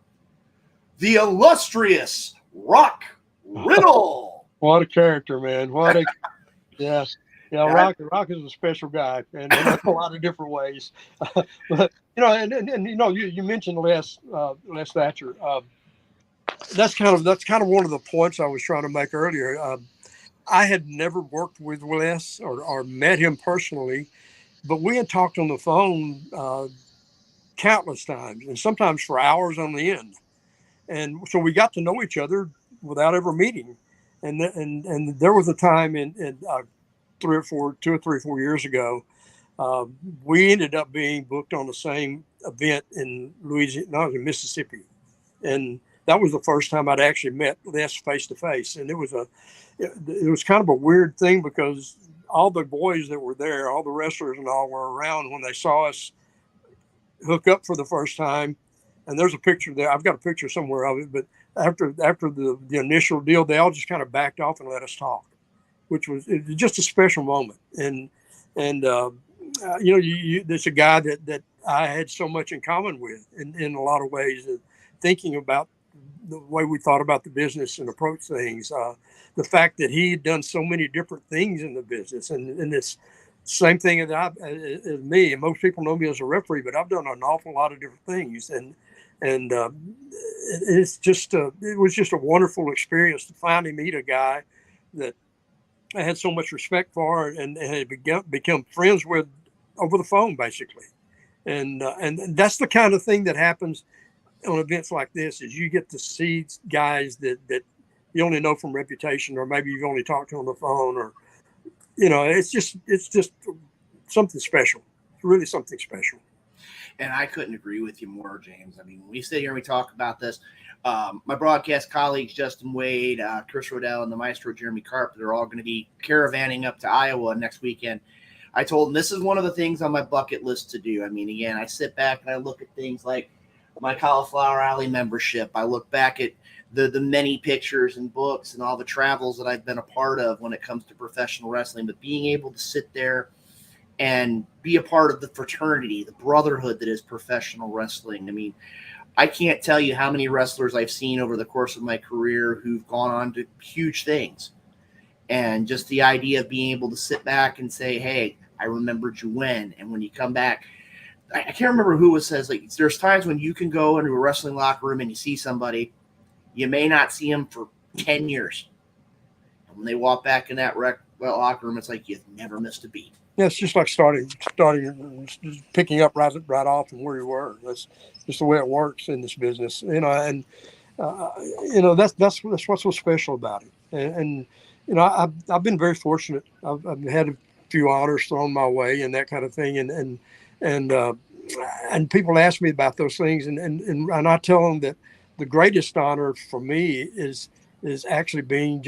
B: The illustrious Rock Riddle.
H: What a character, man! Yes. Yeah, Rock is a special guy, and in a lot of different ways. But you mentioned Les Thatcher. That's kind of one of the points I was trying to make earlier. I had never worked with Wes or met him personally, but we had talked on the phone countless times, and sometimes for hours on the end. And so we got to know each other without ever meeting. And there was a time in 2 or 3 or 4 years ago, we ended up being booked on the same event in Louisiana, no, in Mississippi, and that was the first time I'd actually met Les face to face. And it was kind of a weird thing because all the boys that were there, all the wrestlers and all, were around when they saw us hook up for the first time. And there's a picture there. I've got a picture somewhere of it. But after the initial deal, they all just kind of backed off and let us talk, which was just a special moment. And there's a guy that I had so much in common with in a lot of ways, thinking about the way we thought about the business and approach things. The fact that he had done so many different things in the business, and it's same thing as me. And most people know me as a referee, but I've done an awful lot of different things, and it's just it was just a wonderful experience to finally meet a guy that I had so much respect for and had become friends with over the phone, basically. And that's the kind of thing that happens on events like this, is you get to see guys that you only know from reputation, or maybe you've only talked to on the phone, or, it's just something special. It's really something special.
B: And I couldn't agree with you more, James. I mean, when we sit here and we talk about this, my broadcast colleagues, Justin Wade, Chris Rodell, and the maestro, Jeremy Carp, they're all going to be caravanning up to Iowa next weekend. I told them this is one of the things on my bucket list to do. I mean, again, I sit back and I look at things like my Cauliflower Alley membership. I look back at the many pictures and books and all the travels that I've been a part of when it comes to professional wrestling. But being able to sit there and be a part of the fraternity, the brotherhood that is professional wrestling. I mean, I can't tell you how many wrestlers I've seen over the course of my career who've gone on to huge things. And just the idea of being able to sit back and say, hey, I remembered you when. And when you come back, I can't remember who it says, like, there's times when you can go into a wrestling locker room and you see somebody, you may not see them for 10 years. And when they walk back in that locker room, it's like you've never missed a beat.
H: Yeah, it's just like starting, picking up right off from where you were. That's just the way it works in this business, and that's what's so special about it. And I've been very fortunate. I've had a few honors thrown my way and that kind of thing, and people ask me about those things, and I tell them that the greatest honor for me is actually being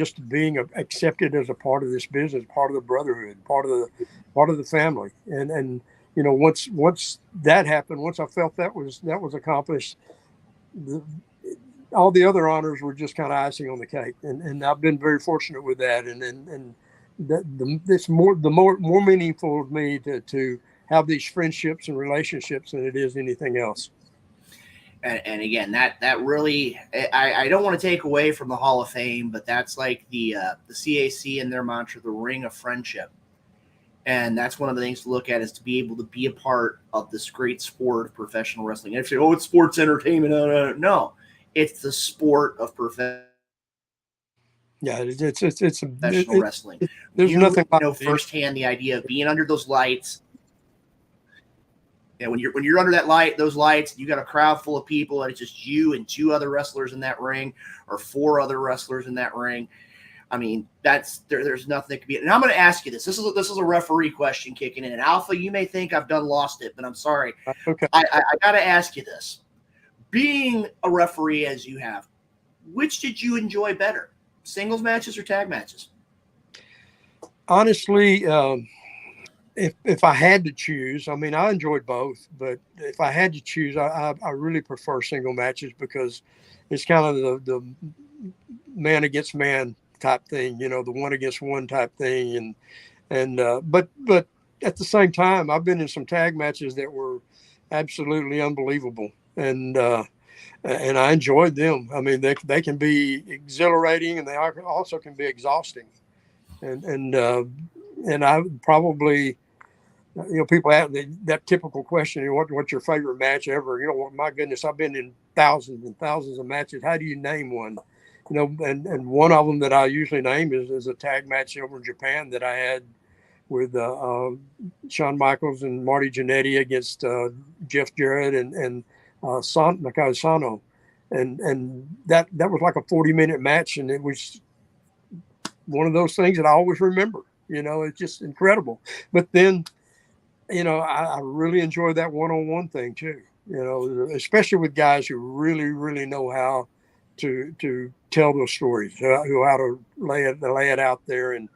H: accepted as a part of this business, part of the brotherhood, part of the family. And once that happened, once I felt that was accomplished, all the other honors were just kind of icing on the cake. And I've been very fortunate with that. And it's more meaningful to me to have these friendships and relationships than it is anything else.
B: And again, that really, I don't want to take away from the Hall of Fame, but that's like the CAC and their mantra, the ring of friendship. And that's one of the things to look at, is to be able to be a part of this great sport of professional wrestling. And if you say, it's sports entertainment, no, it's the sport of professional.
H: Yeah, it's
B: professional wrestling.
H: There's nothing like
B: firsthand the idea of being under those lights. Yeah, when you're under those lights, you got a crowd full of people, and it's just you and 2 other wrestlers in that ring, or 4 other wrestlers in that ring. I mean, there's nothing that could be. And I'm going to ask you this. This is a referee question kicking in. And Alpha, you may think I've lost it, but I'm sorry.
H: Okay.
B: I got to ask you this. Being a referee as you have, which did you enjoy better, singles matches or tag matches?
H: Honestly, if I had to choose, I mean, I enjoyed both, but if I had to choose, I really prefer single matches, because it's kind of the man against man type thing, the one against one type thing. But at the same time, I've been in some tag matches that were absolutely unbelievable. And I enjoyed them. I mean, they can be exhilarating, and they also can be exhausting. And I probably, people ask that typical question, what's your favorite match ever? My goodness, I've been in thousands and thousands of matches. How do you name one? and one of them that I usually name is a tag match over in Japan that I had with Shawn Michaels and Marty Jannetty against Jeff Jarrett and Nakai Sano. And that was like a 40-minute match, and it was one of those things that I always remember. It's just incredible. But then, I really enjoy that one-on-one thing too. Especially with guys who really, really know how to tell those stories, who how to lay it out there and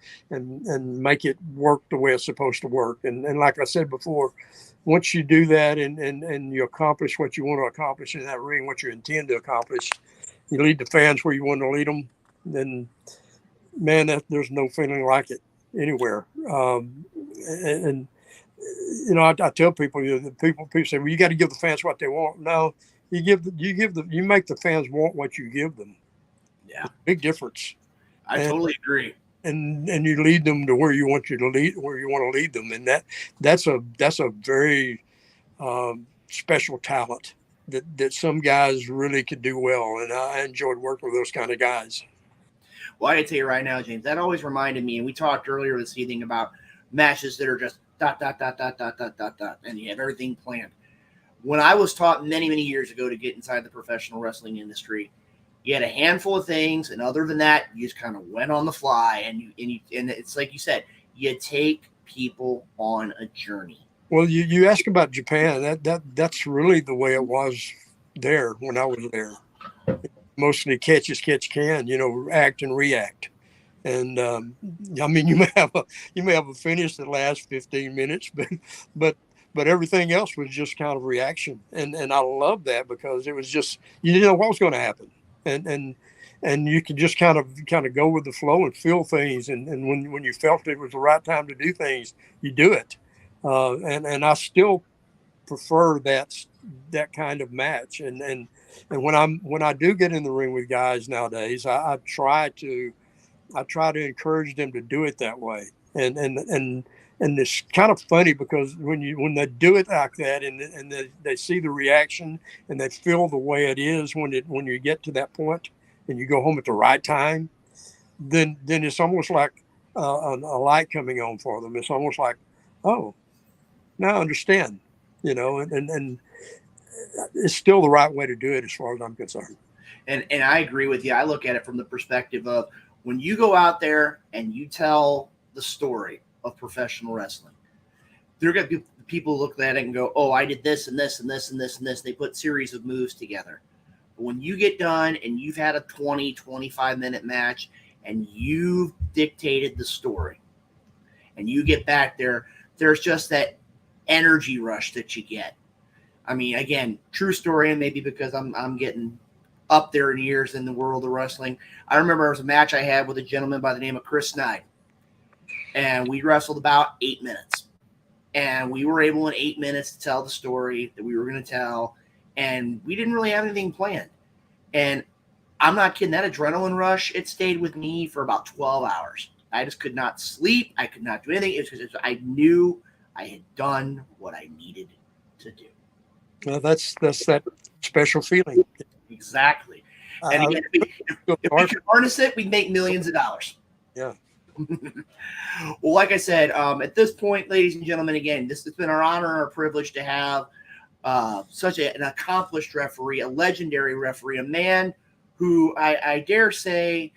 H: make it work the way it's supposed to work. And like I said before, once you do that and you accomplish what you want to accomplish in that ring, what you intend to accomplish, you lead the fans where you want to lead them, then, man, there's no feeling like it anywhere. I tell people, people say, well, you got to give the fans what they want. No, you make the fans want what you give them.
B: Yeah,
H: big difference.
B: I totally agree.
H: And you lead them to where you want to lead them, and that's a very special talent that some guys really could do well, and I enjoyed working with those kind of guys.
B: Well, I can tell you right now, James, that always reminded me, and we talked earlier this evening about matches that are just ... and you have everything planned. When I was taught many, many years ago to get inside the professional wrestling industry, you had a handful of things, and other than that, you just kind of went on the fly, and it's like you said, you take people on a journey.
H: Well, you ask about Japan. That's really the way it was there when I was there. Mostly catch as catch can, act and react. And you may have a finish that lasts 15 minutes, but everything else was just kind of reaction. And I love that because it was just, you didn't know what was going to happen. And you could just kind of go with the flow and feel things. And when you felt it was the right time to do things, you do it. And I still prefer that kind of match. And when I do get in the ring with guys nowadays, I try to encourage them to do it that way. And it's kind of funny because when they do it like that and they see the reaction and they feel the way it is when you get to that point and you go home at the right time, then it's almost like a light coming on for them. It's almost like, oh, now I understand, and it's still the right way to do it as far as I'm concerned.
B: And I agree with you. I look at it from the perspective of when you go out there and you tell the story of professional wrestling, there are going to be people look at it and go, oh, I did this and this and this and this and this. They put series of moves together. But when you get done and you've had a 20, 25-minute match and you've dictated the story and you get back there, there's just that energy rush that you get. I mean, again, true story, and maybe because I'm getting up there in years in the world of wrestling. I remember there was a match I had with a gentleman by the name of Chris Knight, and we wrestled about 8 minutes. And we were able in 8 minutes to tell the story that we were going to tell, and we didn't really have anything planned. And I'm not kidding, that adrenaline rush, it stayed with me for about 12 hours. I just could not sleep. I could not do anything. It's because I knew I had done what I needed to do.
H: Well, that's that special feeling.
B: Exactly. And again, if we could harness it, we'd make millions of dollars.
H: Yeah.
B: Well, like I said, at this point, ladies and gentlemen, again, this has been our honor and our privilege to have such an accomplished referee, a legendary referee, a man who I dare say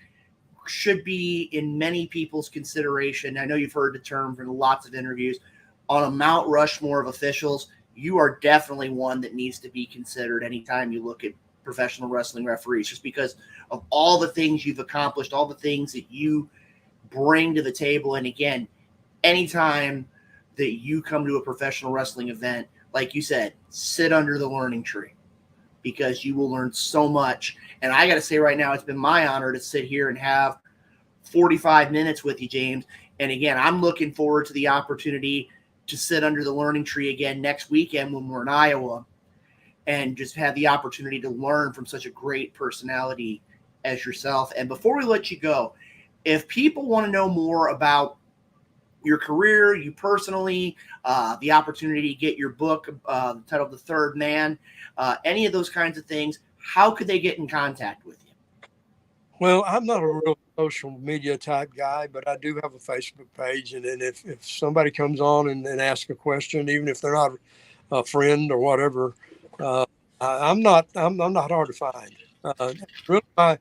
B: should be in many people's consideration. I know you've heard the term from lots of interviews on a Mount Rushmore of officials. You are definitely one that needs to be considered anytime you look at professional wrestling referees, just because of all the things you've accomplished, all the things that you bring to the table. And again, anytime that you come to a professional wrestling event, like you said, sit under the learning tree, because you will learn so much. And I got to say right now, it's been my honor to sit here and have 45 minutes with you, James. And again, I'm looking forward to the opportunity to sit under the learning tree again next weekend when we're in Iowa and just have the opportunity to learn from such a great personality as yourself. And before we let you go, if people want to know more about your career, you personally, the opportunity to get your book titled The Third Man, any of those kinds of things, how could they get in contact with you?
H: Well, I'm not a real social media type guy, but I do have a Facebook page. And then if somebody comes on and asks a question, even if they're not a friend or whatever, I'm not hard to find. Really,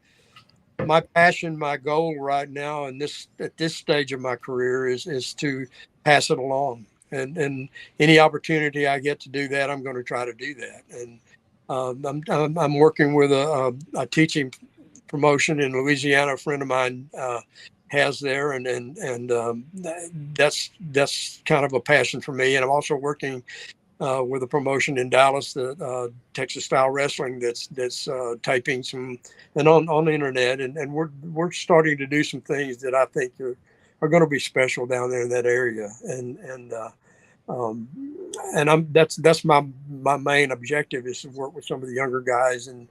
H: my passion, my goal right now, and at this stage of my career is to pass it along. And any opportunity I get to do that, I'm going to try to do that. And I'm working with a teaching promotion in Louisiana. A friend of mine has there, and that's kind of a passion for me. And I'm also working with a promotion in Dallas, the Texas Style Wrestling, that's taping some and on the internet, and we're starting to do some things that I think are going to be special down there in that area, and that's my main objective, is to work with some of the younger guys and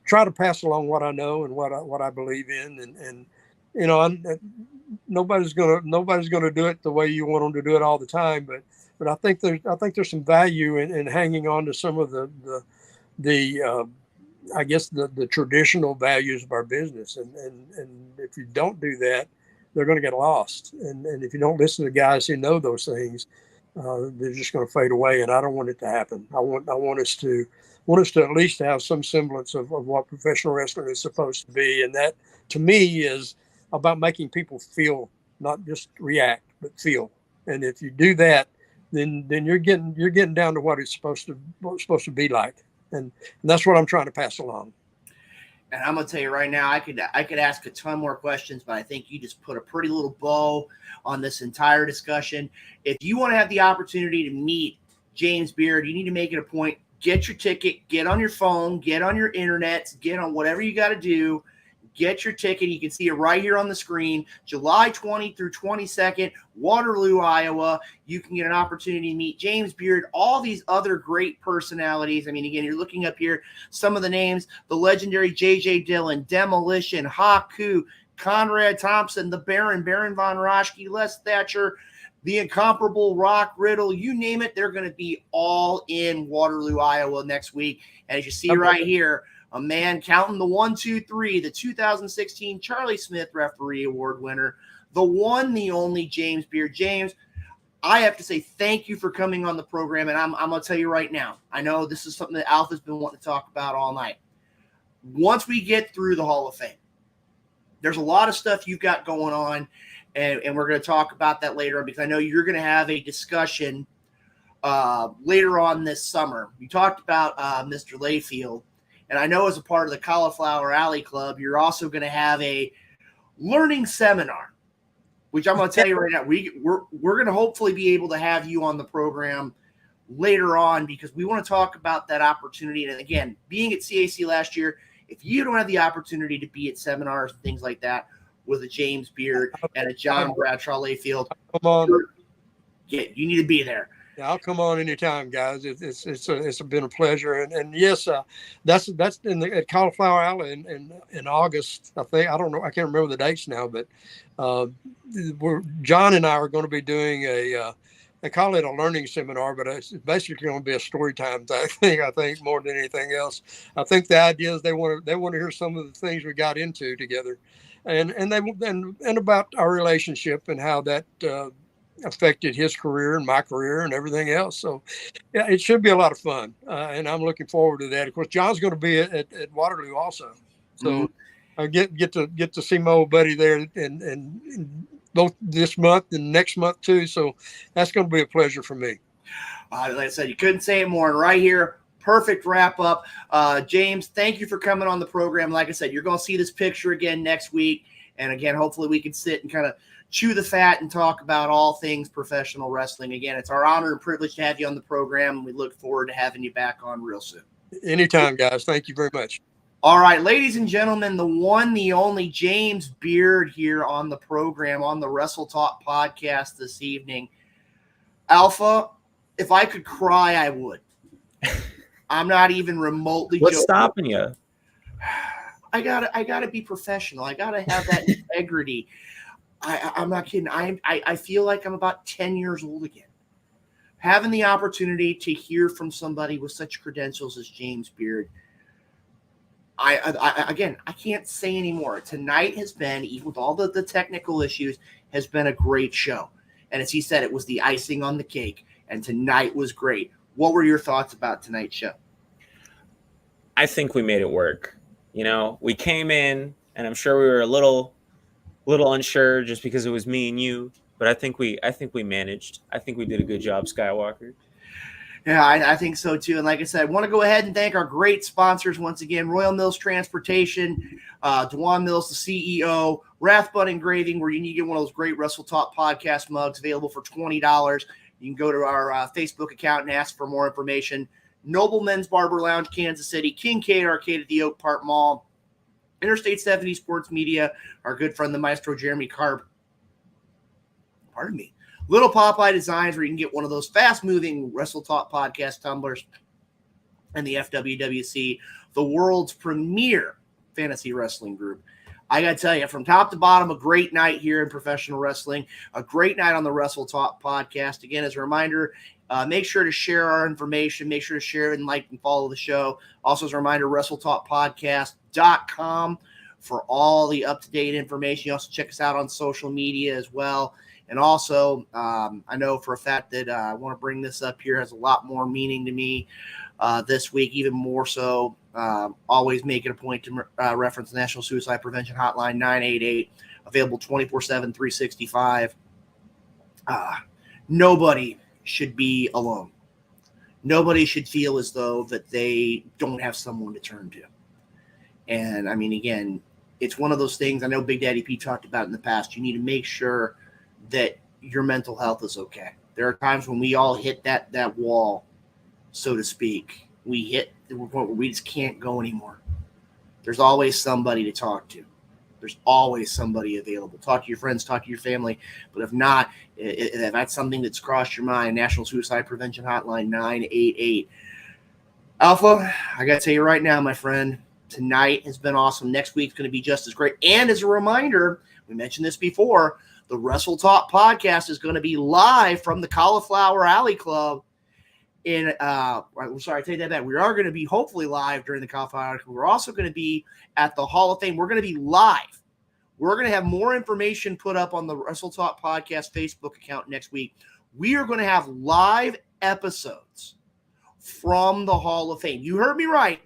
H: try to pass along what I know and what I believe in, and you know, nobody's gonna do it the way you want them to do it all the time, but I think there's some value in hanging on to some of the I guess the traditional values of our business, and if you don't do that, they're going to get lost, and if you don't listen to guys who know those things, they're just going to fade away, and I don't want it to happen. I want us to at least have some semblance of what professional wrestling is supposed to be, and that to me is about making people feel, not just react, but feel. And if you do that, then you're getting down to what it's supposed to be like, and that's what I'm trying to pass along.
B: And I'm gonna tell you right now, I could ask a ton more questions, but I think you just put a pretty little bow on this entire discussion. If you want to have the opportunity to meet James Beard, you need to make it a point. Get your ticket, get on your phone, get on your internet, get on whatever you got to do. Get your ticket. You can see it right here on the screen. July 20 through 22nd, Waterloo, Iowa. You can get an opportunity to meet James Beard, all these other great personalities. I mean, again, you're looking up here, some of the names: the legendary J.J. Dillon, Demolition, Haku, Conrad Thompson, the Baron Von Raschke, Les Thatcher, the incomparable Rock Riddle, you name it, they're going to be all in Waterloo, Iowa next week. And as you see right here, a man counting the 1, 2, 3, the 2016 Charlie Smith Referee Award winner, the one, the only James Beard. James, I have to say thank you for coming on the program, and I'm going to tell you right now, I know this is something that Alpha's been wanting to talk about all night. Once we get through the Hall of Fame, there's a lot of stuff you've got going on, and we're going to talk about that later on, because I know you're going to have a discussion later on this summer. You talked about Mr. Layfield. And I know as a part of the Cauliflower Alley Club, you're also going to have a learning seminar, which I'm going to tell you right now, we're going to hopefully be able to have you on the program later on, because we want to talk about that opportunity. And again, being at CAC last year, if you don't have the opportunity to be at seminars and things like that with a James Beard and a John Bradshaw Layfield,
H: come on,
B: you need to be there.
H: Yeah, I'll come on anytime, guys. It's been a pleasure, and yes, that's at Cauliflower Alley in August. I think, I don't know, I can't remember the dates now, but John and I are going to be doing they call it a learning seminar, but it's basically going to be a story time type thing. I think more than anything else. I think the idea is they want to hear some of the things we got into together, and about our relationship and how that affected his career and my career and everything else. So yeah, it should be a lot of fun. And I'm looking forward to that. Of course, John's going to be at Waterloo also. So I get to see my old buddy there and both this month and next month too. So that's going to be a pleasure for me.
B: Like I said, you couldn't say it more. And right here, perfect wrap up. James, thank you for coming on the program. Like I said, you're going to see this picture again next week. And again, hopefully we can sit and kind of chew the fat and talk about all things professional wrestling. Again, it's our honor and privilege to have you on the program, and we look forward to having you back on real soon.
H: Anytime, guys. Thank you very much.
B: All right, ladies and gentlemen, the one, the only James Beard here on the program, on the Wrestle Talk podcast this evening. Alpha, if I could cry, I would. I'm not even remotely
C: What's
B: joking.
C: stopping you?
B: I gotta be professional. I gotta have that integrity. I'm not kidding. I feel like I'm about 10 years old again. Having the opportunity to hear from somebody with such credentials as James Beard, I can't say anymore. Tonight has been, even with all the technical issues, has been a great show. And as he said, it was the icing on the cake. And tonight was great. What were your thoughts about tonight's show?
C: I think we made it work. You know, we came in, and I'm sure we were a little unsure just because it was me and you. But I think we managed. I think we did a good job, Skywalker.
B: Yeah, I think so too. And like I said, I want to go ahead and thank our great sponsors once again: Royal Mills Transportation, Dewan Mills, the CEO, Rathbun Engraving, where you need to get one of those great Wrestle Talk podcast mugs available for $20. You can go to our Facebook account and ask for more information. Noble Men's Barber Lounge, Kansas City, Kincaid Arcade at the Oak Park Mall, Interstate 70 Sports Media, our good friend the Maestro Jeremy Karp. Pardon me. Little Popeye Designs, where you can get one of those fast-moving Wrestle Talk podcast tumblers, and the FWWC, the world's premier fantasy wrestling group. I got to tell you, from top to bottom, a great night here in professional wrestling, a great night on the Wrestle Talk podcast. Again, as a reminder, make sure to share our information. Make sure to share and like and follow the show. Also, as a reminder, WrestleTalkPodcast.com for all the up-to-date information. You also check us out on social media as well. And also, I know for a fact that I want to bring this up here, has a lot more meaning to me this week, even more so. Always make it a point to reference the National Suicide Prevention Hotline, 988, available 24/7, 365. Nobody should be alone. Nobody should feel as though that they don't have someone to turn to. And I mean, again, it's one of those things. I know Big Daddy Pete talked about in the past. You need to make sure that your mental health is okay. There are times when we all hit that wall, so to speak. We hit the point where we just can't go anymore. There's always somebody to talk to. There's always somebody available. Talk to your friends, talk to your family. But if not, if that's something that's crossed your mind, National Suicide Prevention Hotline, 988. Alpha, I got to tell you right now, my friend, tonight has been awesome. Next week's going to be just as great. And as a reminder, we mentioned this before, the Wrestle Talk podcast is going to be live from the Cauliflower Alley Club in, I'm sorry, I take that back. We are going to be hopefully live during the Cauliflower Alley Club. We're also going to be at the Hall of Fame. We're going to be live. We're going to have more information put up on the Wrestle Talk podcast Facebook account next week. We are going to have live episodes from the Hall of Fame. You heard me right.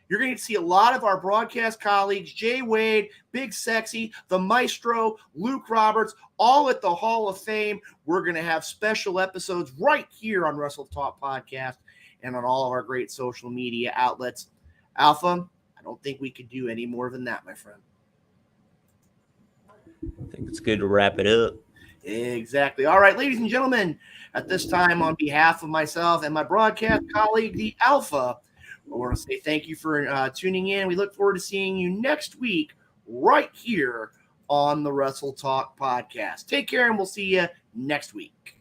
B: You're going to see a lot of our broadcast colleagues, Jay Wade, Big Sexy, the Maestro, Luke Roberts, all at the Hall of Fame. We're going to have special episodes right here on Wrestle Talk Podcast and on all of our great social media outlets. Alpha, I don't think we could do any more than that, my friend.
C: I think it's good to wrap it up.
B: Exactly. All right, ladies and gentlemen, at this time, on behalf of myself and my broadcast colleague, the Alpha, I want to say thank you for tuning in. We look forward to seeing you next week right here on the Wrestle Talk podcast. Take care, and we'll see you next week.